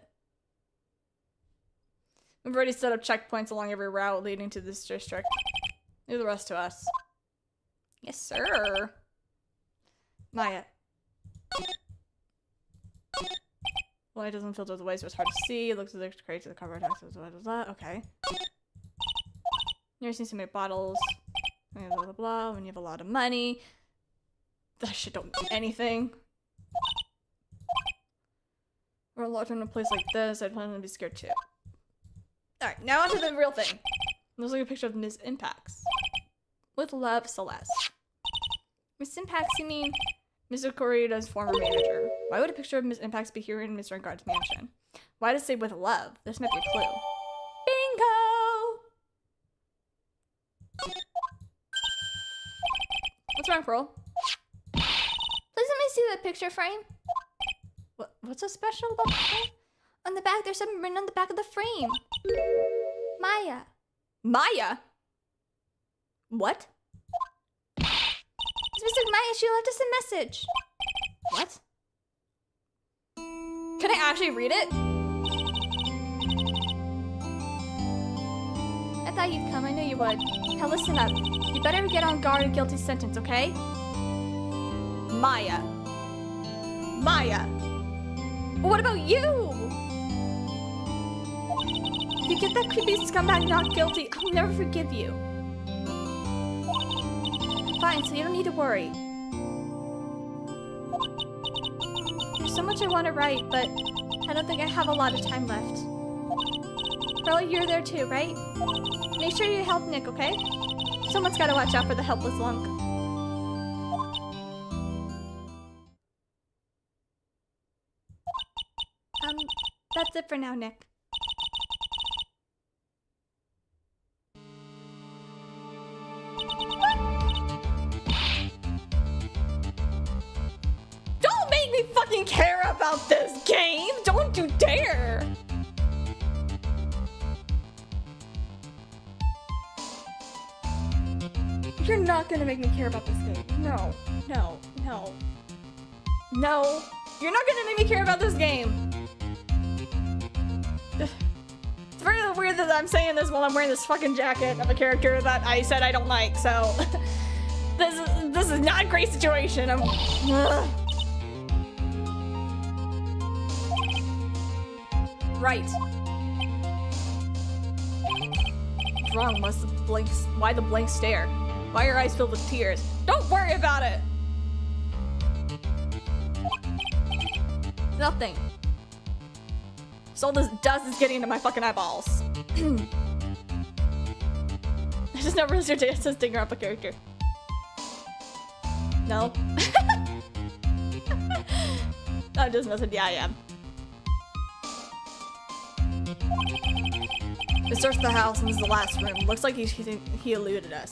We've already set up checkpoints along every route leading to this district. Leave the rest to us. Yes, sir. Maya. Light doesn't filter the way, so it's hard to see. It looks like there's crates to the cover text. Okay. Never seen so many bottles. Blah, blah, blah. When you have a lot of money. That shit don't mean anything. We're locked in a place like this. I'd plan to be scared too. Alright, now onto the real thing. Looks like a picture of Ms. Impacts. With love, Celeste. Miss Impax, you mean Mr. Corrida's former manager. Why would a picture of Miss Impax be here in Mr. Enguarde's mansion? Why does it say with love? This might be a clue. Bingo! What's wrong, Pearl? Please let me see that picture frame. What's so special about the frame? On the back, there's something written on the back of the frame. Maya. Maya? What? It's Mr. Maya. She left us a message. What? Can I actually read it? I thought you'd come. I knew you would. Now listen up. You better get on guard a guilty sentence, okay? Maya. Maya. What about you? If you get that creepy scumbag not guilty, I'll never forgive you. Fine, so you don't need to worry. There's so much I want to write, but I don't think I have a lot of time left. Pearl, you're there too, right? Make sure you help Nick, okay? Someone's gotta watch out for the helpless lunk. That's it for now, Nick. Don't make me fucking care about this game! Don't you dare! You're not gonna make me care about this game. No, no, no. No. You're not gonna make me care about this game. It's very weird that I'm saying this while I'm wearing this fucking jacket of a character that I said I don't like, so... this is not a great situation. Right. What's wrong? Why the blank stare? Why are your eyes filled with tears? Don't worry about it! Nothing. So all this dust is getting into my fucking eyeballs. I just never realized your data says digging up a character. No. I'm just messing. Yeah, I am. We searched the house and this is the last room. Looks like he eluded us.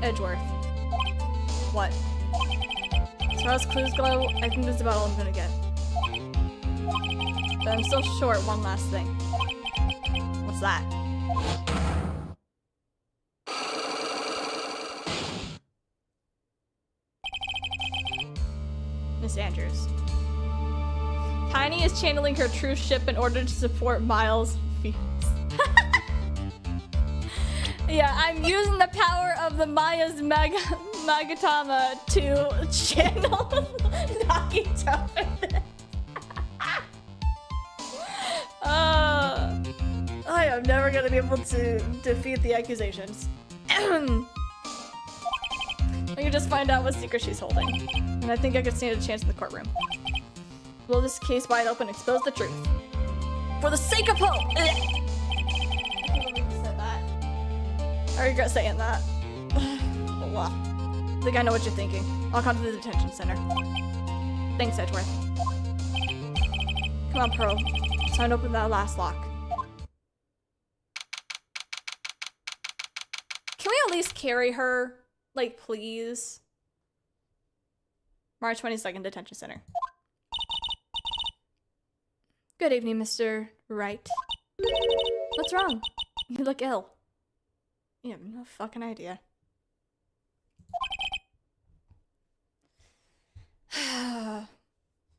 Edgeworth. What? As far as clues go, I think this is about all I'm gonna get. But I'm still short one last thing. What's that? Miss Andrews. Tiny is channeling her true ship in order to support Miles' feelings. Yeah, I'm using the power of the Maya's Magatama to channel Nagito for this. I am never gonna be able to defeat the accusations. I can just find out what secret she's holding. And I think I could stand a chance in the courtroom. Blow this case wide open, expose the truth. For the sake of hope! I regret saying that. Well, I think I know what you're thinking. I'll come to the detention center. Thanks, Edgeworth. Come on, Pearl. It's time to open that last lock. Can we at least carry her? Like, please? March 22nd, detention center. Good evening, Mr. Wright. What's wrong? You look ill. You have no fucking idea.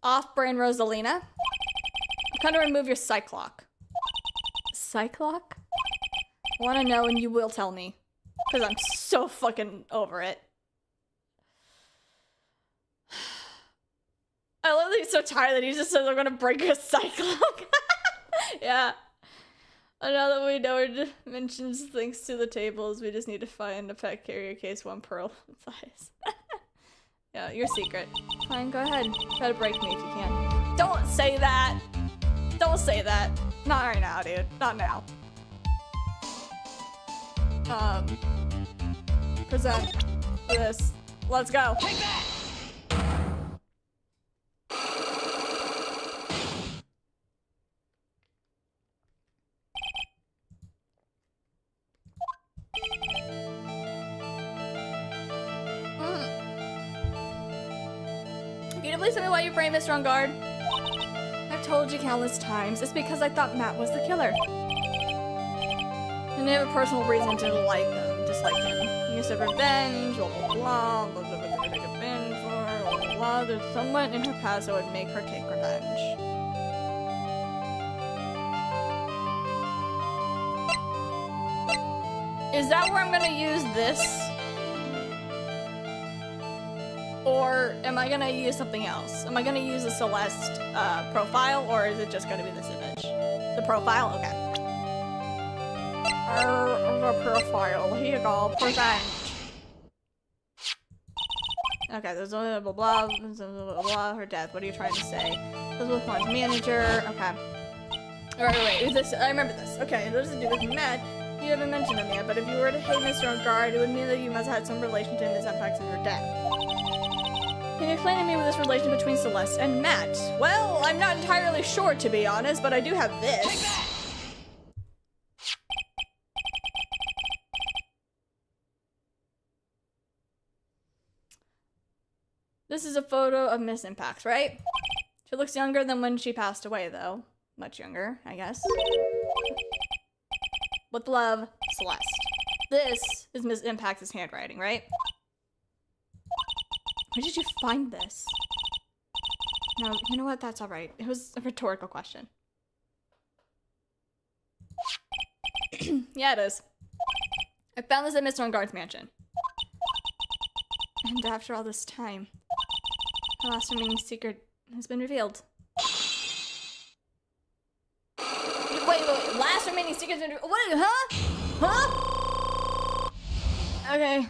Off-brand Rosalina. I'm trying to remove your psych lock. Psych lock? I want to know and you will tell me. Because I'm so fucking over it. I love that he's so tired that he just says I'm gonna break your psych lock. Yeah. And now that we know our dimensions thanks to the tables, we just need to find a pet carrier case one Pearl size. Yeah, your secret. Fine, go ahead. Try to break me if you can. Don't say that! Don't say that. Not right now, dude. Not now. Present. This. Let's go. Take that! Can you please tell me why you framed Mr. On Guard? I've told you countless times. It's because I thought Matt was the killer. And I have a personal reason to dislike him. He said revenge, blah blah blah, blah blah blah, take revenge for, blah blah blah. There's someone in her past that would make her take revenge. Is that where I'm gonna use this? Or am I gonna use something else? Am I gonna use the Celeste profile, or is it just gonna be this image? The profile? Okay. The profile. Here you go. Present. Okay, there's blah blah blah, blah blah. Her death. What are you trying to say? Elizabeth Pond's manager. Okay. Alright, wait. This, I remember this. Okay, this is to do with Matt. You haven't mentioned him yet, but if you were to hate Mr. On Guard, it would mean that you must have had some relation to his impacts in her death. Can you explain to me what this relation between Celeste and Matt? Well, I'm not entirely sure, to be honest, but I do have this. This is a photo of Miss Impacts, right? She looks younger than when she passed away, though. Much younger, I guess. With love, Celeste. This is Miss Impacts' handwriting, right? Where did you find this? No, you know what? That's all right. It was a rhetorical question. Yeah, it is. I found this at Mr. On Guard's mansion. And after all this time, the last remaining secret has been revealed. Wait. Last remaining secret has been revealed. What? Huh? Okay.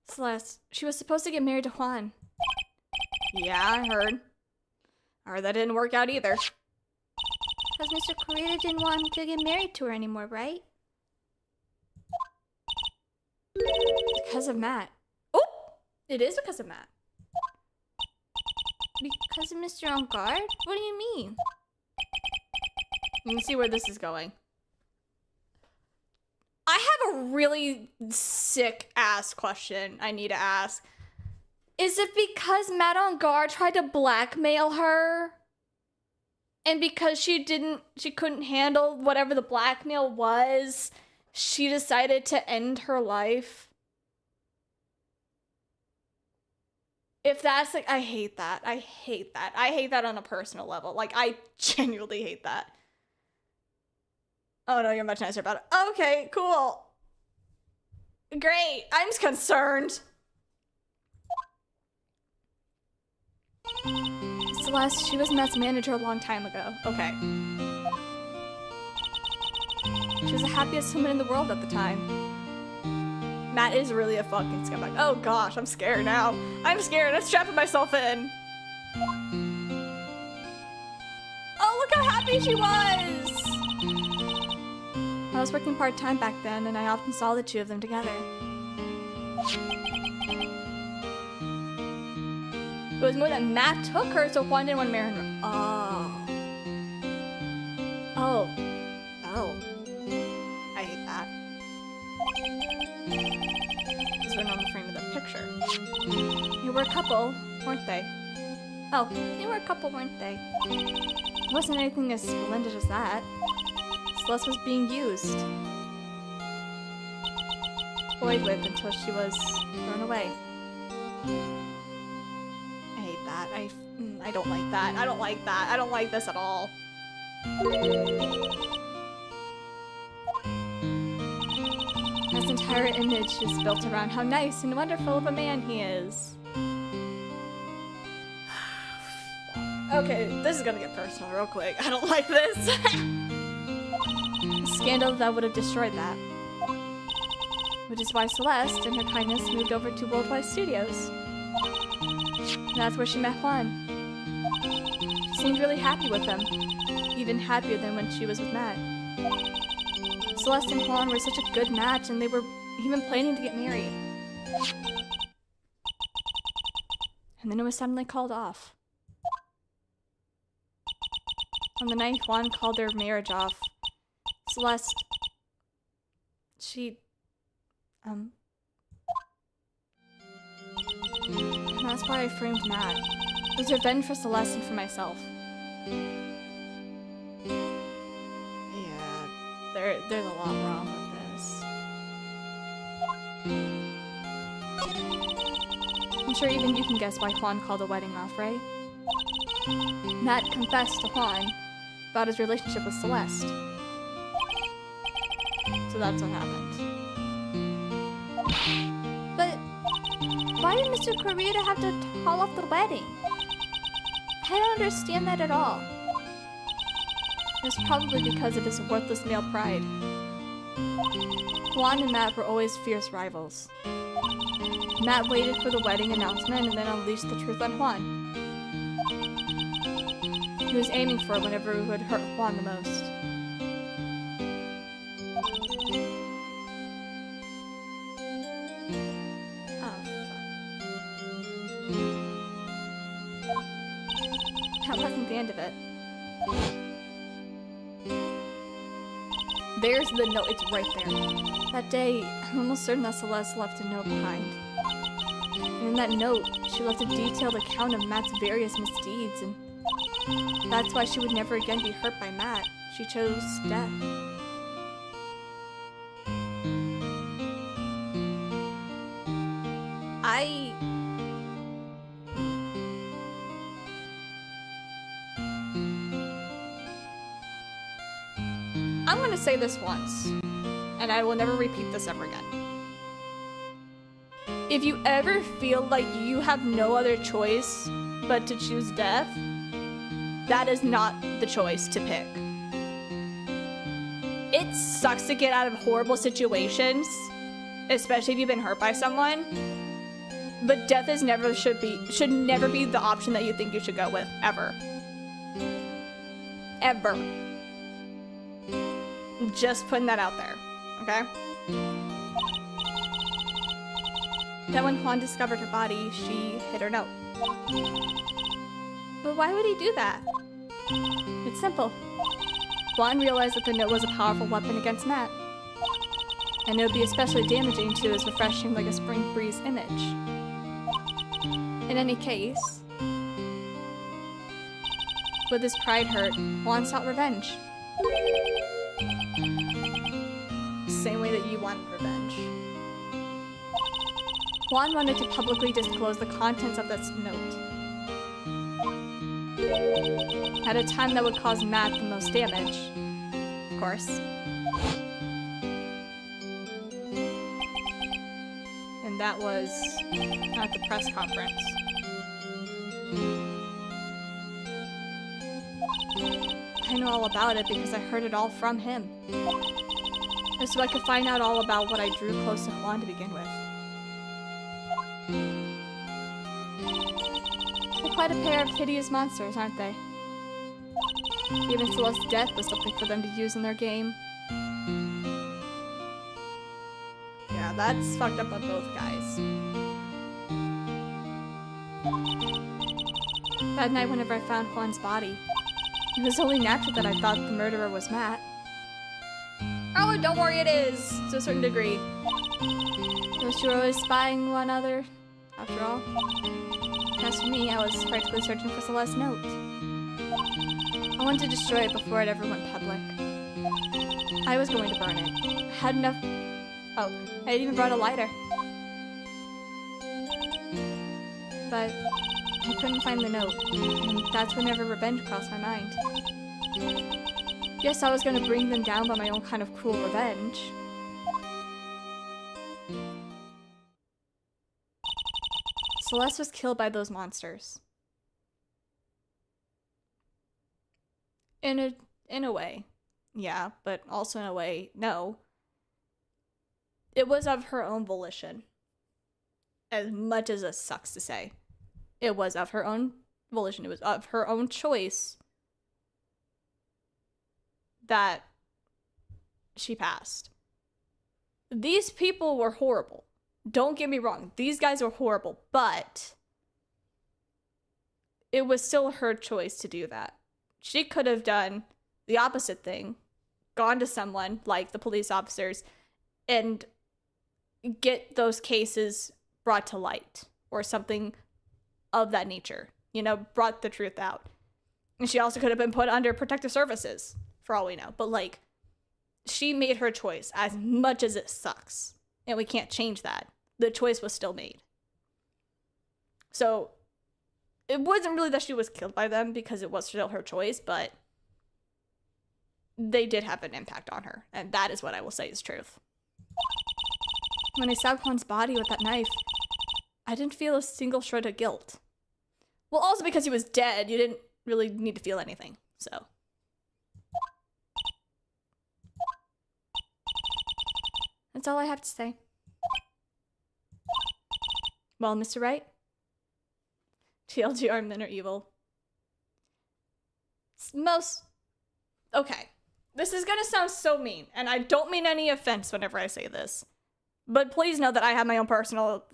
Celeste, she was supposed to get married to Juan. Yeah, I heard. I heard that didn't work out either. Because Mr. Corita didn't want to get married to her anymore, right? Because of Matt. Oh! It is because of Matt. Because of Mr. On Guard? What do you mean? You can see where this is going. I have a really sick ass question I need to ask. Is it because Matt On Guard tried to blackmail her? And because she couldn't handle whatever the blackmail was, she decided to end her life? If that's like, I hate that. I hate that. I hate that on a personal level. Like, I genuinely hate that. Oh no, you're much nicer about it. Okay, cool. Great. I'm just concerned. Celeste, she was Matt's manager a long time ago. Okay. She was the happiest woman in the world at the time. Matt is really a fucking scumbag. Oh gosh, I'm scared now. I'm scared. I'm strapping myself in. Oh, look how happy she was! I was working part-time back then, and I often saw the two of them together. It was more that Matt took her, so Juan didn't want to marry her. Oh. I hate that. This went on the frame of the picture. They were a couple, weren't they? Oh, they were a couple, weren't they? It wasn't anything as splendid as that. Celeste was being used. Toyed with until she was thrown away. I hate that. I don't like that. I don't like that. I don't like this at all. This entire image is built around how nice and wonderful of a man he is. Okay, this is gonna get personal real quick. I don't like this. A scandal that would have destroyed that. Which is why Celeste, in her kindness, moved over to Worldwide Studios. And that's where she met Juan. She seemed really happy with him. Even happier than when she was with Matt. Celeste and Juan were such a good match, and they were even planning to get married. And then it was suddenly called off. On the night Juan called their marriage off, Celeste, and that's why I framed Matt. It was revenge for Celeste and for myself. Yeah, there's a lot wrong with this. I'm sure even you can guess why Juan called the wedding off, right? Matt confessed to Juan about his relationship with Celeste. So that's what happened. But why did Mr. Correa have to call off the wedding? I don't understand that at all. It was probably because of his worthless male pride. Juan and Matt were always fierce rivals. Matt waited for the wedding announcement and then unleashed the truth on Juan. He was aiming for it whenever it would hurt Juan the most. Oh, fuck. That wasn't the end of it. There's the note, it's right there. That day, I'm almost certain that Celeste left a note behind. And in that note, she left a detailed account of Matt's various misdeeds, and that's why she would never again be hurt by Matt. She chose death. I'm gonna say this once, and I will never repeat this ever again. If you ever feel like you have no other choice but to choose death, that is not the choice to pick. It sucks to get out of horrible situations, especially if you've been hurt by someone, but death should never be the option that you think you should go with, ever. Ever. Just putting that out there, okay? Then when Juan discovered her body, she hid her note. But why would he do that? It's simple. Juan realized that the note was a powerful weapon against Matt. And it would be especially damaging to his refreshing like a spring breeze image. In any case, with his pride hurt, Juan sought revenge. Same way that you want revenge. Juan wanted to publicly disclose the contents of this note. At a time that would cause Matt the most damage, of course. And that was at the press conference. I know all about it because I heard it all from him. And so I could find out all about what I drew close to Juan to begin with. They're quite a pair of hideous monsters, aren't they? Even Celeste's death was something for them to use in their game. Yeah, that's fucked up on both guys. That night whenever I found Juan's body, it was only natural that I thought the murderer was Matt. Oh, don't worry, it is, to a certain degree. Those two were always spying one another, after all. As for me, I was practically searching for Celeste's note. I wanted to destroy it before it ever went public. I was going to burn it. I had enough... Oh, I had even brought a lighter. But I couldn't find the note, and that's whenever revenge crossed my mind. Yes, I was going to bring them down by my own kind of cruel revenge. Celeste was killed by those monsters. In a way, yeah, but also in a way, no. It was of her own volition. As much as it sucks to say. It was of her own volition. It was of her own choice that she passed. These people were horrible. Don't get me wrong. These guys were horrible, but it was still her choice to do that. She could have done the opposite thing, gone to someone like the police officers and get those cases brought to light or something of that nature, brought the truth out. And she also could have been put under protective services for all we know. But like, she made her choice, as much as it sucks, and we can't change that. The choice was still made. So it wasn't really that she was killed by them, because it was still her choice, but they did have an impact on her, and that is what I will say is truth. When I stabbed Juan's body with that knife, I didn't feel a single shred of guilt. Well, also because he was dead, you didn't really need to feel anything, so. That's all I have to say. Well, Mr. Wright, TLDR, men are evil. Okay, this is gonna sound so mean, and I don't mean any offense whenever I say this, but please know that I have my own personal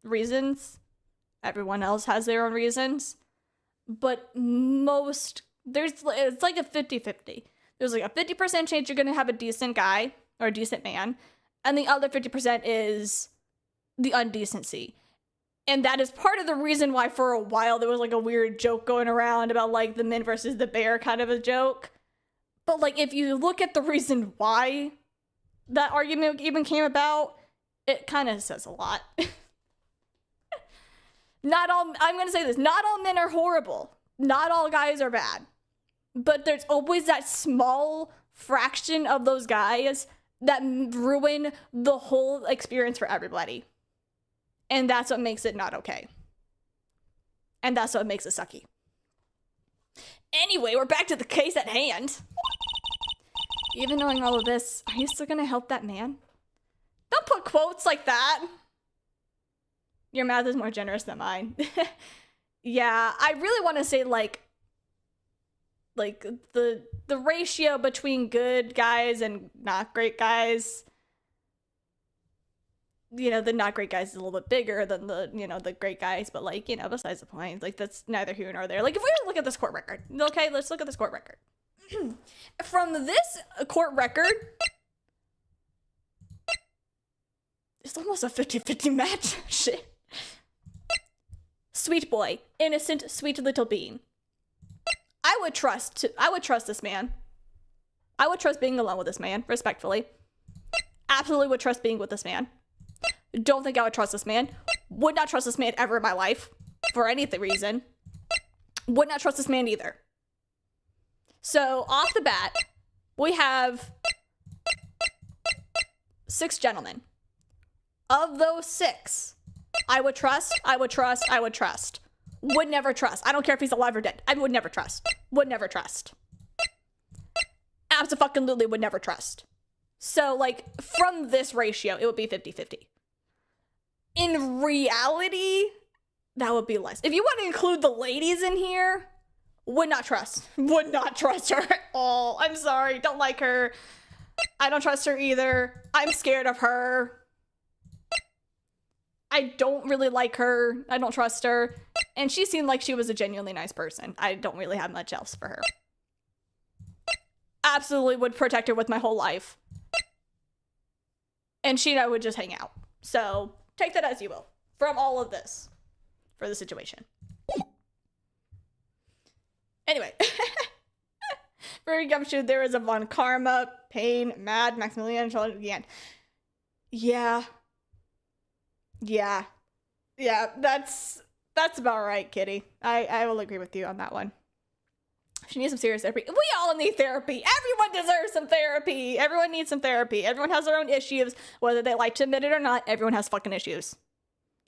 reasons. Everyone else has their own reasons, but it's like a 50-50. There's like a 50% chance you're gonna have a decent guy or a decent man, and the other 50% is the undecency. And that is part of the reason why for a while there was like a weird joke going around about like the men versus the bear kind of a joke. But like, if you look at the reason why that argument even came about, it kind of says a lot. I'm gonna say this, not all men are horrible. Not all guys are bad. But there's always that small fraction of those guys that ruin the whole experience for everybody. And that's what makes it not okay. And that's what makes it sucky. Anyway, we're back to the case at hand. Even knowing all of this, are you still gonna help that man? Don't put quotes like that. Your math is more generous than mine. Yeah, I really want to say like the ratio between good guys and not great guys. The not great guys is a little bit bigger than the great guys, but like, besides the point, like that's neither here nor there. Like if we were to look at this court record, okay, let's look at this court record. From this court record, it's almost a 50-50 match. Shit. Sweet boy, innocent, sweet little being. I would trust this man. I would trust being alone with this man, respectfully. Absolutely would trust being with this man. Don't think I would trust this man. Would not trust this man ever in my life. For any reason. Would not trust this man either. So, off the bat, we have 6 gentlemen. Of those 6, I would trust. Would never trust. I don't care if he's alive or dead. I would never trust. Would never trust. Absolutely would never trust. So, like, from this ratio, it would be 50-50. In reality, that would be less. If you want to include the ladies in here, would not trust. Would not trust her at all. I'm sorry. Don't like her. I don't trust her either. I'm scared of her. I don't really like her. I don't trust her. And she seemed like she was a genuinely nice person. I don't really have much else for her. Absolutely would protect her with my whole life. And she and I would just hang out. So take that as you will from all of this for the situation. Anyway. For Gumshoe, there is a Von Karma, Pain, Mad, Maximilian, again. Yeah, that's about right, Kitty. I will agree with you on that one. She needs some serious therapy. We all need therapy. Everyone deserves some therapy. Everyone needs some therapy. Everyone has their own issues, whether they like to admit it or not. Everyone has fucking issues.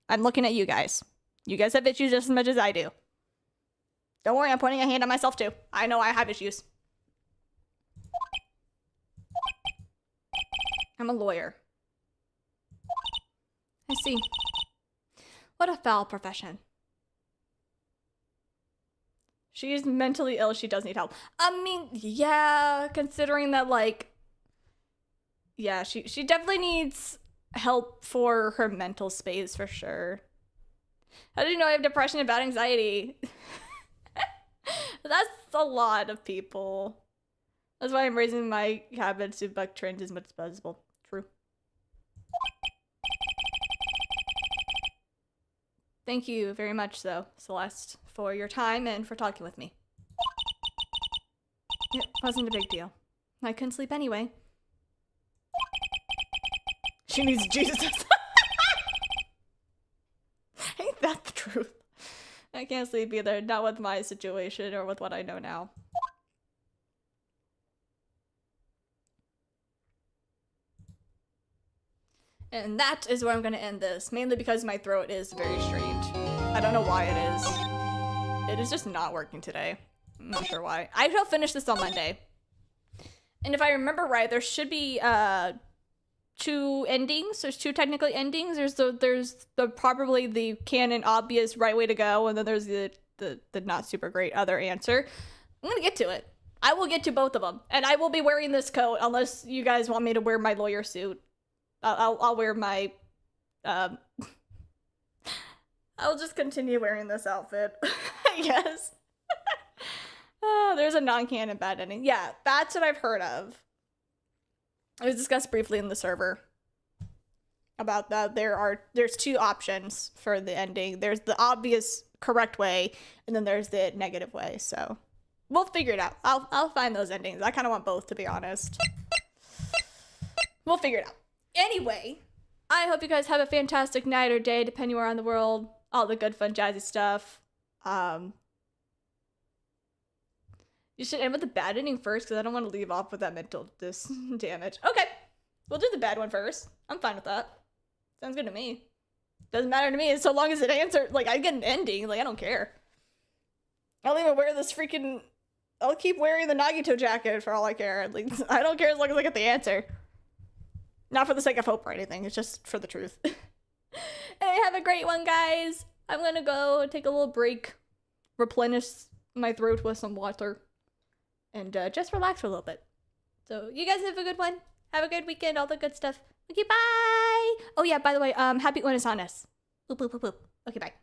I'm looking at you guys. You guys have issues just as much as I do. Don't worry, I'm pointing a hand at myself too. I know I have issues. I'm a lawyer. I see. What a foul profession. She is mentally ill. She does need help. I mean, yeah, considering that, like, Yeah, she definitely needs help for her mental space for sure. How did you know I have depression and bad anxiety? That's a lot of people. That's why I'm raising my habits to buck trends as much as possible. True. Thank you very much, though, Celeste, for your time and for talking with me. It wasn't a big deal. I couldn't sleep anyway. She needs Jesus. Ain't that the truth? I can't sleep either. Not with my situation or with what I know now. And that is where I'm going to end this. Mainly because my throat is very strange. I don't know why it is. It is just not working today. I'm not sure why. I shall finish this on Monday. And if I remember right, there should be 2 endings. There's 2 technically endings. There's the probably the canon obvious right way to go, and then there's the not super great other answer. I'm gonna get to it. I will get to both of them, and I will be wearing this coat unless you guys want me to wear my lawyer suit. I'll wear my I'll just continue wearing this outfit, I guess. Oh, there's a non-canon bad ending. Yeah, that's what I've heard of. It was discussed briefly in the server about that. There's 2 options for the ending. There's the obvious correct way, and then there's the negative way. So we'll figure it out. I'll find those endings. I kind of want both, to be honest. We'll figure it out. Anyway, I hope you guys have a fantastic night or day, depending where on the world. All the good, fun, jazzy stuff. You should end with the bad ending first, because I don't want to leave off with that mental damage. Okay, we'll do the bad one first. I'm fine with that. Sounds good to me. Doesn't matter to me, so long as it answers. Like, I get an ending. Like, I don't care. I'll even wear this freaking... I'll keep wearing the Nagito jacket for all I care. Like, I don't care as long as I get the answer. Not for the sake of hope or anything. It's just for the truth. Hey, have a great one, guys. I'm gonna go take a little break. Replenish my throat with some water. And just relax for a little bit. So you guys have a good one. Have a good weekend. All the good stuff. Okay, bye. Oh yeah, by the way, happy Unasanas. Boop, boop, boop, boop. Okay, bye.